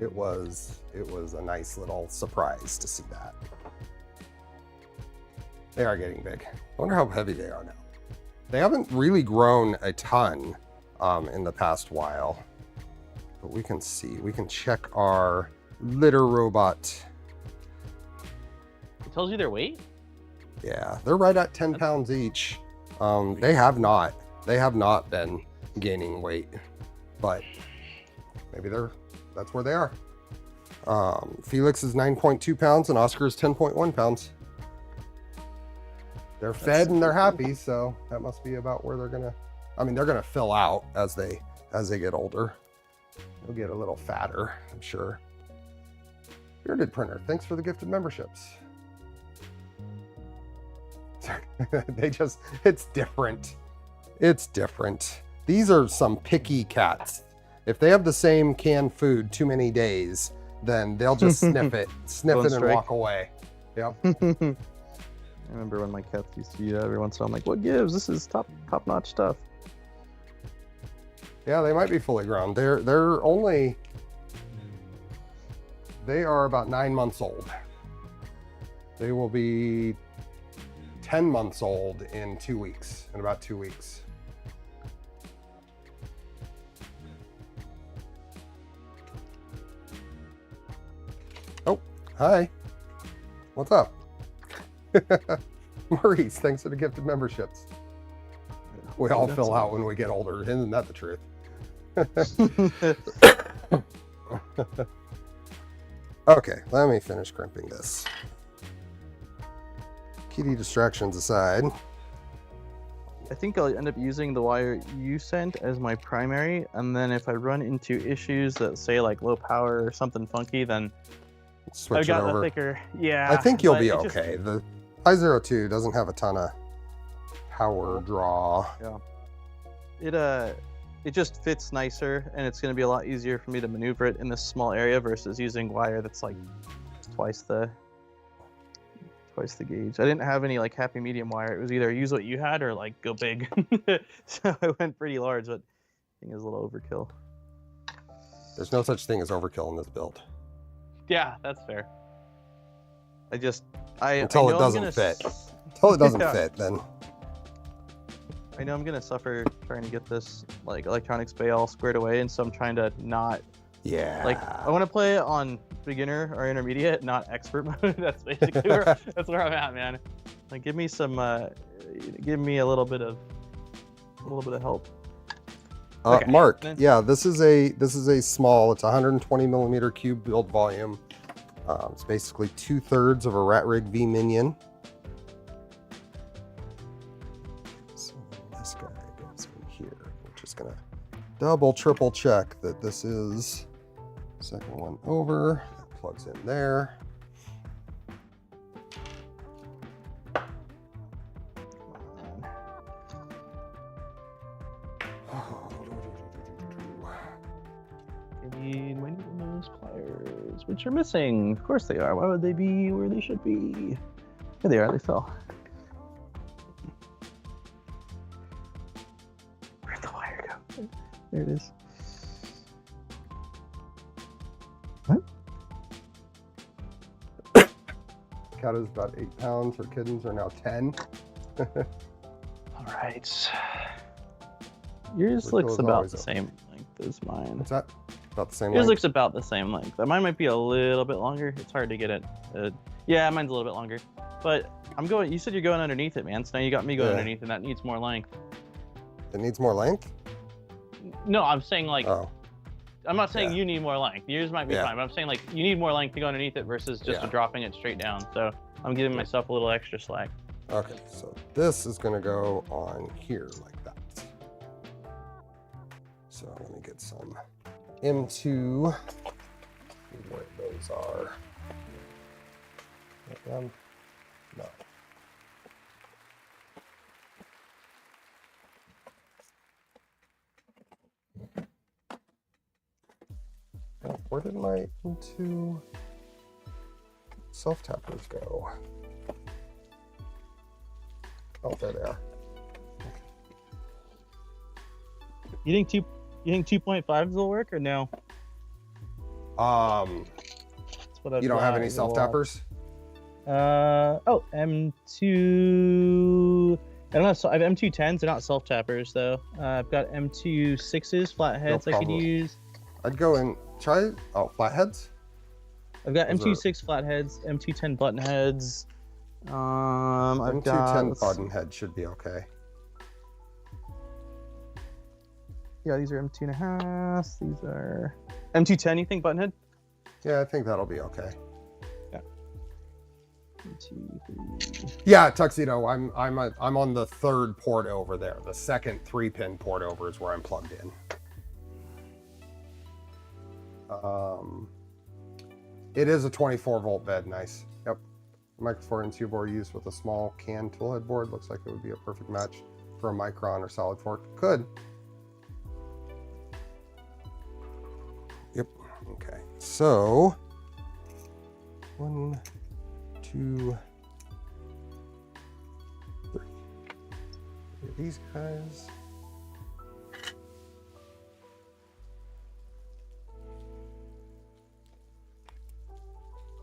It was a nice little surprise to see that. They are getting big. I wonder how heavy they are now. They haven't really grown a ton in the past while, but we can see. We can check our litter robot. It tells you their weight? Yeah, they're right at 10 pounds each. They have not been gaining weight, but maybe that's where they are. Felix is 9.2 pounds and Oscar is 10.1 pounds. They're fed and they're happy, so that must be about where they're gonna, they're gonna fill out as they get older. They'll get a little fatter, I'm sure. Bearded Printer, thanks for the gifted memberships. It's different. It's different. These are some picky cats. If they have the same canned food too many days, then they'll just sniff it and walk away. Yep. I remember when my cats used to eat it every once in a while. I'm like, what gives? This is top-notch stuff. Yeah, they might be fully grown. They are about 9 months old. They will be 10 months old in 2 weeks, in about 2 weeks. Hi. What's up? Maurice, thanks for the gifted memberships. We all fill out when we get older. Isn't that the truth? Okay, let me finish crimping this. Kitty distractions aside. I think I'll end up using the wire you sent as my primary, and then if I run into issues that say like low power or something funky, then Switch I've got it over. the thicker. Yeah. I think you'll be okay. The I02 doesn't have a ton of power draw. Yeah. It just fits nicer, and it's going to be a lot easier for me to maneuver it in this small area versus using wire that's like twice the gauge. I didn't have any like happy medium wire. It was either use what you had or like go big. So I went pretty large, but I think it was a little overkill. There's no such thing as overkill in this build. Yeah, that's fair. Until it doesn't fit. Until it doesn't fit, then. I know I'm gonna suffer trying to get this like electronics bay all squared away, and so I'm trying to not. Yeah. Like I want to play it on beginner or intermediate, not expert mode. That's basically that's where I'm at, man. Like give me some, give me a little bit of help. Okay. Mark, yeah, this is a small. It's 120 millimeter cube build volume. It's basically 2/3 of a Ratrig V-Minion. So this guy goes in here. We're just gonna double, triple check that this is second one over. That plugs in there. My nose pliers, which are missing. Of course they are. Why would they be where they should be? Here they are. They fell. Where'd the wire go? There it is. What? Cat is about 8 pounds. Her kittens are now 10. All right. Yours looks about the same length as mine. What's that? About the same Yours length? looks about the same length. Mine might be a little bit longer. It's hard to get it. Yeah, mine's a little bit longer. But I'm going. You said you're going underneath it, man. So now you got me going underneath, and that needs more length. It needs more length? No, I'm saying like. Oh. I'm not saying you need more length. Yours might be fine, but I'm saying like you need more length to go underneath it versus just dropping it straight down. So I'm giving myself a little extra slack. Okay, so this is going to go on here like that. So let me get some M2. See where those are. No. Where did my M2 self-tappers go? Oh, there they are. You think 2.5s will work or no? You don't have any self-tappers? M2. I don't know. So I have M210s. They're not self-tappers though. I've got M26s, flatheads I could use. I'd go and try flatheads. I've got M26 flatheads, M210 button heads. I've got M210 button head should be okay. Yeah, these are M2.5. These are M210. You think button head? Yeah, I think that'll be okay. Yeah. 2, 3. Yeah, Tuxedo. I'm on the third port over there. The second 3-pin port over is where I'm plugged in. It is a 24-volt bed. Nice. Yep. Micro 4-inch U-board used with a small can tool head board. Looks like it would be a perfect match for a micron or solid fork. Could. Yep. Okay. So 1, 2, 3. These guys.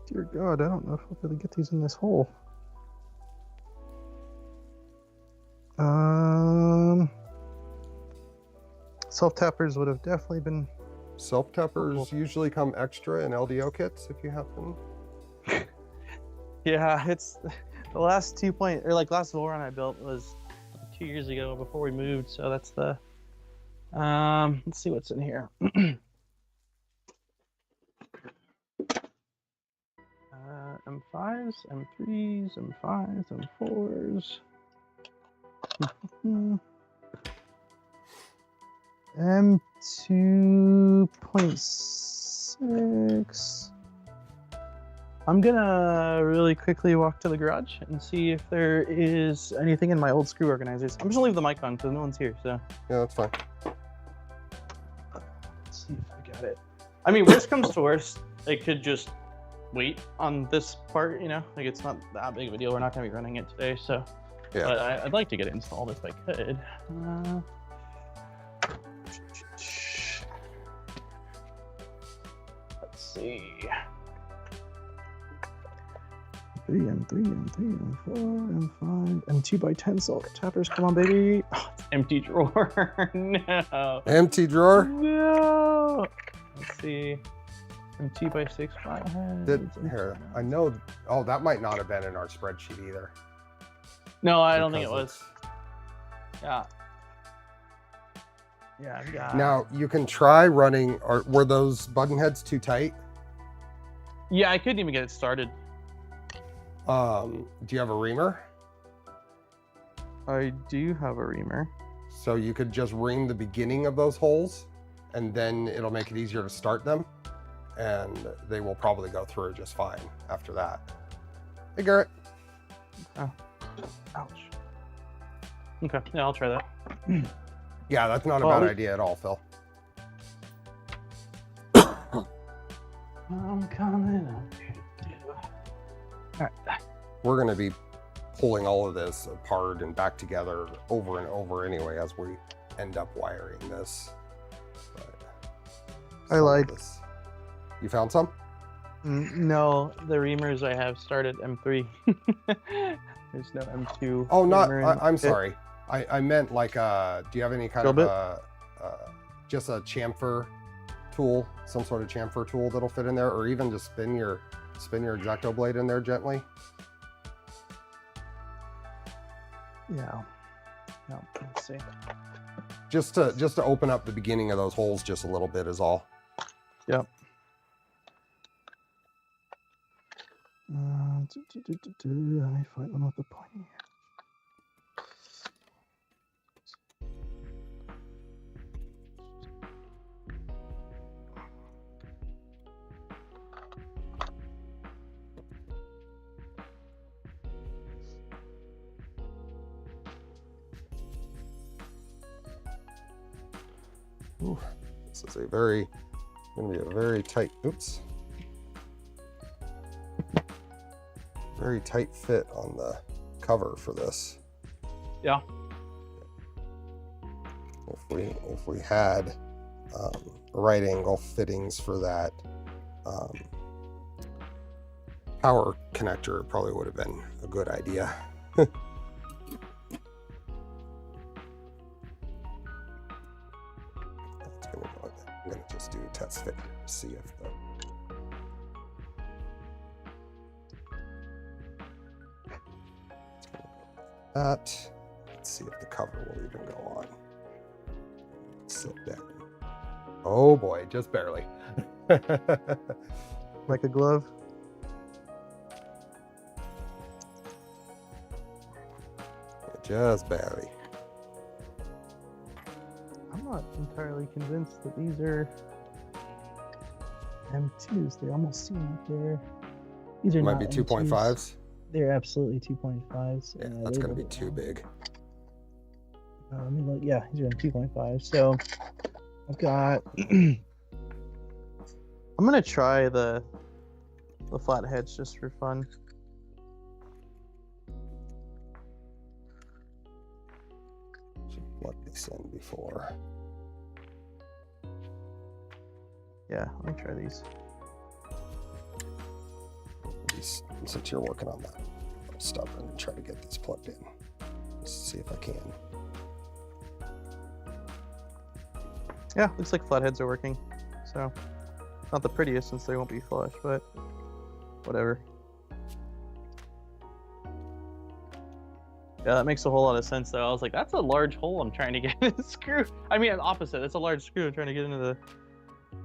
Dear God, I don't know if I'll be able to get these in this hole. Self-tappers would have definitely been... Self-tappers usually come extra in LDO kits if you have them. Yeah, it's the last last full run I built was 2 years ago before we moved. So that's the, let's see what's in here. M5s, M3s, M5s, M4s. M2.6. I'm gonna really quickly walk to the garage and see if there is anything in my old screw organizers. I'm just gonna leave the mic on because no one's here, so. Yeah, that's fine. Let's see if I got it. I mean, worst comes to worst, it could just wait on this part, you know? Like, it's not that big of a deal. We're not gonna be running it today, so. Yeah. But I'd like to get it installed if I could. Let's see. M3, M4, M5, M2x10 solder tappers. Come on, baby. Oh, it's empty drawer. No. Empty drawer? No. Let's see. M2x6 flatheads. Here, I know. Oh, that might not have been in our spreadsheet either. No, I don't think it was. Yeah. Yeah. Now you can try running. Were those button heads too tight? Yeah, I couldn't even get it started. Do you have a reamer? I do have a reamer. So you could just ream the beginning of those holes, and then it'll make it easier to start them, and they will probably go through just fine after that. Hey, Garrett. Oh. Ouch. Okay, yeah, I'll try that. Yeah, that's not a bad idea at all, Phil. I'm coming up. All right. We're going to be pulling all of this apart and back together over and over anyway as we end up wiring this. But I lied. You found some? No, the reamers I have start at M3. There's no M2. Oh, not. I'm sorry. I meant like. Do you have any kind of just a chamfer tool, some sort of chamfer tool that'll fit in there, or even just spin your X-Acto blade in there gently? Yeah. No, let's see. Just to open up the beginning of those holes just a little bit is all. Yep. Let me find one with the pointy. Ooh, this is going to be a very tight, oops. Very tight fit on the cover for this. Yeah. If we had right angle fittings for that power connector, it probably would have been a good idea. I'm going to just do a test fit here to see if let's see if the cover will even go on. Sit down. Oh boy, just barely. Like a glove? Just barely. I'm not entirely convinced that these are M2s. They almost seem like they're... These are might not be 2.5s. They're absolutely 2.5s. Yeah, that's going to be too big. Let me look. Yeah, these are 2.5. So I've got... I'm going to try the flatheads just for fun. Should plug this in before. Yeah, let me try these. Since you're working on that, I'll stop and try to get this plugged in. Let's see if I can. Yeah, looks like flatheads are working. So, not the prettiest since they won't be flush, but whatever. Yeah, that makes a whole lot of sense though. I was like, that's a large hole I'm trying to get in the screw. I mean, opposite. That's a large screw I'm trying to get into the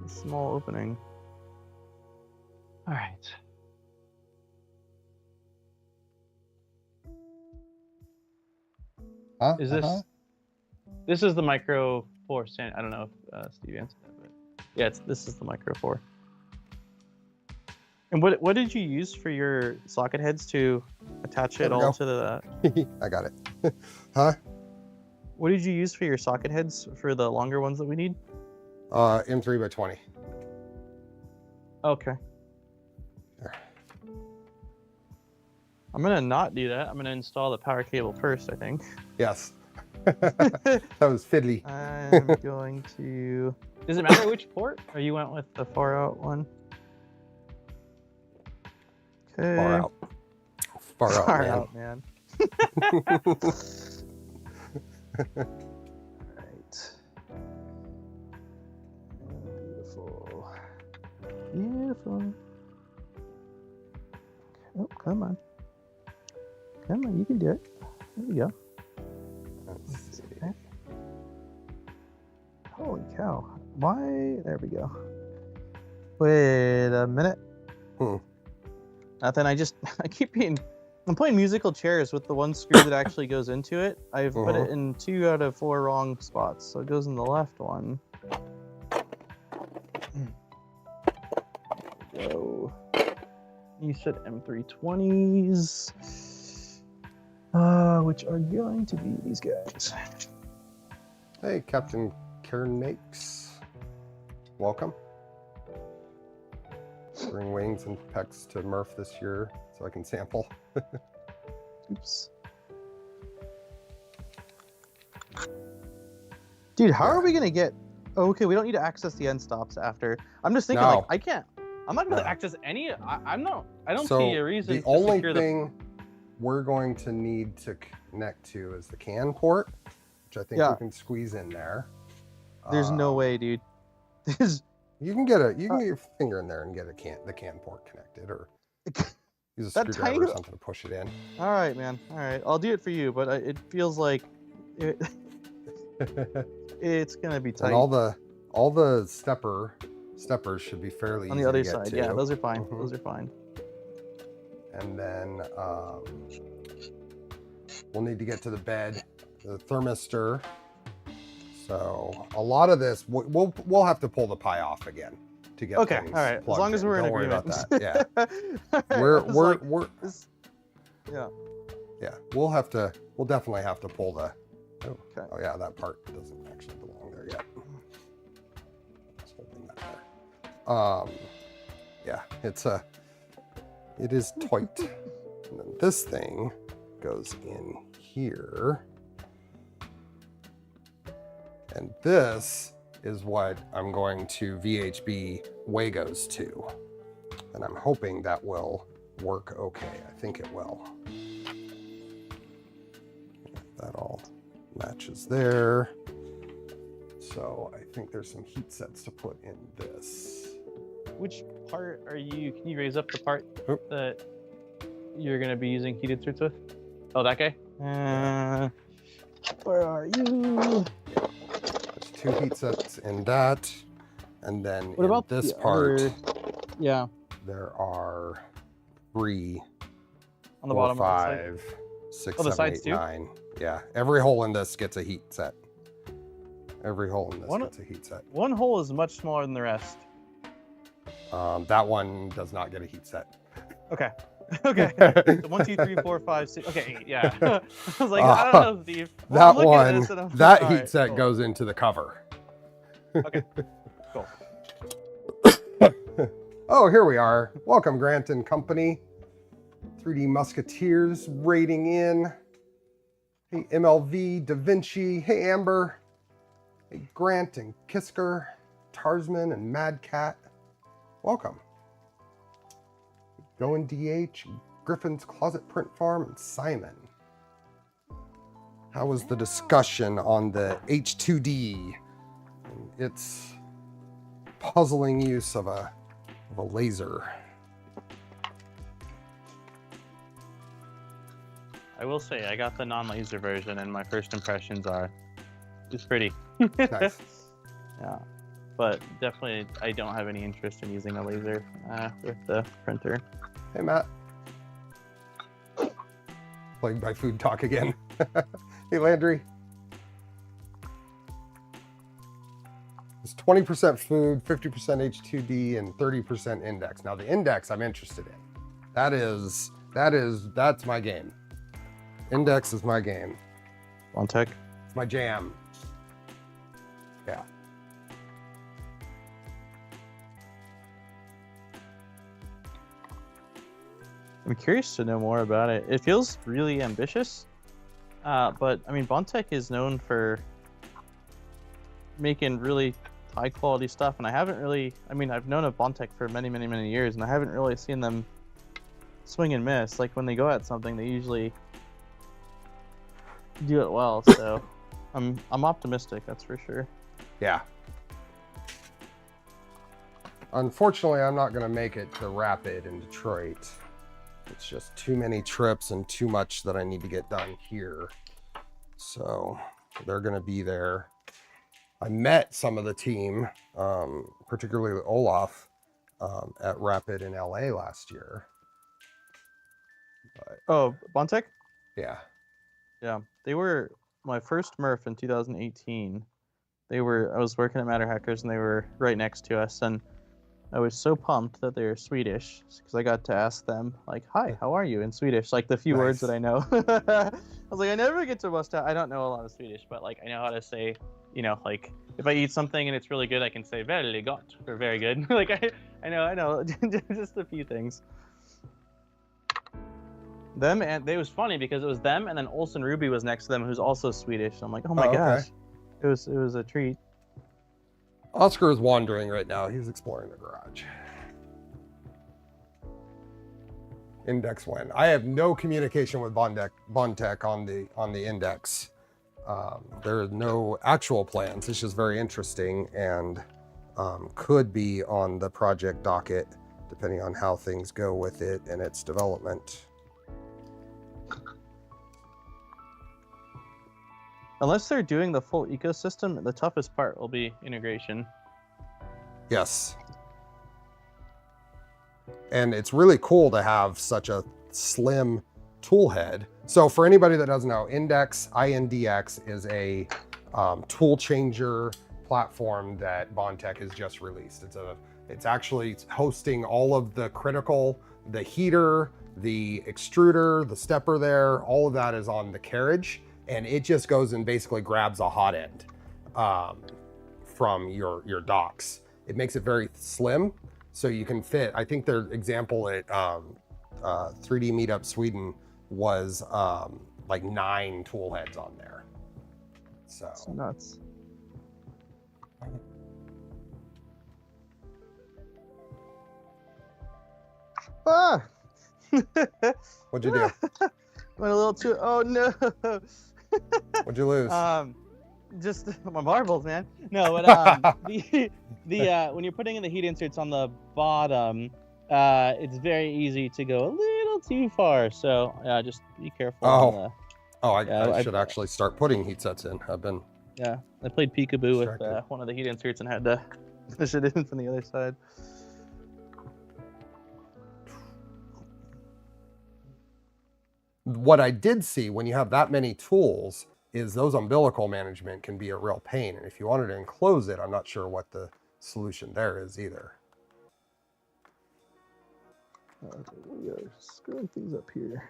small opening. All right. Huh? Is this this is the Micro 4 stand? I don't know if Steve answered that, but yeah, this is the Micro 4. And what did you use for your socket heads to attach it all to the? I got it. Huh? What did you use for your socket heads for the longer ones that we need? M3x20. Okay. There. I'm gonna not do that. I'm gonna install the power cable first, I think. Yes. That was fiddly. I'm going to. Does it matter which port? Or you went with the far out one? Okay. Far out. Far out, Far man. out, man. Alright. Beautiful. Beautiful. Oh, come on. Come on, you can do it. There we go. Let's see. Okay. Holy cow. Why? There we go. Wait a minute. Nothing. I'm playing musical chairs with the one screw that actually goes into it. I've put it in 2 out of 4 wrong spots, so it goes in the left one. There we go. You said M320s, which are going to be these guys. Hey, Captain Kernakes. Welcome. Bring wings and pecs to Murph this year so I can sample. Oops. Dude, how are we gonna get? Oh, okay, we don't need to access the end stops after. I'm just thinking, like, I can't. I'm not gonna access any. I don't see a reason. The only thing we're going to need to connect to is the CAN port, which I think we can squeeze in there. There's no way, dude. You can get your finger in there and get the CAN port connected, or use a screwdriver or something to push it in. All right, man. All right, I'll do it for you, but it feels like it's gonna be tight. And all the steppers should be fairly easy on the other to get side. to. Yeah, those are fine. Those are fine. And then we'll need to get to the bed, the thermistor. So a lot of this we'll have to pull the pie off again to get things all right. As long as we're in agreement. Don't worry about that. Yeah. We'll definitely have to pull the. Oh yeah, that part doesn't actually belong there yet. Just holding that there. Yeah, it is tight. And then this thing goes in here. And this is what I'm going to VHB WAGOs to. And I'm hoping that will work okay. I think it will. That all matches there. So I think there's some heat sets to put in this. Which part are you? Can you raise up the part that you're going to be using heated threads with? Oh, that guy? Where are you? There's 2 heat sets in that. And then what about this part? Yeah. There are 3 on the 4, bottom 5, 6, 7, 8, 9. Yeah, every hole in this gets a heat set. Every hole in this gets a heat set. One hole is much smaller than the rest. That one does not get a heat set. Okay. Okay. 1, 2, 3, 4, 5, 6. Okay, 8. Yeah. I was like, I don't know, Steve. Well, that heat set goes into the cover. Okay. Cool. Oh, here we are. Welcome, Grant and Company. 3D Musketeers raiding in. Hey, MLV, Da Vinci. Hey, Amber. Hey, Grant and Kisker. Tarsman and Mad Cat. Welcome. Going DH, Griffin's Closet Print Farm, and Simon. How was the discussion on the H2D and its puzzling use of a laser? I will say I got the non-laser version, and my first impressions are it's pretty. Nice. Yeah, but definitely I don't have any interest in using a laser with the printer. Hey, Matt. Playing by food talk again. Hey, Landry. It's 20% food, 50% H2D, and 30% index. Now the index I'm interested in. That's my game. Index is my game. BondTec? It's my jam. Yeah. I'm curious to know more about it. It feels really ambitious, but I mean, BondTec is known for making really high quality stuff, and I haven't really, I mean, I've known of BondTec for many years, and I haven't really seen them swing and miss. Like when they go at something, they usually do it well. So I'm optimistic, that's for sure. Yeah. Unfortunately, I'm not going to make it to Rapid in Detroit. It's just too many trips and too much that I need to get done here. So they're going to be there. I met some of the team, particularly Olaf, at Rapid in LA last year. But, oh, BondTec? Yeah. Yeah, they were my first Murph in 2018. I was working at Matter Hackers, and they were right next to us, and I was so pumped that they're Swedish because I got to ask them, like, "Hi, how are you?" in Swedish, like the few words that I know. I was like, I never get to bust out. I don't know a lot of Swedish, but like I know how to say, you know, like if I eat something and it's really good, I can say "väldigt gott" or "very good." Like I know, just a few things. Them, and it was funny because it was them, and then Olsen Ruby was next to them, who's also Swedish. So I'm like, oh my gosh, it was a treat. Oscar is wandering right now. He's exploring the garage. Index win. I have no communication with BondTec on the index. There are no actual plans. It's just very interesting and could be on the project docket depending on how things go with it and its development. Unless they're doing the full ecosystem, the toughest part will be integration. Yes. And it's really cool to have such a slim tool head. So for anybody that doesn't know, Index, INDX, is a tool changer platform that BondTec has just released. It's actually hosting all of the critical, the heater, the extruder, the stepper there, all of that is on the carriage. And it just goes and basically grabs a hot end from your docks. It makes it very slim, so you can fit. I think their example at 3D Meetup Sweden was like 9 tool heads on there. So that's nuts. Ah! What'd you do? Went a little too. Oh no! What'd you lose? Just my marbles, man. No, but when you're putting in the heat inserts on the bottom, it's very easy to go a little too far. So just be careful. I should actually start putting heat sets in. I played peekaboo with one of the heat inserts and had to push it in from the other side. What I did see when you have that many tools is those umbilical management can be a real pain. And if you wanted to enclose it, I'm not sure what the solution there is either. Okay, we are screwing things up here.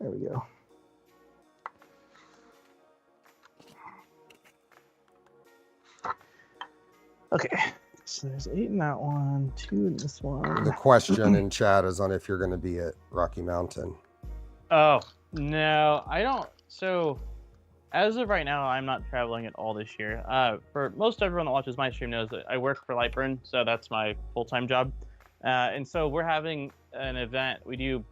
There we go. Okay, so there's 8 in that one, 2 in this one. The question in chat is on if you're going to be at Rocky Mountain. Oh, no, I don't. So as of right now, I'm not traveling at all this year. For most everyone that watches my stream knows that I work for Lightburn, so that's my full-time job. And so we're having an event we do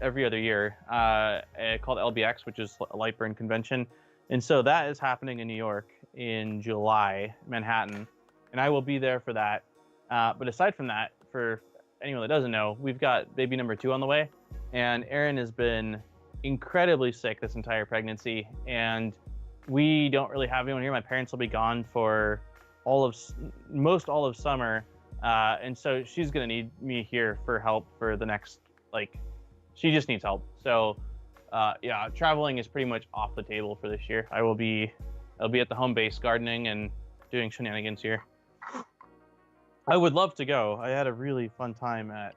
every other year called LBX, which is a Lightburn convention. And so that is happening in New York in July, Manhattan. And I will be there for that. But aside from that, for anyone that doesn't know, we've got baby number 2 on the way, and Erin has been incredibly sick this entire pregnancy, and we don't really have anyone here. My parents will be gone for most all of summer, and so she's gonna need me here for help for the next, like, she just needs help. So yeah, traveling is pretty much off the table for this year. I'll be at the home base gardening and doing shenanigans here. I would love to go. I had a really fun time at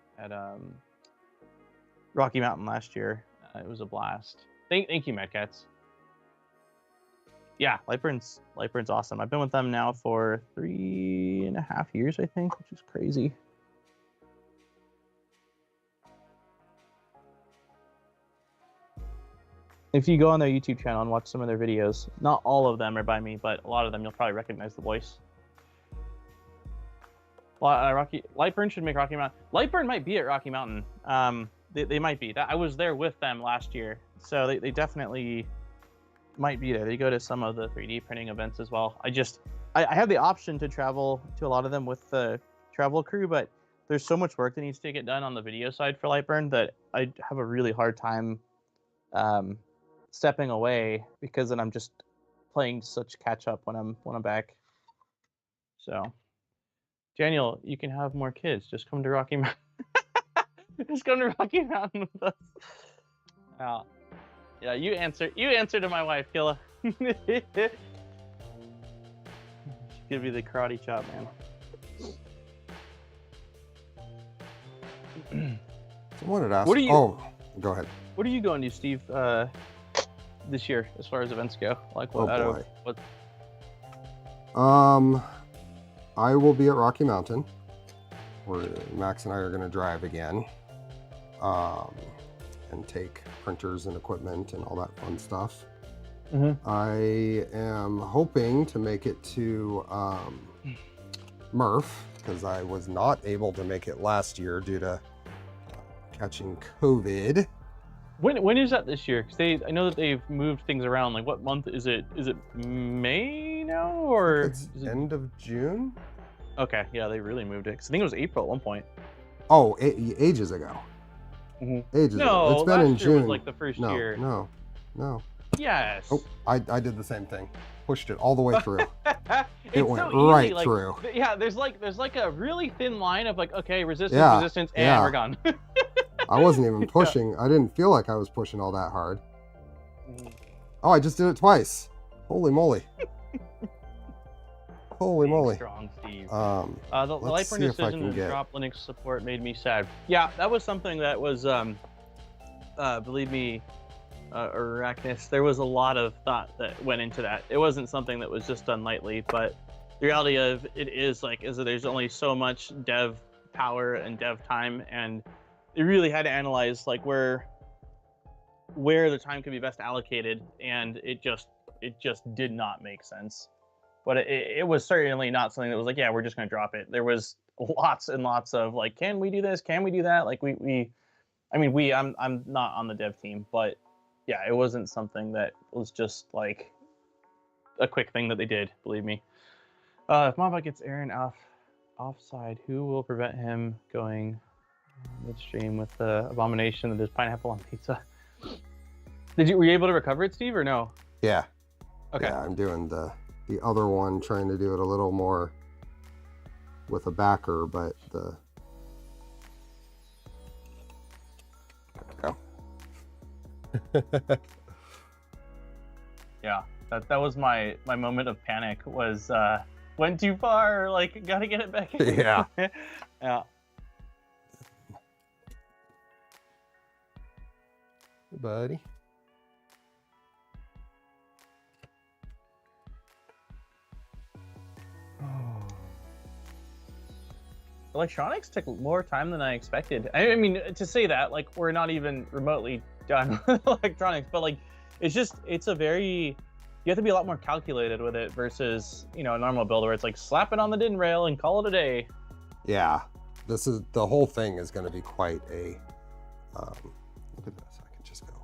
Rocky Mountain last year. It was a blast. Thank you, Medcats. Yeah, Lightburn's awesome. I've been with them now for 3.5 years, I think, which is crazy. If you go on their YouTube channel and watch some of their videos, not all of them are by me, but a lot of them you'll probably recognize the voice. Lightburn should make Rocky Mountain. Lightburn might be at Rocky Mountain. They might be. I was there with them last year, so they definitely might be there. They go to some of the 3D printing events as well. I have the option to travel to a lot of them with the travel crew, but there's so much work that needs to get done on the video side for Lightburn that I have a really hard time stepping away, because then I'm just playing such catch up when I'm back. So, Daniel, you can have more kids. Just come to Rocky Mountain. Just come to Rocky Mountain with us. Yeah, you answer to my wife, Killa. Give you the karate chop, man. Someone had asked. Oh, go ahead. What are you going to, Steve? This year, as far as events go, like what? Oh boy. I will be at Rocky Mountain, where Max and I are going to drive again, and take printers and equipment and all that fun stuff. I am hoping to make it to Murph, because I was not able to make it last year due to catching COVID. When is that this year? Because I know that they've moved things around. Like, what month is it? Is it May now, or it's end of June? Okay, yeah, they really moved it. Because I think it was April at one point. Oh, ages ago. Ages ago. It's been in June. Was like the first year. No. Yes. Oh, I did the same thing. Pushed it all the way through. It went so right like, through. Yeah, there's like a really thin line of like, okay, resistance, and we're gone. I wasn't even pushing. I didn't feel like I was pushing all that hard. Oh, I just did it twice. Holy moly. Holy moly. Strong, Steve. The Lightburn decision to drop Linux support made me sad. Yeah, that was something that was, believe me, Arachnus, there was a lot of thought that went into that. It wasn't something that was just done lightly, but the reality of it is that there's only so much dev power and dev time, and they really had to analyze like where the time could be best allocated, and it just did not make sense. But it was certainly not something that was like, yeah, we're just going to drop it. There was lots and lots of like, can we do this? Can we do that? Like I'm not on the dev team, but yeah, it wasn't something that was just like a quick thing that they did, believe me. If Modbot gets Aaron offside, who will prevent him going midstream with the abomination that is pineapple on pizza? Were you able to recover it, Steve, or no? Yeah. Okay. Yeah, I'm doing the other one, trying to do it a little more with a backer, but the... There we go. Yeah, that was my moment of panic, was went too far, like, gotta get it back in. Yeah. Yeah. Hey, buddy. Electronics took more time than I expected. I mean, to say that, like, we're not even remotely done with electronics, but like, it's a very, you have to be a lot more calculated with it versus, a normal build where it's like, slap it on the DIN rail and call it a day. Yeah, the whole thing is going to be quite a, look at this, I can just go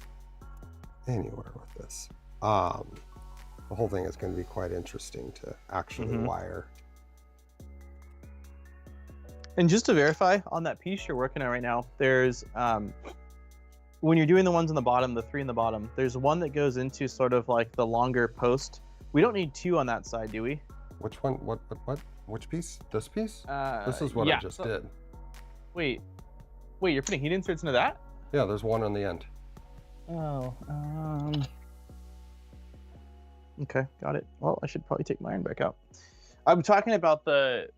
anywhere with this. The whole thing is going to be quite interesting to actually wire. And just to verify, on that piece you're working on right now, there's when you're doing the ones on the bottom, the 3 in the bottom, there's one that goes into sort of like the longer post. We don't need 2 on that side, do we? Which one? What? Which piece? This piece? This is what I just did. Wait, you're putting heat inserts into that? Yeah, there's one on the end. Oh, okay, got it. Well, I should probably take my iron back out. I'm talking about the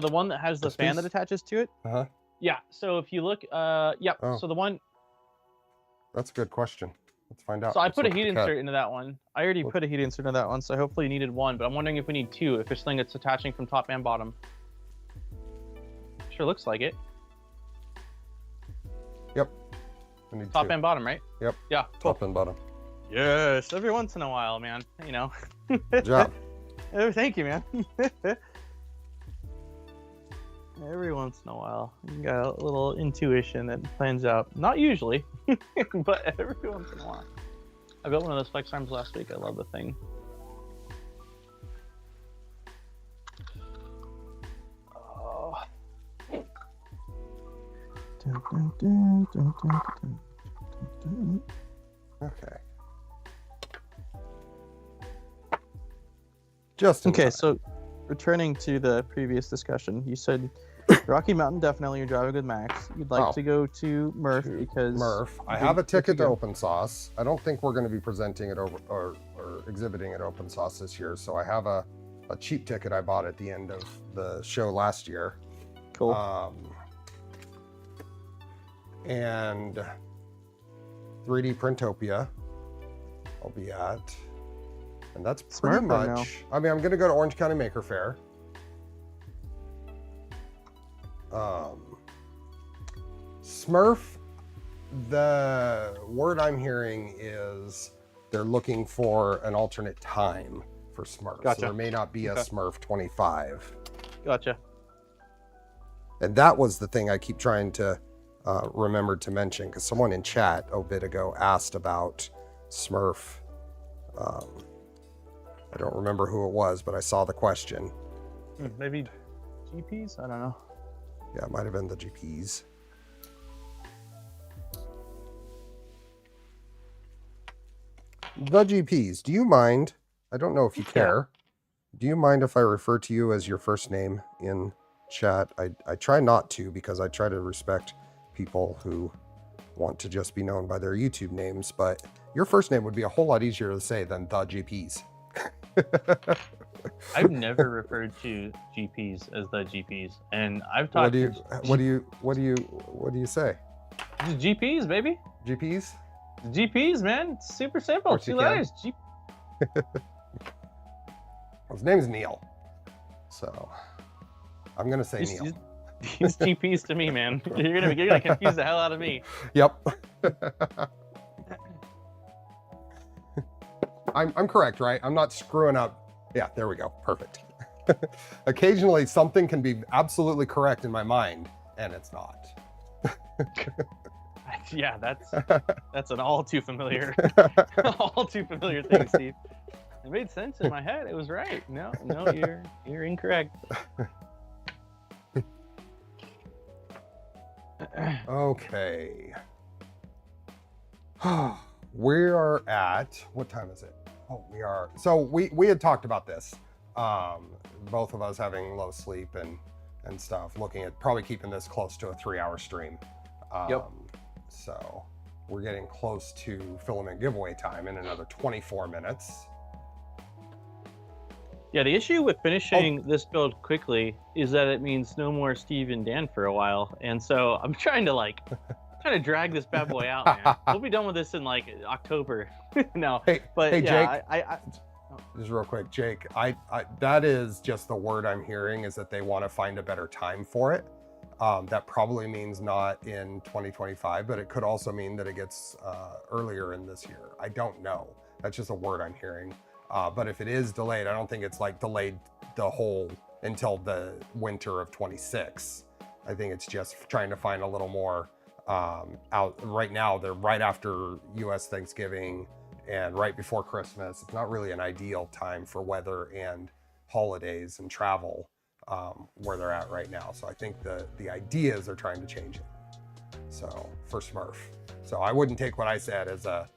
one that has the This fan piece? that attaches to it. Uh-huh. Yeah, so if you look, yep, Oh. so the one, That's a good question. Let's find out. so I Let's put a look at heat the CAD. insert into that one. I already put a heat insert into that one, so hopefully you needed 1, but I'm wondering if we need 2, if it's something that's attaching from top and bottom. Sure looks like it. Yep. We need Top 2. and bottom, right? Yep. Yeah, cool. Top and bottom. Yes, every once in a while, man, you know. Good job. Oh, thank you, man. Every once in a while, you got a little intuition that plans out. Not usually, but every once in a while. I built one of those flex arms last week. I love the thing. Oh. Okay. Just in Okay, time. so returning to the previous discussion, you said Rocky Mountain definitely you're driving with Max. You'd like to go to Murph because I have a ticket to Open Sauce. I don't think we're going to be presenting it over or exhibiting at Open Sauce this year. So I have a cheap ticket I bought at the end of the show last year. Cool. And 3D Printopia I'll be at. And that's pretty much, I mean, I'm going to go to Orange County Maker Faire. Smurf, the word I'm hearing is they're looking for an alternate time for Smurf. Gotcha. So there may not be a Smurf 25. Gotcha. And that was the thing I keep trying to remember to mention, because someone in chat a bit ago asked about Smurf. I don't remember who it was, but I saw the question. Maybe GPs? I don't know. Yeah, it might have been the GPs. The GPs, do you mind? I don't know if you care. Do you mind if I refer to you as your first name in chat? I try not to, because I try to respect people who want to just be known by their YouTube names, but your first name would be a whole lot easier to say than the GPs. I've never referred to GPs as the GPs, and I've talked. What do you say? The GPs, baby. GPs? The GPs, man. It's super simple. 2 letters. His name's Neil, so I'm gonna say Neil. These GPs to me, man. You're gonna confuse the hell out of me. Yep. I'm correct, right? I'm not screwing up. Yeah, there we go. Perfect. Occasionally, something can be absolutely correct in my mind, and it's not. Yeah, that's an all too familiar thing, Steve. It made sense in my head. It was right. No, you're incorrect. Okay. We are at, what time is it? Oh, we are. So we had talked about this. Both of us having low sleep and stuff, looking at probably keeping this close to a 3-hour stream. Yep. So we're getting close to filament giveaway time in another 24 minutes. Yeah, the issue with finishing this build quickly is that it means no more Steve and Dan for a while. And so I'm trying to drag this bad boy out, man. We'll be done with this in like October. No, hey, Jake, I just real quick, Jake, I that is just the word I'm hearing, is that they want to find a better time for it. That probably means not in 2025, but it could also mean that it gets earlier in this year. I don't know. That's just a word I'm hearing. But if it is delayed, I don't think it's like delayed the whole until the winter of 26. I think it's just trying to find a little more out. Right now, they're right after US Thanksgiving and right before Christmas. It's not really an ideal time for weather and holidays and travel. where they're at right now. So I think the idea is they're trying to change it. So for Smurf. So I wouldn't take what I said as a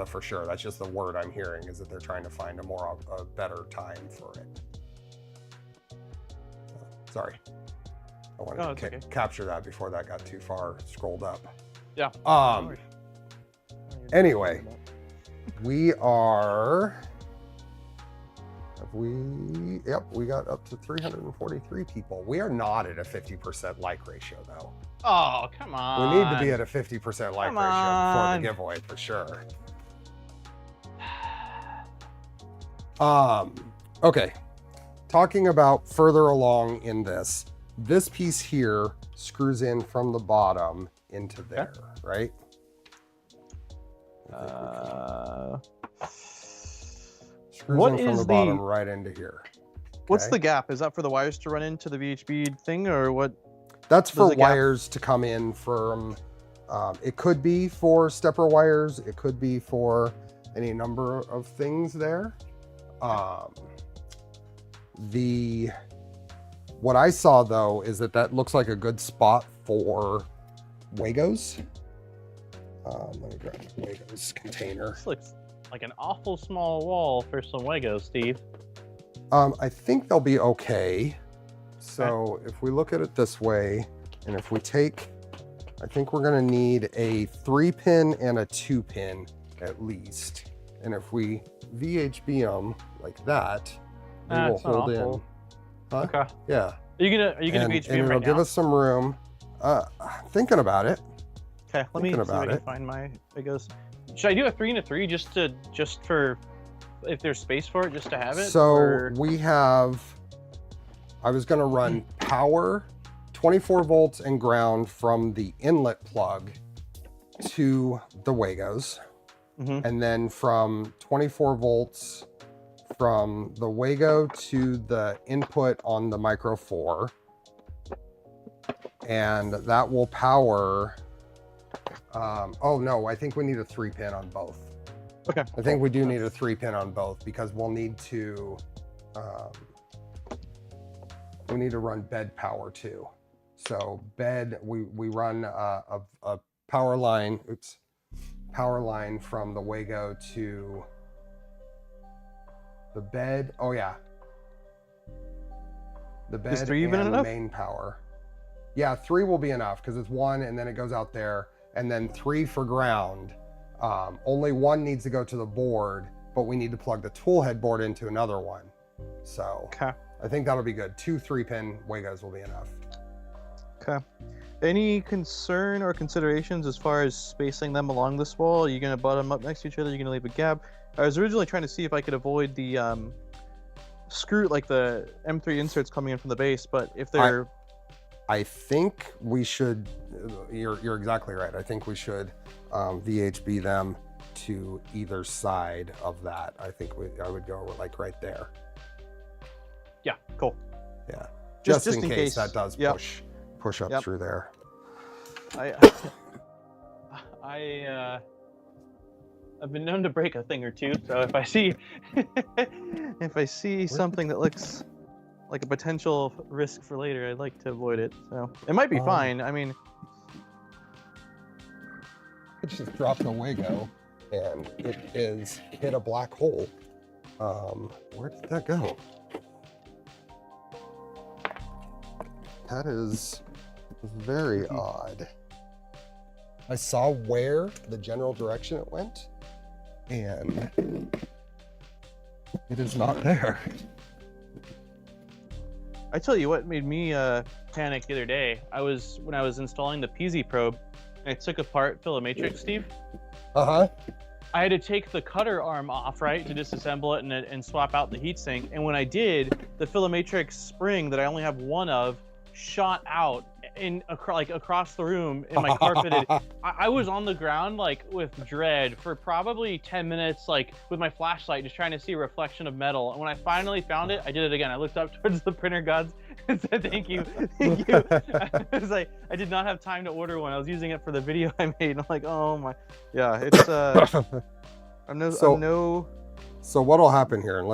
for sure. That's just the word I'm hearing, is that they're trying to find a better time for it. Sorry. I wanted to capture that before that got too far scrolled up. Yeah. Anyway, we are. Yep, we got up to 343 people. We are not at a 50% like ratio though. Oh, come on. We need to be at a 50% like ratio before the giveaway for sure. Okay. Talking about further along in this piece here screws in from the bottom into there, right? Screws in from the bottom right into here. Okay. What's the gap? Is that for the wires to run into the VHB thing, or what? That's for wires to come in from, it could be for stepper wires. It could be for any number of things there. What I saw though is that looks like a good spot for WAGOs. Let me grab the WAGOs container. This looks like an awful small wall for some WAGOs, Steve. I think they'll be okay. So if we look at it this way, and if we take, I think we're gonna need a 3-pin and a 2-pin at least. And if we VHB them like that, they will hold in. Huh? Okay. Yeah. Are you gonna VHB them right now? It'll give us some room. Thinking about it. Okay, let me see if I can find my WAGOs. Should I do a 3 and a 3 just for if there's space for it, just to have it? So we have, I was gonna run power, 24 volts and ground from the inlet plug to the WAGOs. And then from 24 volts from the WAGO to the input on the Micro 4. And that will power, oh no, I think we need a 3-pin on both. Okay. I think we do need a 3-pin on both because we'll need to, we need to run bed power too. So bed, we run a power line, power line from the WAGO to the bed. Oh yeah. The bed and the main power. Yeah, 3 will be enough because it's 1 and then it goes out there, and then 3 for ground. Only 1 needs to go to the board, but we need to plug the tool head board into another one. So I think that'll be good. 2 3-pin WAGOs will be enough. Okay. Any concern or considerations as far as spacing them along this wall? Are you going to butt them up next to each other? Are you going to leave a gap? I was originally trying to see if I could avoid the screw, like the M3 inserts coming in from the base, but if they're... I think we should, you're exactly right. I think we should VHB them to either side of that. I think I would go like right there. Yeah, cool. Yeah, just in case that does push up through there. I've been known to break a thing or two, so if I see something that looks like a potential risk for later, I'd like to avoid it. So it might be fine. I mean, I just dropped the WAGO and it is hit a black hole. Where did that go? That is very odd. I saw where the general direction it went, and it is not there. I tell you what made me panic the other day. When I was installing the PZ probe, and I took apart Filametrix, Steve. I had to take the cutter arm off, right, to disassemble it and swap out the heatsink. And when I did, the Filametrix spring that I only have one of shot out across the room in my carpeted. I was on the ground like with dread for probably 10 minutes, like with my flashlight, just trying to see a reflection of metal. And when I finally found it, I did it again. I looked up towards the printer gods and said, thank you. I was like, I did not have time to order one. I was using it for the video I made. I'm like, oh my, yeah, it's I'm no So what'll happen here, and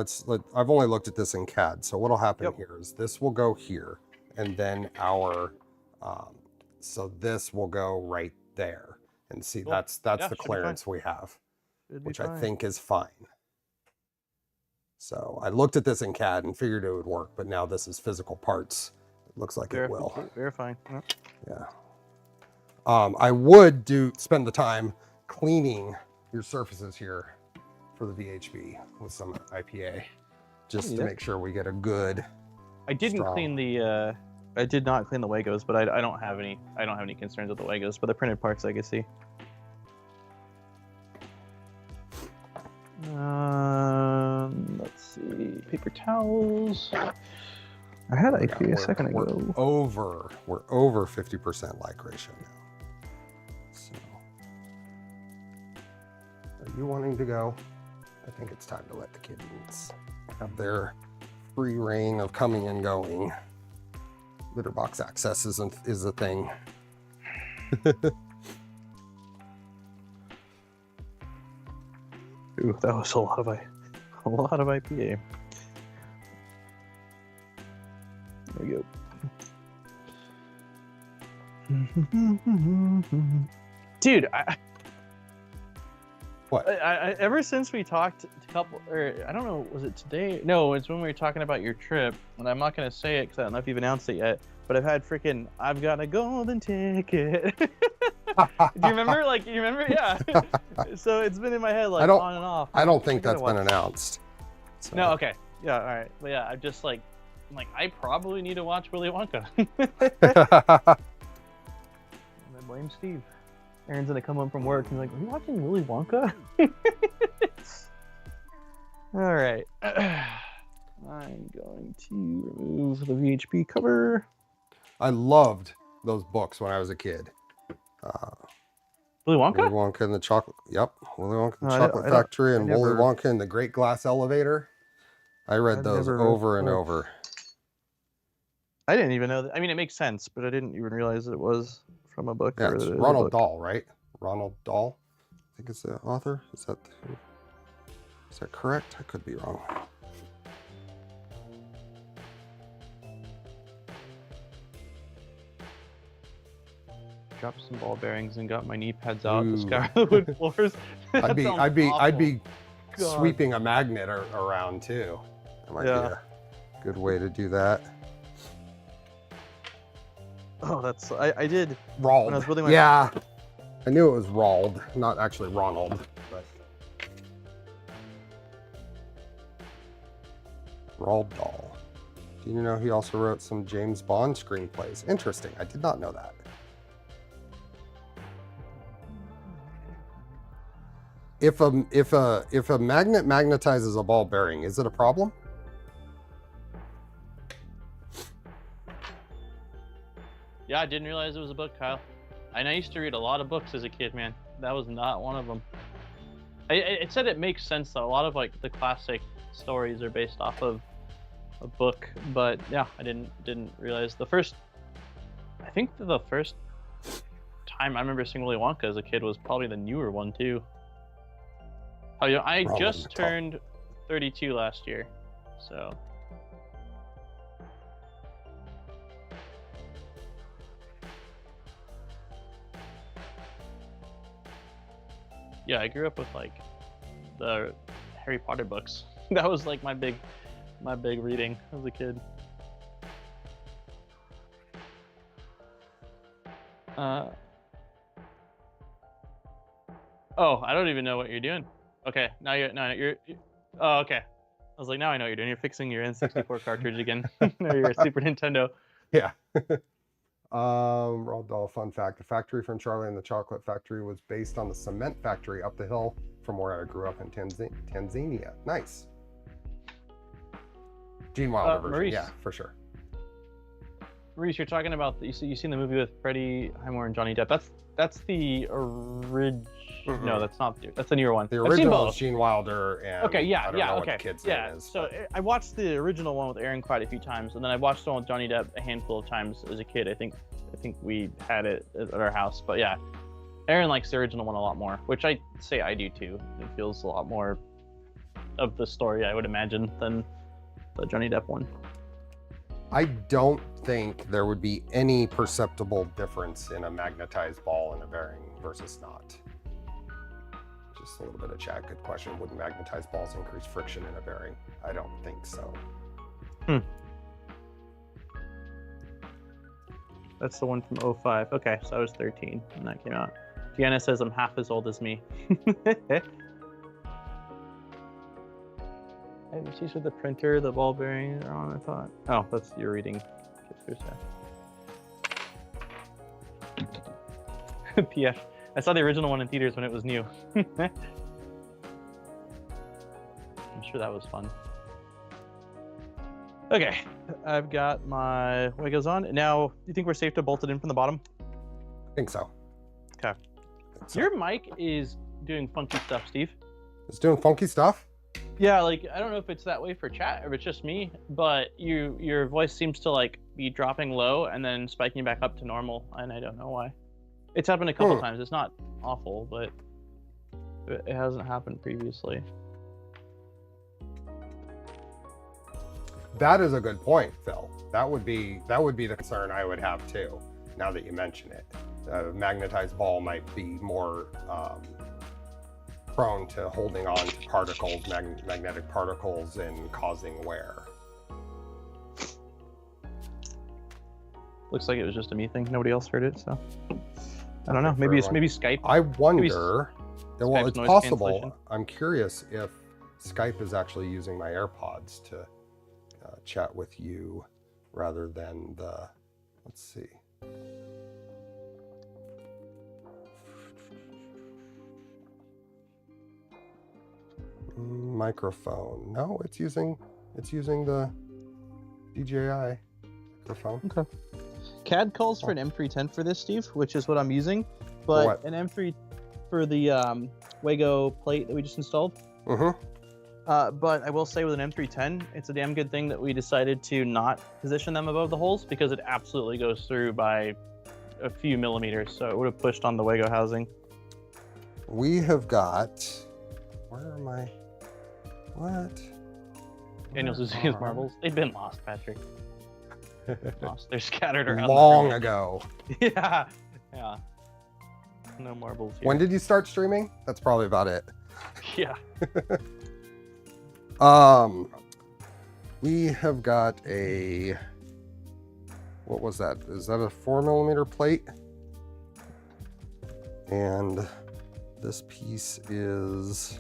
I've only looked at this in CAD. So what'll happen here is this will go here, and then so this will go right there. And see, that's the clearance we have, which I think is fine. So I looked at this in CAD and figured it would work, but now this is physical parts. It looks like it will. Verifying. Yeah. I would spend the time cleaning your surfaces here for the VHB with some IPA, just to make sure we get a good. I didn't clean the. I did not clean the WAGOs, but I don't have any. I don't have any concerns with the WAGOs, but the printed parts I can see. Let's see. Paper towels. I had IPA a second ago. We're over 50% like ratio now. So, are you wanting to go? I think it's time to let the kittens have their free reign of coming and going. Litter box access is a thing. Ooh, that was a lot of IPA. There we go. Dude, what? I ever since we talked a couple, or I don't know, was it today? No, it's when we were talking about your trip, and I'm not gonna say it because I don't know if you've announced it yet. But I've got a golden ticket. Do you remember? Like, you remember? Yeah. So it's been in my head like on and off. I don't think that's been announced. So. No. Okay. Yeah. All right. But yeah, I'm just like, I probably need to watch Willy Wonka. And then blame Steve. Aaron's gonna come home from work and like, are you watching Willy Wonka? All right. I'm going to remove the VHB cover. I loved those books when I was a kid. Willy Wonka? Willy Wonka and the Chocolate. Yep, Willy Wonka and the Chocolate Factory and Willy Wonka and the Great Glass Elevator. I read those over and over. I didn't even know that. I mean, it makes sense, but I didn't even realize it was from a book. Yeah, it's Ronald Dahl, right? Ronald Dahl, I think it's the author. Is that correct? I could be wrong. Dropped some ball bearings and got my knee pads out to scour the wood floors. I'd be sweeping a magnet around too. That might be a good way to do that. Oh, I did. Rald. When I was building I knew it was Rald, not actually Ronald, but Roald Dahl. Do you know he also wrote some James Bond screenplays? Interesting. I did not know that. If a magnet magnetizes a ball bearing, is it a problem? Yeah, I didn't realize it was a book, Kyle. And I used to read a lot of books as a kid, man. That was not one of them. It said it makes sense though. A lot of like the classic stories are based off of a book, but yeah, I didn't realize I think the first time I remember seeing Willy Wonka as a kid was probably the newer one too. Oh yeah, I just turned 32 last year, so. Yeah, I grew up with like the Harry Potter books. That was like my big reading as a kid. Oh, I don't even know what you're doing. Okay, now you're oh, okay. I was like, now I know what you're doing. You're fixing your N64 cartridge again. Or your Super Nintendo. Yeah. Roald Dahl, fun fact. The factory from Charlie and the Chocolate Factory was based on the cement factory up the hill from where I grew up in Tanzania. Nice. Gene Wilder version. Maurice. Yeah, for sure. Maurice, you're talking about you seen the movie with Freddie Highmore and Johnny Depp. That's the original. Mm-hmm. No, that's not. That's the newer one. The original is Gene Wilder and okay, yeah, I don't know what the kid's name is. So I watched the original one with Aaron quite a few times, and then I watched the one with Johnny Depp a handful of times as a kid. I think we had it at our house, but yeah, Aaron likes the original one a lot more, which I say I do too. It feels a lot more of the story, I would imagine, than the Johnny Depp one. I don't think there would be any perceptible difference in a magnetized ball and a bearing versus not. Just a little bit of chat. Good question. Would magnetized balls increase friction in a bearing? I don't think so. That's the one from 05. Okay, so I was 13 when that came out. Deanna says I'm half as old as me. I have issues with the printer, the ball bearing are on, I thought. Oh, that's you're reading. PF. I saw the original one in theaters when it was new. I'm sure that was fun. Okay, I've got my WAGOs on. Now, do you think we're safe to bolt it in from the bottom? I think so. Okay. So. Your mic is doing funky stuff, Steve. It's doing funky stuff? Yeah, like, I don't know if it's that way for chat or if it's just me, but your voice seems to, like, be dropping low and then spiking back up to normal, and I don't know why. It's happened a couple times. It's not awful, but it hasn't happened previously. That is a good point, Phil. That would be the concern I would have too, now that you mention it. A magnetized ball might be more prone to holding on to particles, magnetic particles, and causing wear. Looks like it was just a me thing. Nobody else heard it, so I don't know. Maybe Skype. I wonder. Well, it's possible. Cancellation. I'm curious if Skype is actually using my AirPods to chat with you rather than the. Let's see. Microphone. No, it's using the DJI microphone. Okay. CAD calls for an M310 for this, Steve, which is what I'm using, but an M3 for the WAGO plate that we just installed. But I will say with an M310, it's a damn good thing that we decided to not position them above the holes because it absolutely goes through by a few millimeters, so it would have pushed on the WAGO housing. We have got. Where am I? What? Daniel's losing his marbles. They've been lost, Patrick. Lost. They're scattered around. Long ago. Yeah. No marbles here. When did you start streaming? That's probably about it. Yeah. We have got a. What was that? Is that a 4mm plate? And this piece is.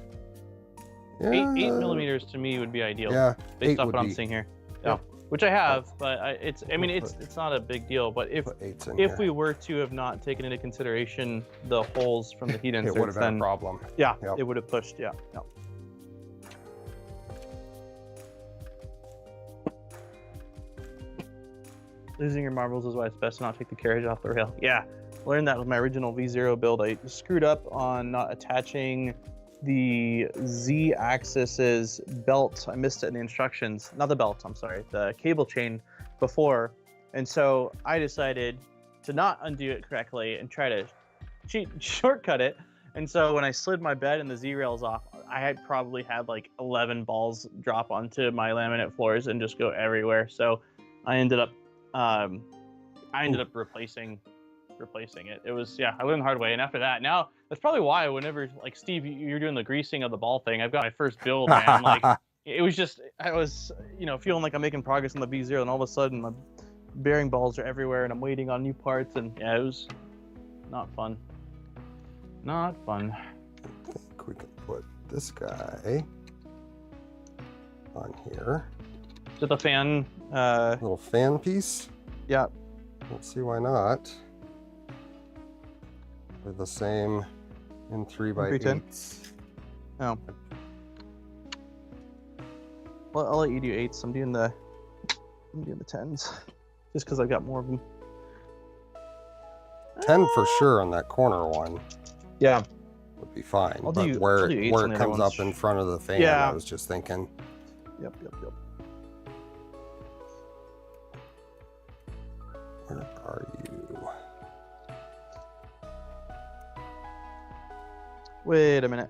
Yeah, 8mm to me would be ideal. Yeah, based off what I'm seeing here. Yeah, which I have, but it's not a big deal. But if we were to have not taken into consideration the holes from the heat inserts, it would have been a problem. Yeah, it would have pushed. Yeah. Losing your marbles is why it's best to not take the carriage off the rail. Yeah, learned that with my original V0 build. I screwed up on not attaching the Z-axis's belt. I missed it in the instructions. Not the belt, I'm sorry, the cable chain before. And so I decided to not undo it correctly and try to shortcut it. And so when I slid my bed and the Z-rails off, I had probably had like 11 balls drop onto my laminate floors and just go everywhere. So I ended up replacing it. It was, I learned the hard way. And after that, now that's probably why whenever, like, Steve, you're doing the greasing of the ball thing, I've got my first build, man. Like, it was just, I was, feeling like I'm making progress on the V0, and all of a sudden my bearing balls are everywhere and I'm waiting on new parts, and it was not fun. Not fun. I think we can put this guy on here. Is it the fan? Little fan piece? Yeah. Let's see why not. With the same in 3x8s. Oh. Well, I'll let you do 8s. I'm doing the 10s. Just because I've got more of them. 10 for sure on that corner one. Yeah. Would be fine. But where it comes up in front of the fan, I was just thinking. Yep. Where are you? Wait a minute.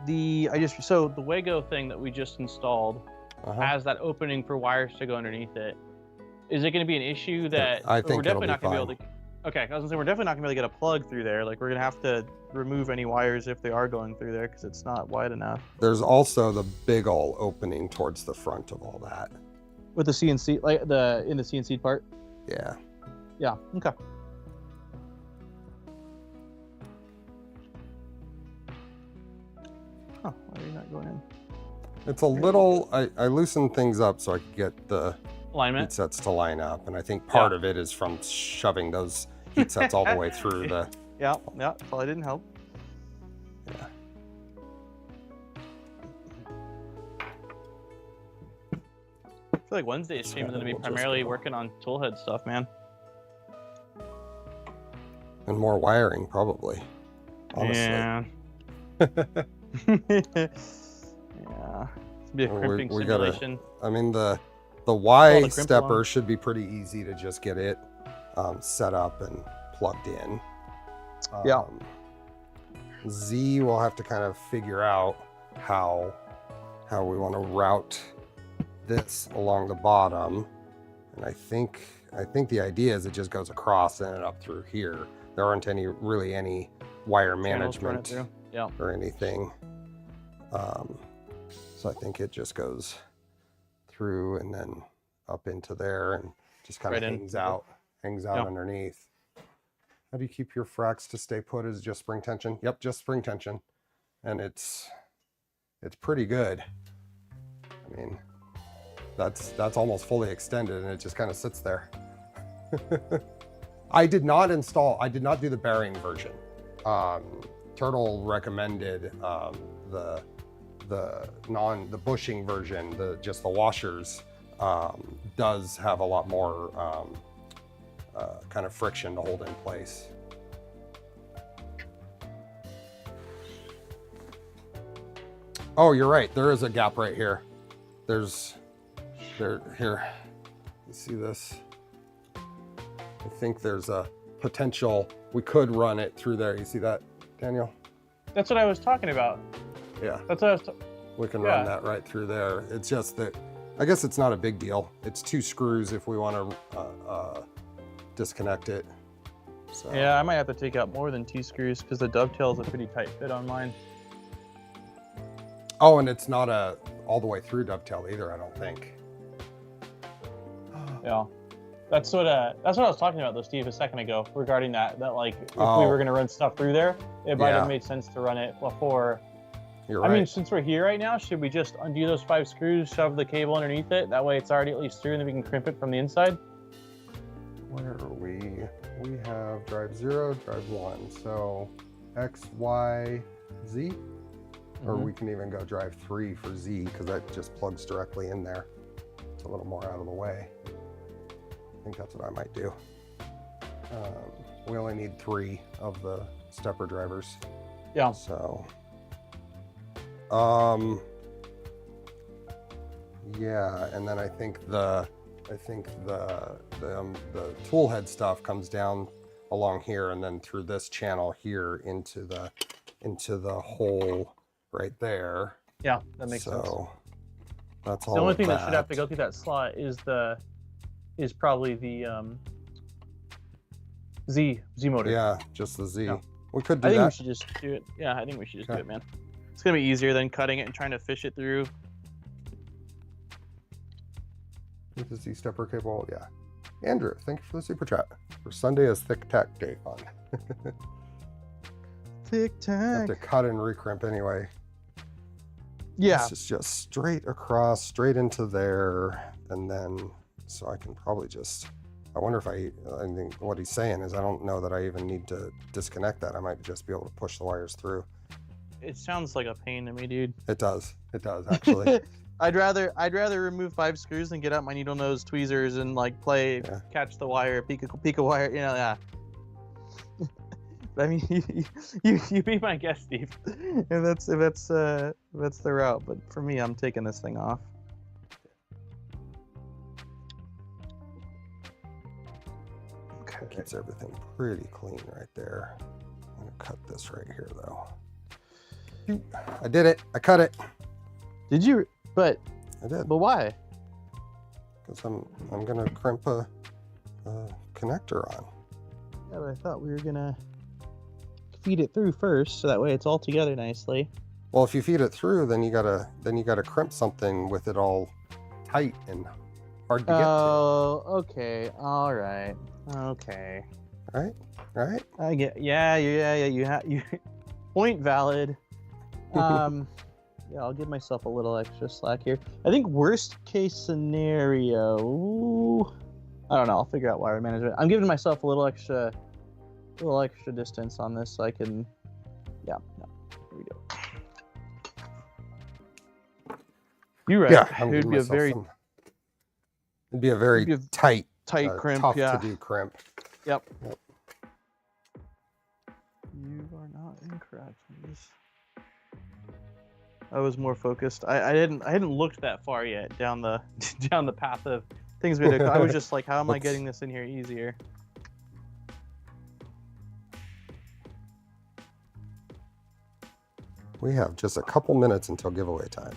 So the WAGO thing that we just installed has that opening for wires to go underneath it. Is it going to be an issue that I think we're definitely not going to fine. be able to? Okay, I was gonna say we're definitely not gonna be able to get a plug through there. Like we're gonna have to remove any wires if they are going through there because it's not wide enough. There's also the big ol' opening towards the front of all that. With the CNC, like in the CNC part. Yeah. Yeah. Okay. Huh? Why are you not going in? It's a little. I loosened things up so I could get the Alignment. heat sets to line up, and I think part of it is from shoving those heat sets all the way through the. Yeah. Probably didn't help. Yeah. I feel like Wednesday's stream is going to be primarily working on toolhead stuff, man. And more wiring, probably. Honestly. Yeah. Yeah. It's be a crimping simulation. I mean, the Y the stepper should be pretty easy to just get it set up and plugged in. Yeah. Z will have to kind of figure out how we want to route this along the bottom, and I think the idea is it just goes across and up through here. There aren't any wire management or anything, so I think it just goes through and then up into there and just kind of hangs out underneath. How do you keep your fracks to stay put? Is it just spring tension? Yep, just spring tension, and it's pretty good. I mean, that's almost fully extended, and it just kind of sits there. I did not do the bearing version. Turtle recommended the bushing version, just the washers, does have a lot more kind of friction to hold in place. Oh, you're right. There is a gap right here. Here. You see this? I think there's a potential we could run it through there. You see that, Daniel? That's what I was talking about. Yeah. That's what I was. We can run that right through there. It's just that I guess it's not a big deal. It's 2 screws if we want to disconnect it. So. Yeah, I might have to take out more than 2 screws because the dovetail is a pretty tight fit on mine. Oh, and it's not a all the way through dovetail either, I don't think. Yeah, that's what I was talking about though, Steve, a second ago regarding that like if we were gonna run stuff through there, it might have made sense to run it before. You're right. I mean, since we're here right now, should we just undo those 5 screws, shove the cable underneath it? That way it's already at least through and then we can crimp it from the inside? Where are we? We have drive 0, drive 1. So X, Y, Z? Or we can even go drive 3 for Z because that just plugs directly in there. It's a little more out of the way. I think that's what I might do. We only need 3 of the stepper drivers. Yeah. So, yeah, and then I think the tool head stuff comes down along here and then through this channel here into the hole right there. Yeah, that makes sense. So that's all. The only thing that should have to go through that slot is probably the Z motor. Yeah, just the Z. Yeah. We could do that. I think we should just do it. Yeah, I think we should just do it, man. It's gonna be easier than cutting it and trying to fish it through. With the Z stepper cable, yeah. Andrew, thank you for the super chat. For Sunday is Tic Tac day on. Tic Tac. Have to cut and recrimp anyway. Yeah. This is just straight across, straight into there, and then so I can probably just. I wonder if I think what he's saying is I don't know that I even need to disconnect that. I might just be able to push the wires through. It sounds like a pain to me, dude. It does. It does actually. I'd rather remove 5 screws than get out my needle nose tweezers and like catch the wire, peek a wire, you know, yeah. I mean, you be my guest, Steve. If that's the route, but for me, I'm taking this thing off. Okay. Keeps everything pretty clean right there. I'm gonna cut this right here though. I did it. I cut it. Did you? But I did. But why? Because I'm gonna crimp a connector on. Yeah, but I thought we were gonna feed it through first, so that way it's all together nicely. Well, if you feed it through, then you gotta crimp something with it all tight and hard to get to. Oh, okay. All right. Okay. Right? Right? I get. Yeah. You point valid. Yeah, I'll give myself a little extra slack here. I think worst case scenario. I don't know. I'll figure out wire management. I'm giving myself a little extra distance on this, so I can. Yeah. No. Here we go. You're right. Yeah, It'd be a very tight crimp. tough Yeah. to do crimp. Yep. You are not incorrect. I was more focused. I hadn't looked that far yet down the path of things. I was just like, how am I getting this in here easier? We have just a couple minutes until giveaway time.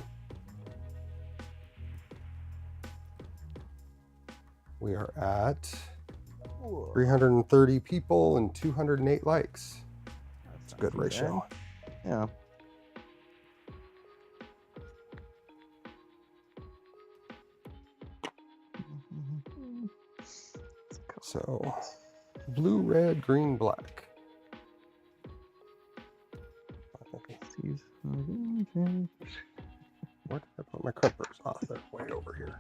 We are at 330 people and 208 likes. That's a good ratio. Yeah. So, blue, red, green, black. Where did I put my crimpers? Oh, they're way over here.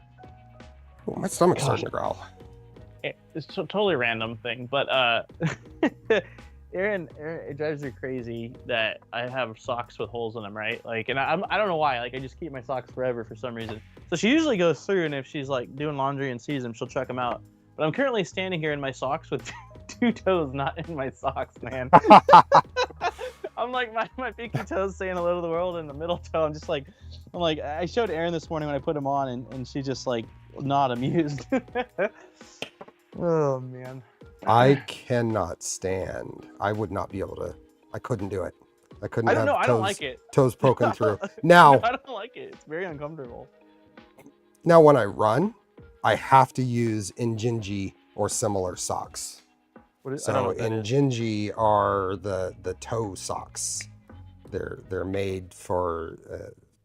Oh, my stomach's starting to growl. It's a totally random thing, but Aaron, it drives her crazy that I have socks with holes in them, right? Like, and I don't know why. Like, I just keep my socks forever for some reason. So she usually goes through, and if she's like doing laundry and sees them, she'll check them out. But I'm currently standing here in my socks with two toes not in my socks, man. I'm like, my pinky toes saying hello to the world, and the middle toe, I'm like, I showed Erin this morning when I put them on, and she just like not amused. Oh, man. I cannot stand. I would not be able to. I couldn't do it. I couldn't. I don't know. I don't like it. Toes poking through. Now, I don't like it. It's very uncomfortable. Now, when I run, I have to use Injinji or similar socks. So Injinji are the toe socks. They're made for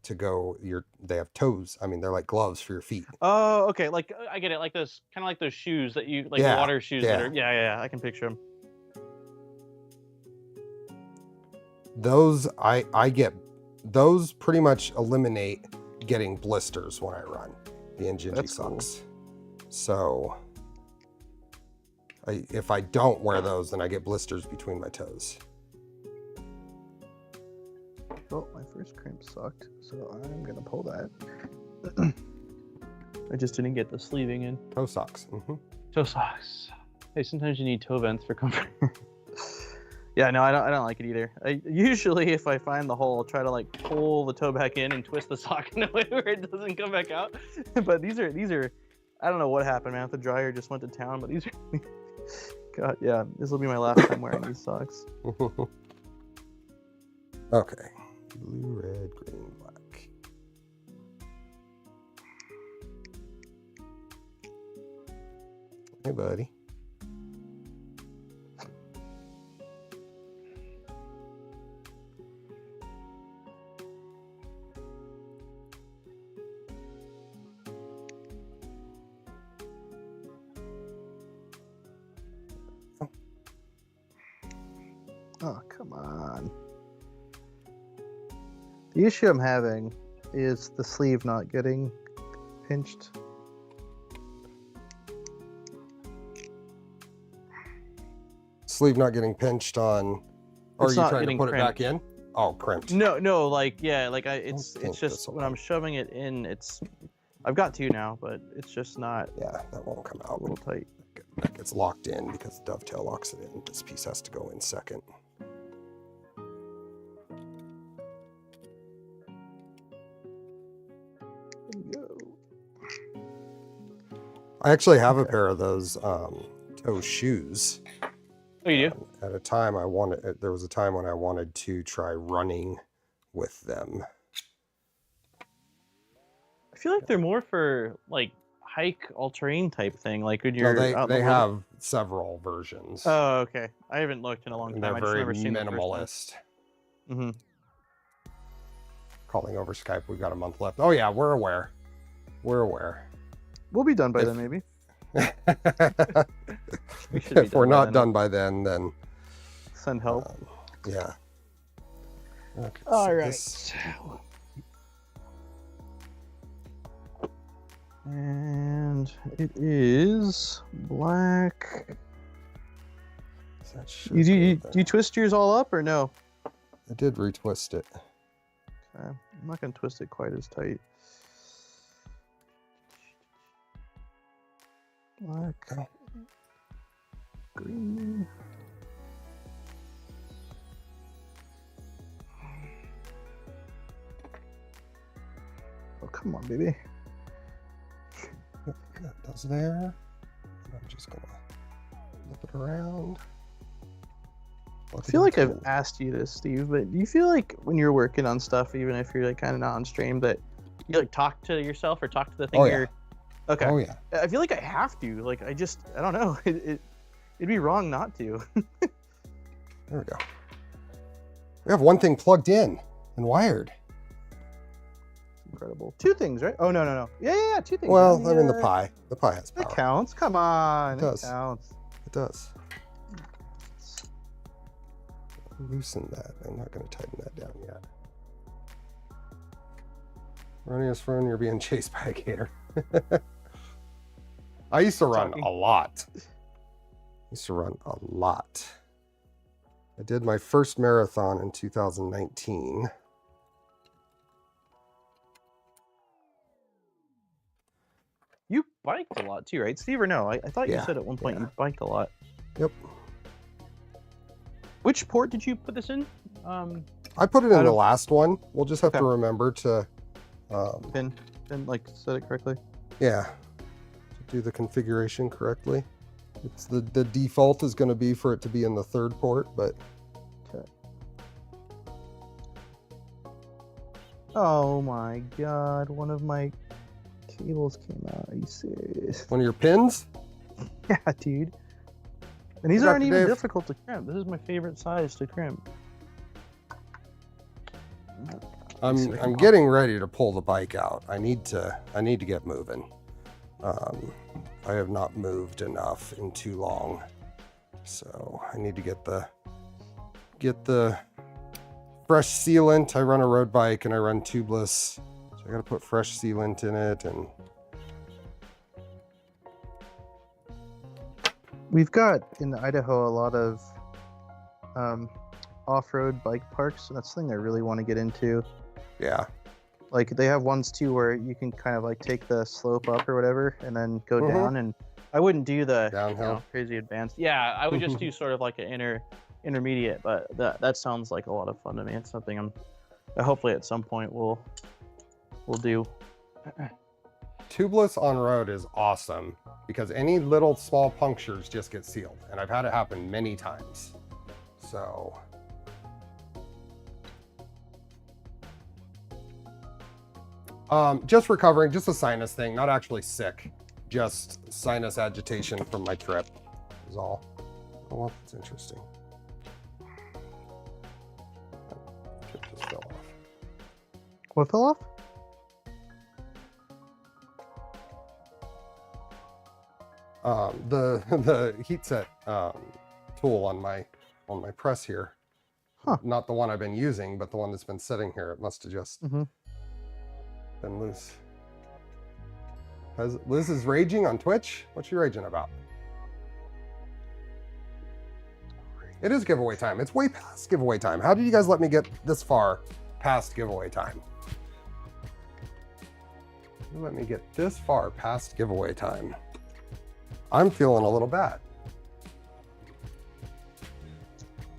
to go. They have toes. I mean, they're like gloves for your feet. Oh, okay. Like I get it. Like those kind of like those shoes that you like water shoes that are. Yeah. I can picture them. Those I get. Those pretty much eliminate getting blisters when I run. The Injinji socks. Cool. So if I don't wear those, then I get blisters between my toes. Oh, my first crimp sucked, so I'm gonna pull that. I just didn't get the sleeving in. Toe socks. Mm-hmm. Toe socks. Hey, sometimes you need toe vents for comfort. Yeah, no, I don't like it either. Usually, if I find the hole, I'll try to like pull the toe back in and twist the sock in a way where it doesn't come back out. But these are, I don't know what happened, man. The dryer just went to town, but these are, God, yeah, this will be my last time wearing these socks. Okay, blue, red, green, black. Hey, buddy. Oh, come on. The issue I'm having is the sleeve not getting pinched. Sleeve not getting pinched on, or are you trying to put crimped. It back in? Oh, crimped. No, like, yeah, like it's just when one. I'm shoving it in, I've got two now, but it's just not. Yeah, that won't come out. A little tight. That gets locked in because the dovetail locks it in. This piece has to go in second. I actually have a pair of those toe shoes. Oh, you do? At a time there was a time when I wanted to try running with them. I feel like they're more for like hike all-terrain type thing, like when you're No, out in they the have several versions. Oh, okay. I haven't looked in a long And time. they're I just very remember seeing minimalist. the first one. Calling over Skype. We've got a month left. Oh yeah, we're aware. We're aware. We'll be done by then, maybe. We should be If we're done by not then. done by then Send help. yeah. Okay, All so right. this- And it is black. that should You, go you, there. do you twist yours all up or no? I did retwist it. Okay. I'm not going to twist it quite as tight. Black. Okay. Green. Oh, come on, baby. That does there. And I'm just gonna flip it around. I feel like I've asked you this, Steve, but do you feel like when you're working on stuff, even if you're like kind of not on stream, that you like talk to yourself or talk to the thing Oh, yeah. you're... Okay. Oh yeah. I feel like I have to. Like, I don't know. It'd be wrong not to. There we go. We have one thing plugged in and wired. Incredible. Two things, right? Oh, no. Yeah, two things. Well, I mean the pie. The pie has That power. counts. Come on. It does. Counts. It does. Loosen that. I'm not going to tighten that down yet. Running us run, you're being chased by a gator. I used to run a lot. I did my first marathon in 2019. You biked a lot too, right, Steve? Or no? I thought you Yeah, said at one point yeah. you biked a lot. Yep. Which port did you put this in? I put it in Out the of- last one. We'll just have Okay. to remember to, Pin, like set it correctly. yeah, to do the configuration correctly. It's the default is going to be for it to be in the third port, but Okay. Oh my god, one of my cables came out. Are you serious? one of your pins. Yeah, dude. And these Dr. aren't even Dave. difficult to crimp. This is my favorite size to crimp. I'm getting ready to pull the bike out. I need to get moving. I have not moved enough in too long, so I need to get the fresh sealant. I run a road bike and I run tubeless, so I got to put fresh sealant in it. And We've got in Idaho a lot of off-road bike parks, and that's the thing I really want to get into. yeah, Like they have ones too where you can kind of like take the slope up or whatever and then go Mhm. down. And I wouldn't do the downhill. crazy advanced. Yeah, I would just do sort of like an intermediate, but that sounds like a lot of fun to me. It's something hopefully at some point we'll do. Tubeless on road is awesome because any little small punctures just get sealed, and I've had it happen many times. So just recovering, just a sinus thing, not actually sick, just sinus agitation from my trip is all. Oh, well, that's interesting. Tip just fell off. What fell off? The heat set tool on my press here, Huh. not the one I've been using, but the one that's been sitting here. It must have just Mhm. been loose. Liz is raging on Twitch. What's she raging about? It is giveaway time. It's way past giveaway time. How did you guys let me get this far past giveaway time? You let me get this far past giveaway time. I'm feeling a little bad.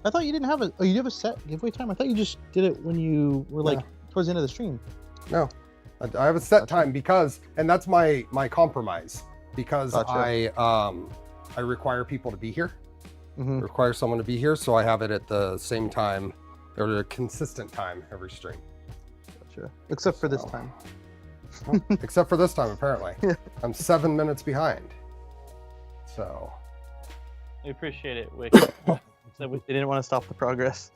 I thought you didn't have a. Oh, you have a set giveaway time. I thought you just did it when you were like towards the end of the stream. No, I have a set time because, and that's my compromise, because Gotcha. I require people to be here. Mhm. Require someone to be here, so I have it at the same time Or a consistent time every stream. Gotcha. Except for this So. time. Well, except for this time, apparently. Yeah. I'm 7 minutes behind. So. We appreciate it, Wick. So they didn't want to stop the progress.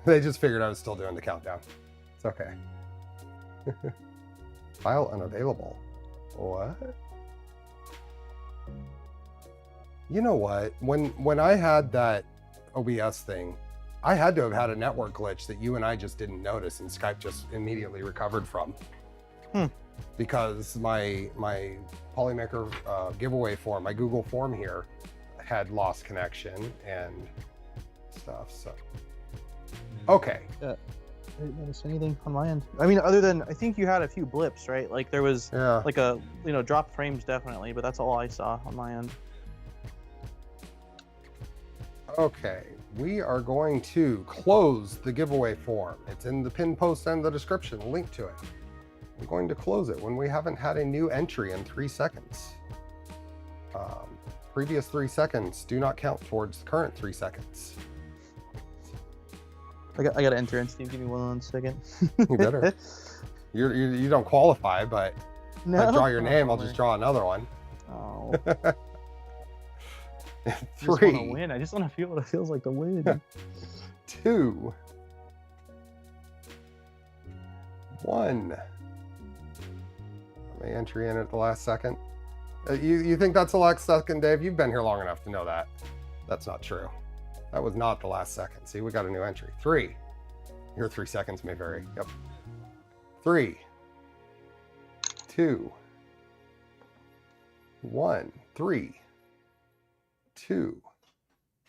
They just figured I was still doing the countdown. It's okay. File unavailable. What? You know what? When I had that OBS thing, I had to have had a network glitch that you and I just didn't notice, and Skype just immediately recovered from. Because my Polymaker giveaway form, my Google form here, had lost connection and stuff. So, okay. I didn't notice anything on my end. I mean, other than I think you had a few blips, right? Like there was like a drop frames definitely, but that's all I saw on my end. Okay, we are going to close the giveaway form. It's in the pinned post and the description, link to it. We're going to close it when we haven't had a new entry in 3 seconds. Previous 3 seconds do not count towards the current 3 seconds. I got to enter in, Steve. Give me 1 second. You better. You don't qualify, but No. if I draw your name, I'll just draw another one. Oh. 3, I just want to win. I just want to feel what it feels like to win. 2, 1. May entry in at the last second. You think that's the last second, Dave? You've been here long enough to know that. That's not true. That was not the last second. See, we got a new entry. 3. Your 3 seconds may vary. Yep. 3, 2, 1. 3, 2.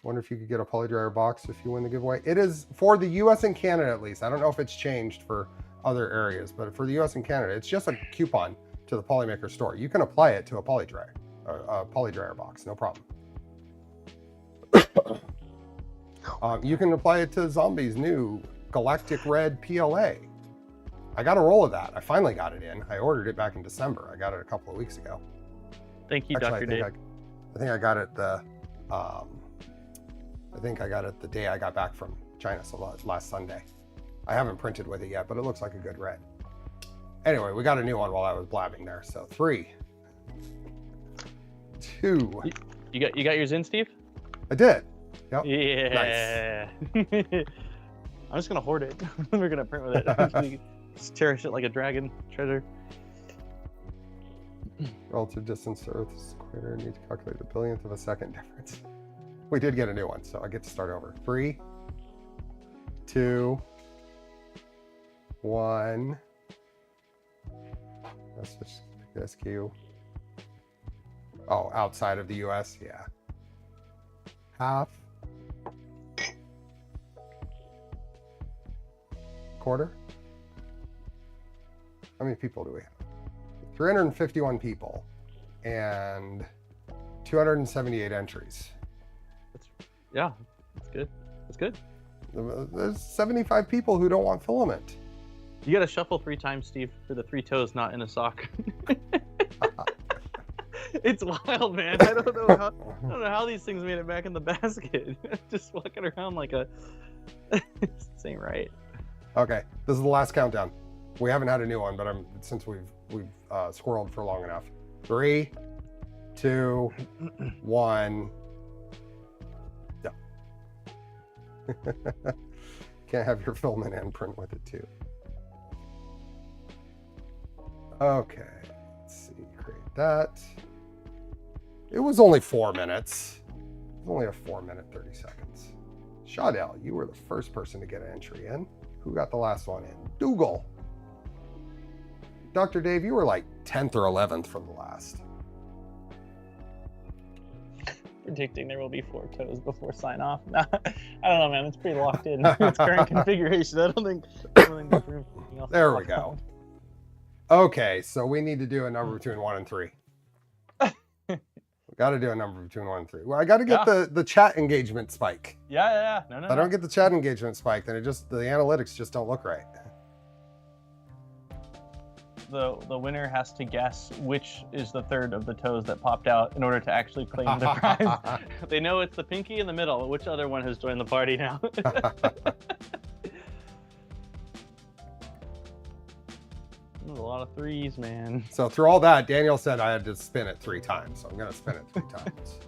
Wonder if you could get a poly dryer box if you win the giveaway. It is for the US and Canada at least. I don't know if it's changed for other areas, but for the US and Canada, it's just a coupon to the Polymaker store. You can apply it to a poly dryer box, no problem. You can apply it to Zombie's new Galactic Red PLA. I got a roll of that. I finally got it in. I ordered it back in December. I got it a couple of weeks ago. Thank you, Dr. Dave. I think I got it the day I got back from China, so last Sunday. I haven't printed with it yet, but it looks like a good red. Anyway, we got a new one while I was blabbing there. So 3, 2. You got yours in, Steve? I did. Yep. Yeah. Nice. I'm just gonna hoard it. We're gonna print with it. Just cherish it like a dragon treasure. Relative distance to Earth's equator. Need to calculate the billionth of a second difference. We did get a new one, so I get to start over. 3, 2, 1. Let's switch to SQ. Oh, outside of the US, yeah. Half. Quarter. How many people do we have? 351 people and 278 entries. Yeah, that's good. That's good. There's 75 people who don't want filament. You gotta shuffle 3 times, Steve, for the 3 toes not in a sock. It's wild, man. I don't know how these things made it back in the basket. Just walking around like a. This ain't right. Okay, this is the last countdown. We haven't had a new one, but since we've squirreled for long enough. 3, 2, 1. Yeah. Can't have your filament and print with it too. Okay, let's see. Create that. It was only 4 minutes. It was only a 4-minute 30 seconds. Shadell, you were the first person to get an entry in. Who got the last one in? Dougal. Dr. Dave, you were like 10th or 11th from the last. Predicting there will be 4 toes before sign off. I don't know, man. It's pretty locked in its current configuration. I don't think there's room for anything else. There we go. Okay, so we need to do a number between 1 and 3. We got to do a number between 1 and 3. Well, I got to get the chat engagement spike. Yeah. No. If I don't get the chat engagement spike, then the analytics just don't look right. The winner has to guess which is the third of the toes that popped out in order to actually claim the prize. They know it's the pinky in the middle. Which other one has joined the party now? There's a lot of threes, man. So through all that, Daniel said I had to spin it 3 times. So I'm going to spin it 3 times.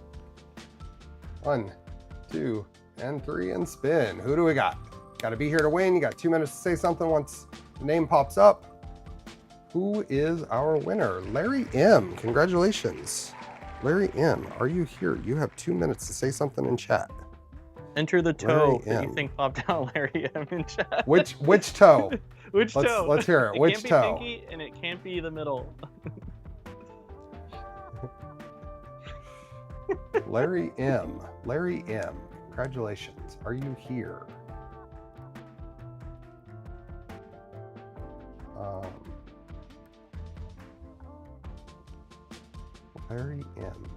1, 2, and 3, and spin. Who do we got? Got to be here to win. You got 2 minutes to say something once the name pops up. Who is our winner? Larry M. Congratulations. Larry M, are you here? You have 2 minutes to say something in chat. Enter the toe that you think popped out, Larry M in chat. Which toe? Which toe? Let's hear it. Which toe? It can't be pinky and it can't be the middle. Larry M. Larry M. Congratulations. Are you here? Larry M.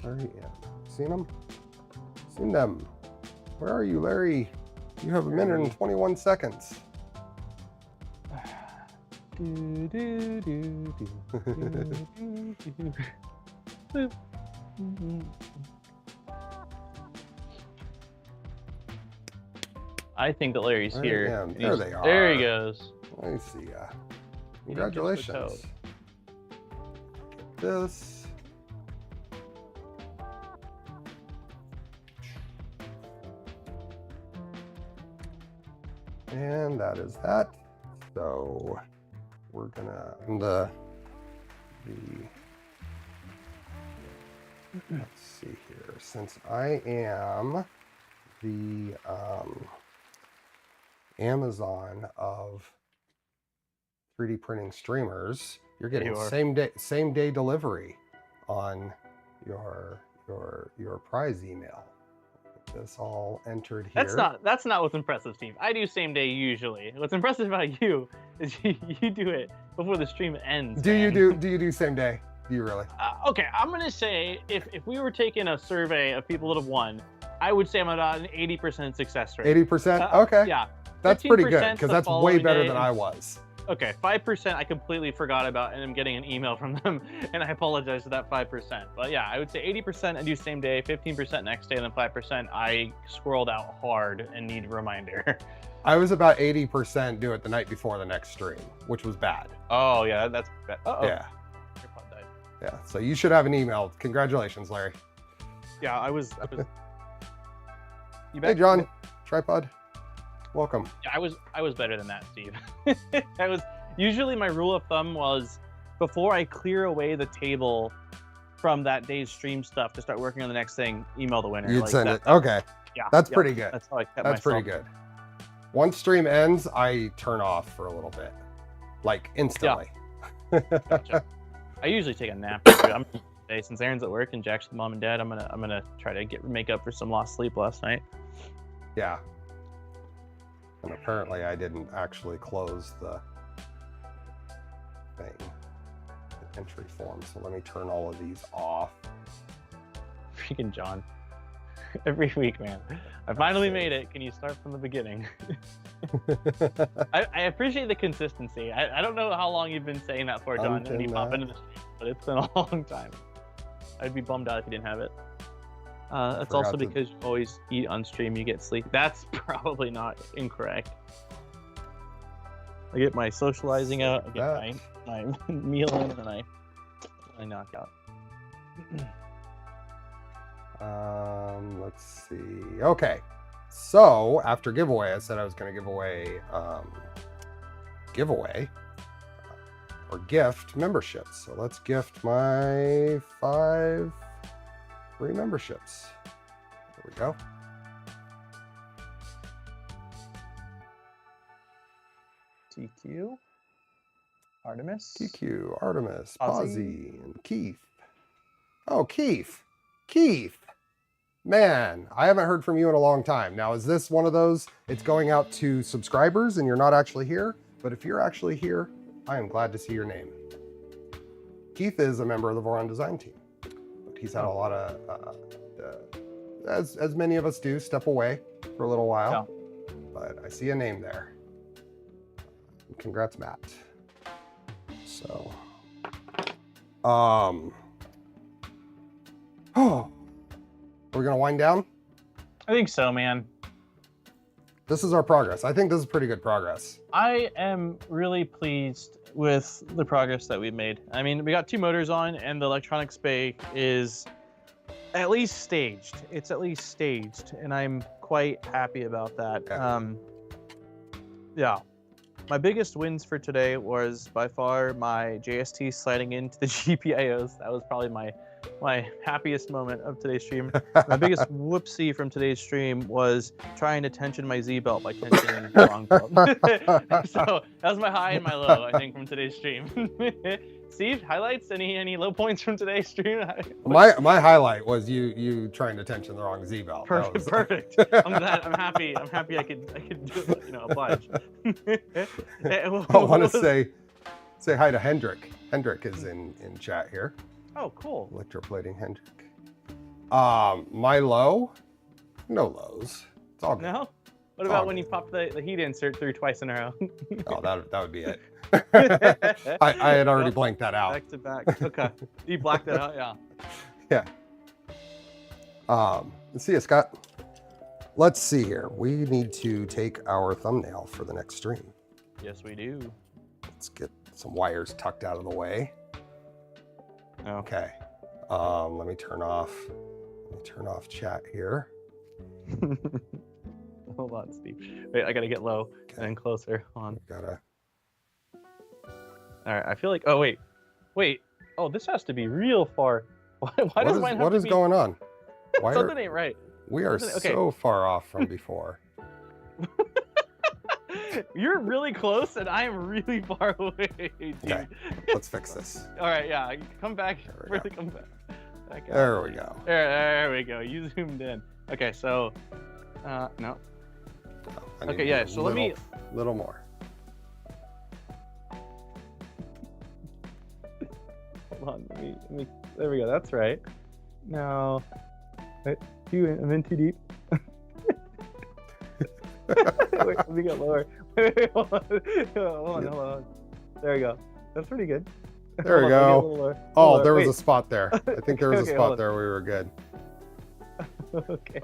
Larry M. Seen him? Seen them. Where are you, Larry? You have 1 minute and 21 seconds. I think that Larry's here. There they are. There he goes. Let me see ya. Congratulations. This. And that is that. So we're gonna let's see here. Since I am the Amazon of 3D printing streamers, you're getting same day delivery on your prize email. This all entered here. That's not what's impressive, Steve. I do same day usually. What's impressive about you is you do it before the stream ends. Do you do same day? Do you really? Okay, I'm gonna say if we were taking a survey of people that have won, I would say I'm about an 80% success rate. 80%? Okay. Yeah. That's pretty good because that's way better than I was. Okay, 5% I completely forgot about, and I'm getting an email from them, and I apologize for that 5%. But yeah, I would say 80% I do same day, 15% next day, and then 5% I squirreled out hard and need a reminder. I was about 80% do it the night before the next stream, which was bad. Oh yeah, that's bad. Uh-oh. Yeah. Your pod died. Yeah, so you should have an email. Congratulations, Larry. Yeah, I was. Hey, John. Tripod. Welcome. Yeah, I was better than that, Steve. I was usually my rule of thumb was before I clear away the table from that day's stream stuff to start working on the next thing, email the winner. You'd send it. Okay. Yeah. That's pretty good. That's how I kept That's pretty good. Once stream ends, I turn off for a little bit, like instantly. Yeah. Gotcha. I usually take a nap. I'm today since Aaron's at work and Jack's with mom and dad. I'm gonna try to make up for some lost sleep last night. Yeah. And apparently I didn't actually close the thing, the entry form. So let me turn all of these off. Freaking John. Every week, man. I finally made it. Can you start from the beginning? I appreciate the consistency. I don't know how long you've been saying that for, John, when you pop into the stream, but it's been a long time. I'd be bummed out if you didn't have it. That's also because you always eat on stream, you get sleep. That's probably not incorrect. I get my socializing out, I get my meal in, and I knock out. Let's see. Okay. So after giveaway, I said I was going to give away or gift memberships. So let's gift my 5 free memberships. There we go. TQ, Artemis, TQ, Artemis, Posy, and Keith. Oh, Keith. Keith. Man, I haven't heard from you in a long time. Now, is this one of those, it's going out to subscribers and you're not actually here? But if you're actually here, I am glad to see your name. Keith is a member of the Voron design team. But he's had a lot of, as many of us do, step away for a little while. Yeah. But I see a name there. Congrats, Matt. So, oh, we're we gonna wind down? I think so, man. This is our progress. I think this is pretty good progress. I am really pleased with the progress that we've made. I mean, we got 2 motors on, and the electronics bay is at least staged. It's at least staged, and I'm quite happy about that. Yeah. Yeah. My biggest wins for today was by far my JST sliding into the GPIOs. That was probably my happiest moment of today's stream. My biggest whoopsie from today's stream was trying to tension my Z belt by tensioning the wrong belt. So that was my high and my low, I think, from today's stream. Steve, highlights? Any low points from today's stream? My highlight was you trying to tension the wrong Z belt. Perfect. Perfect. I'm glad. I'm happy. I'm happy. I could do it. You know, oblige. I want to say hi to Hendrik. Hendrik is in chat here. Oh, cool. Electroplating Hendrik. My low? No lows. It's all good. No? What about when you pop the heat insert through twice in a row? Oh, that would be it. I had already blanked that out. Back to back. Okay. You blacked that out, yeah. Yeah. Let's see, Scott. Let's see here. We need to take our thumbnail for the next stream. Yes, we do. Let's get some wires tucked out of the way. Okay. Let me turn off chat here. Hold on, Steve. Wait, I gotta get low and then closer. Hold on. Gotta. All right. I feel like. Oh wait. Oh, this has to be real far. Why does mine have what to is be... going on? Something ain't right. We are so far off from before. You're really close, and I am really far away, dude. Okay, let's fix this. All right, yeah, come back. Come back. There we go. There we go. You zoomed in. Okay, so, no. Okay, yeah. So let me. Little more. Hold on. Let me. There we go. That's right. Now, I'm in too deep. Wait, let me get lower. Hold on. There we go. That's pretty good. There we go. Oh, there was a spot there. I think there was a spot there. We were good. Okay.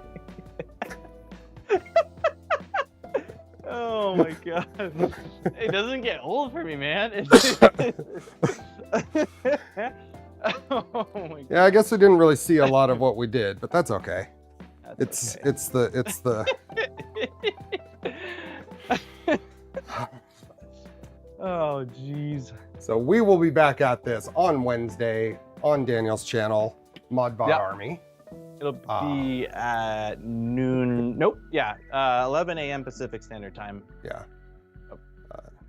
Oh my god. It doesn't get old for me, man. Oh my god. Yeah, I guess we didn't really see a lot of what we did, but that's okay. It's the Oh jeez. So we will be back at this on Wednesday on Daniel's channel, Modbot Army. It'll be at noon. Nope. Yeah. 11 a.m. Pacific Standard Time. Yeah.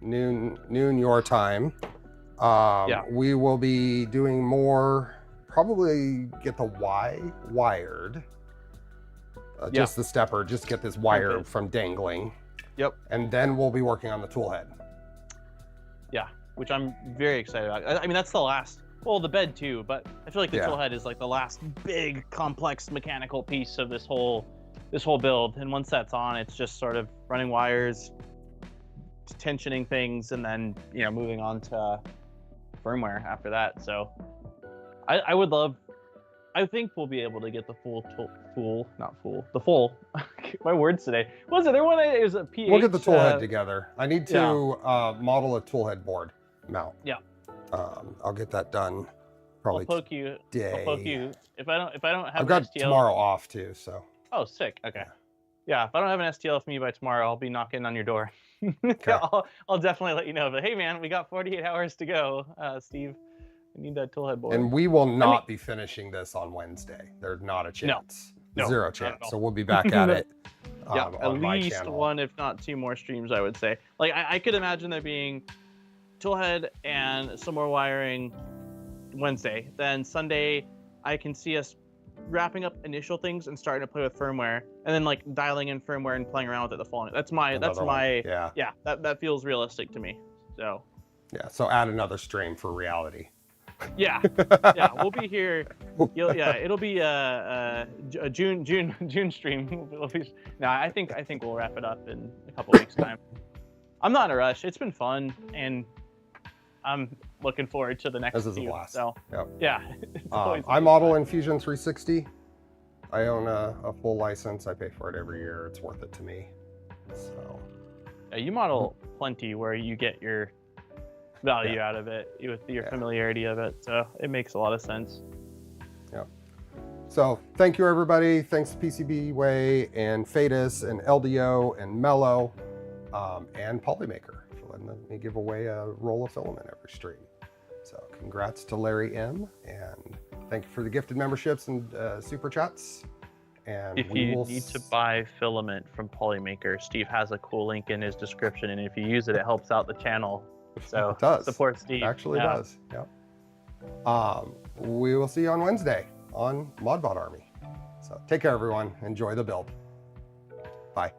Noon your time. We will be doing more. Probably get the Y wired. Just the stepper. Just get this wire from dangling. Yep. And then we'll be working on the tool head. Yeah, which I'm very excited about. I mean, that's the last. Well, the bed too, but I feel like the tool head is like the last big, complex mechanical piece of this whole build. And once that's on, it's just sort of running wires, tensioning things, and then moving on to firmware after that. So I would love. I think we'll be able to get the full. My words today. What was it? There one is a PH. We'll get the tool head together. I need to model a tool head board mount. Yeah. I'll get that done. Probably I'll poke you. If I don't have. I've got tomorrow off too, so. Oh, sick. Okay. Yeah, if I don't have an STL from you by tomorrow, I'll be knocking on your door. Okay. I'll definitely let you know. But hey, man, we got 48 hours to go, Steve. I need that toolhead board. And we will not be finishing this on Wednesday. There's not a chance. No, zero chance. So we'll be back at it. At least one, if not two more streams, I would say. Like I could imagine there being toolhead and some more wiring Wednesday. Then Sunday, I can see us wrapping up initial things and starting to play with firmware, and then like dialing in firmware and playing around with it the following. That feels realistic to me. So so add another stream for reality. Yeah, we'll be here. It'll be a June stream. I think we'll wrap it up in a couple weeks time. I'm not in a rush. It's been fun, and I'm looking forward to the next. This is a blast. So yep. Yeah. I model in Fusion 360. I own a full license. I pay for it every year. It's worth it to me. So You model plenty where you get your value out of it with your familiarity of it. So it makes a lot of sense. Yeah. So thank you, everybody. Thanks to PCBWay and Phaetus and LDO and Mellow and Polymaker for letting me give away a roll of filament every stream. So congrats to Larry M. And thank you for the gifted memberships and super chats. And if you need to buy filament from Polymaker, Steve has a cool link in his description. And if you use it, it helps out the channel. So it does. Support Steve. It actually does. Yeah. We will see you on Wednesday on Modbot Army. So take care, everyone. Enjoy the build. Bye.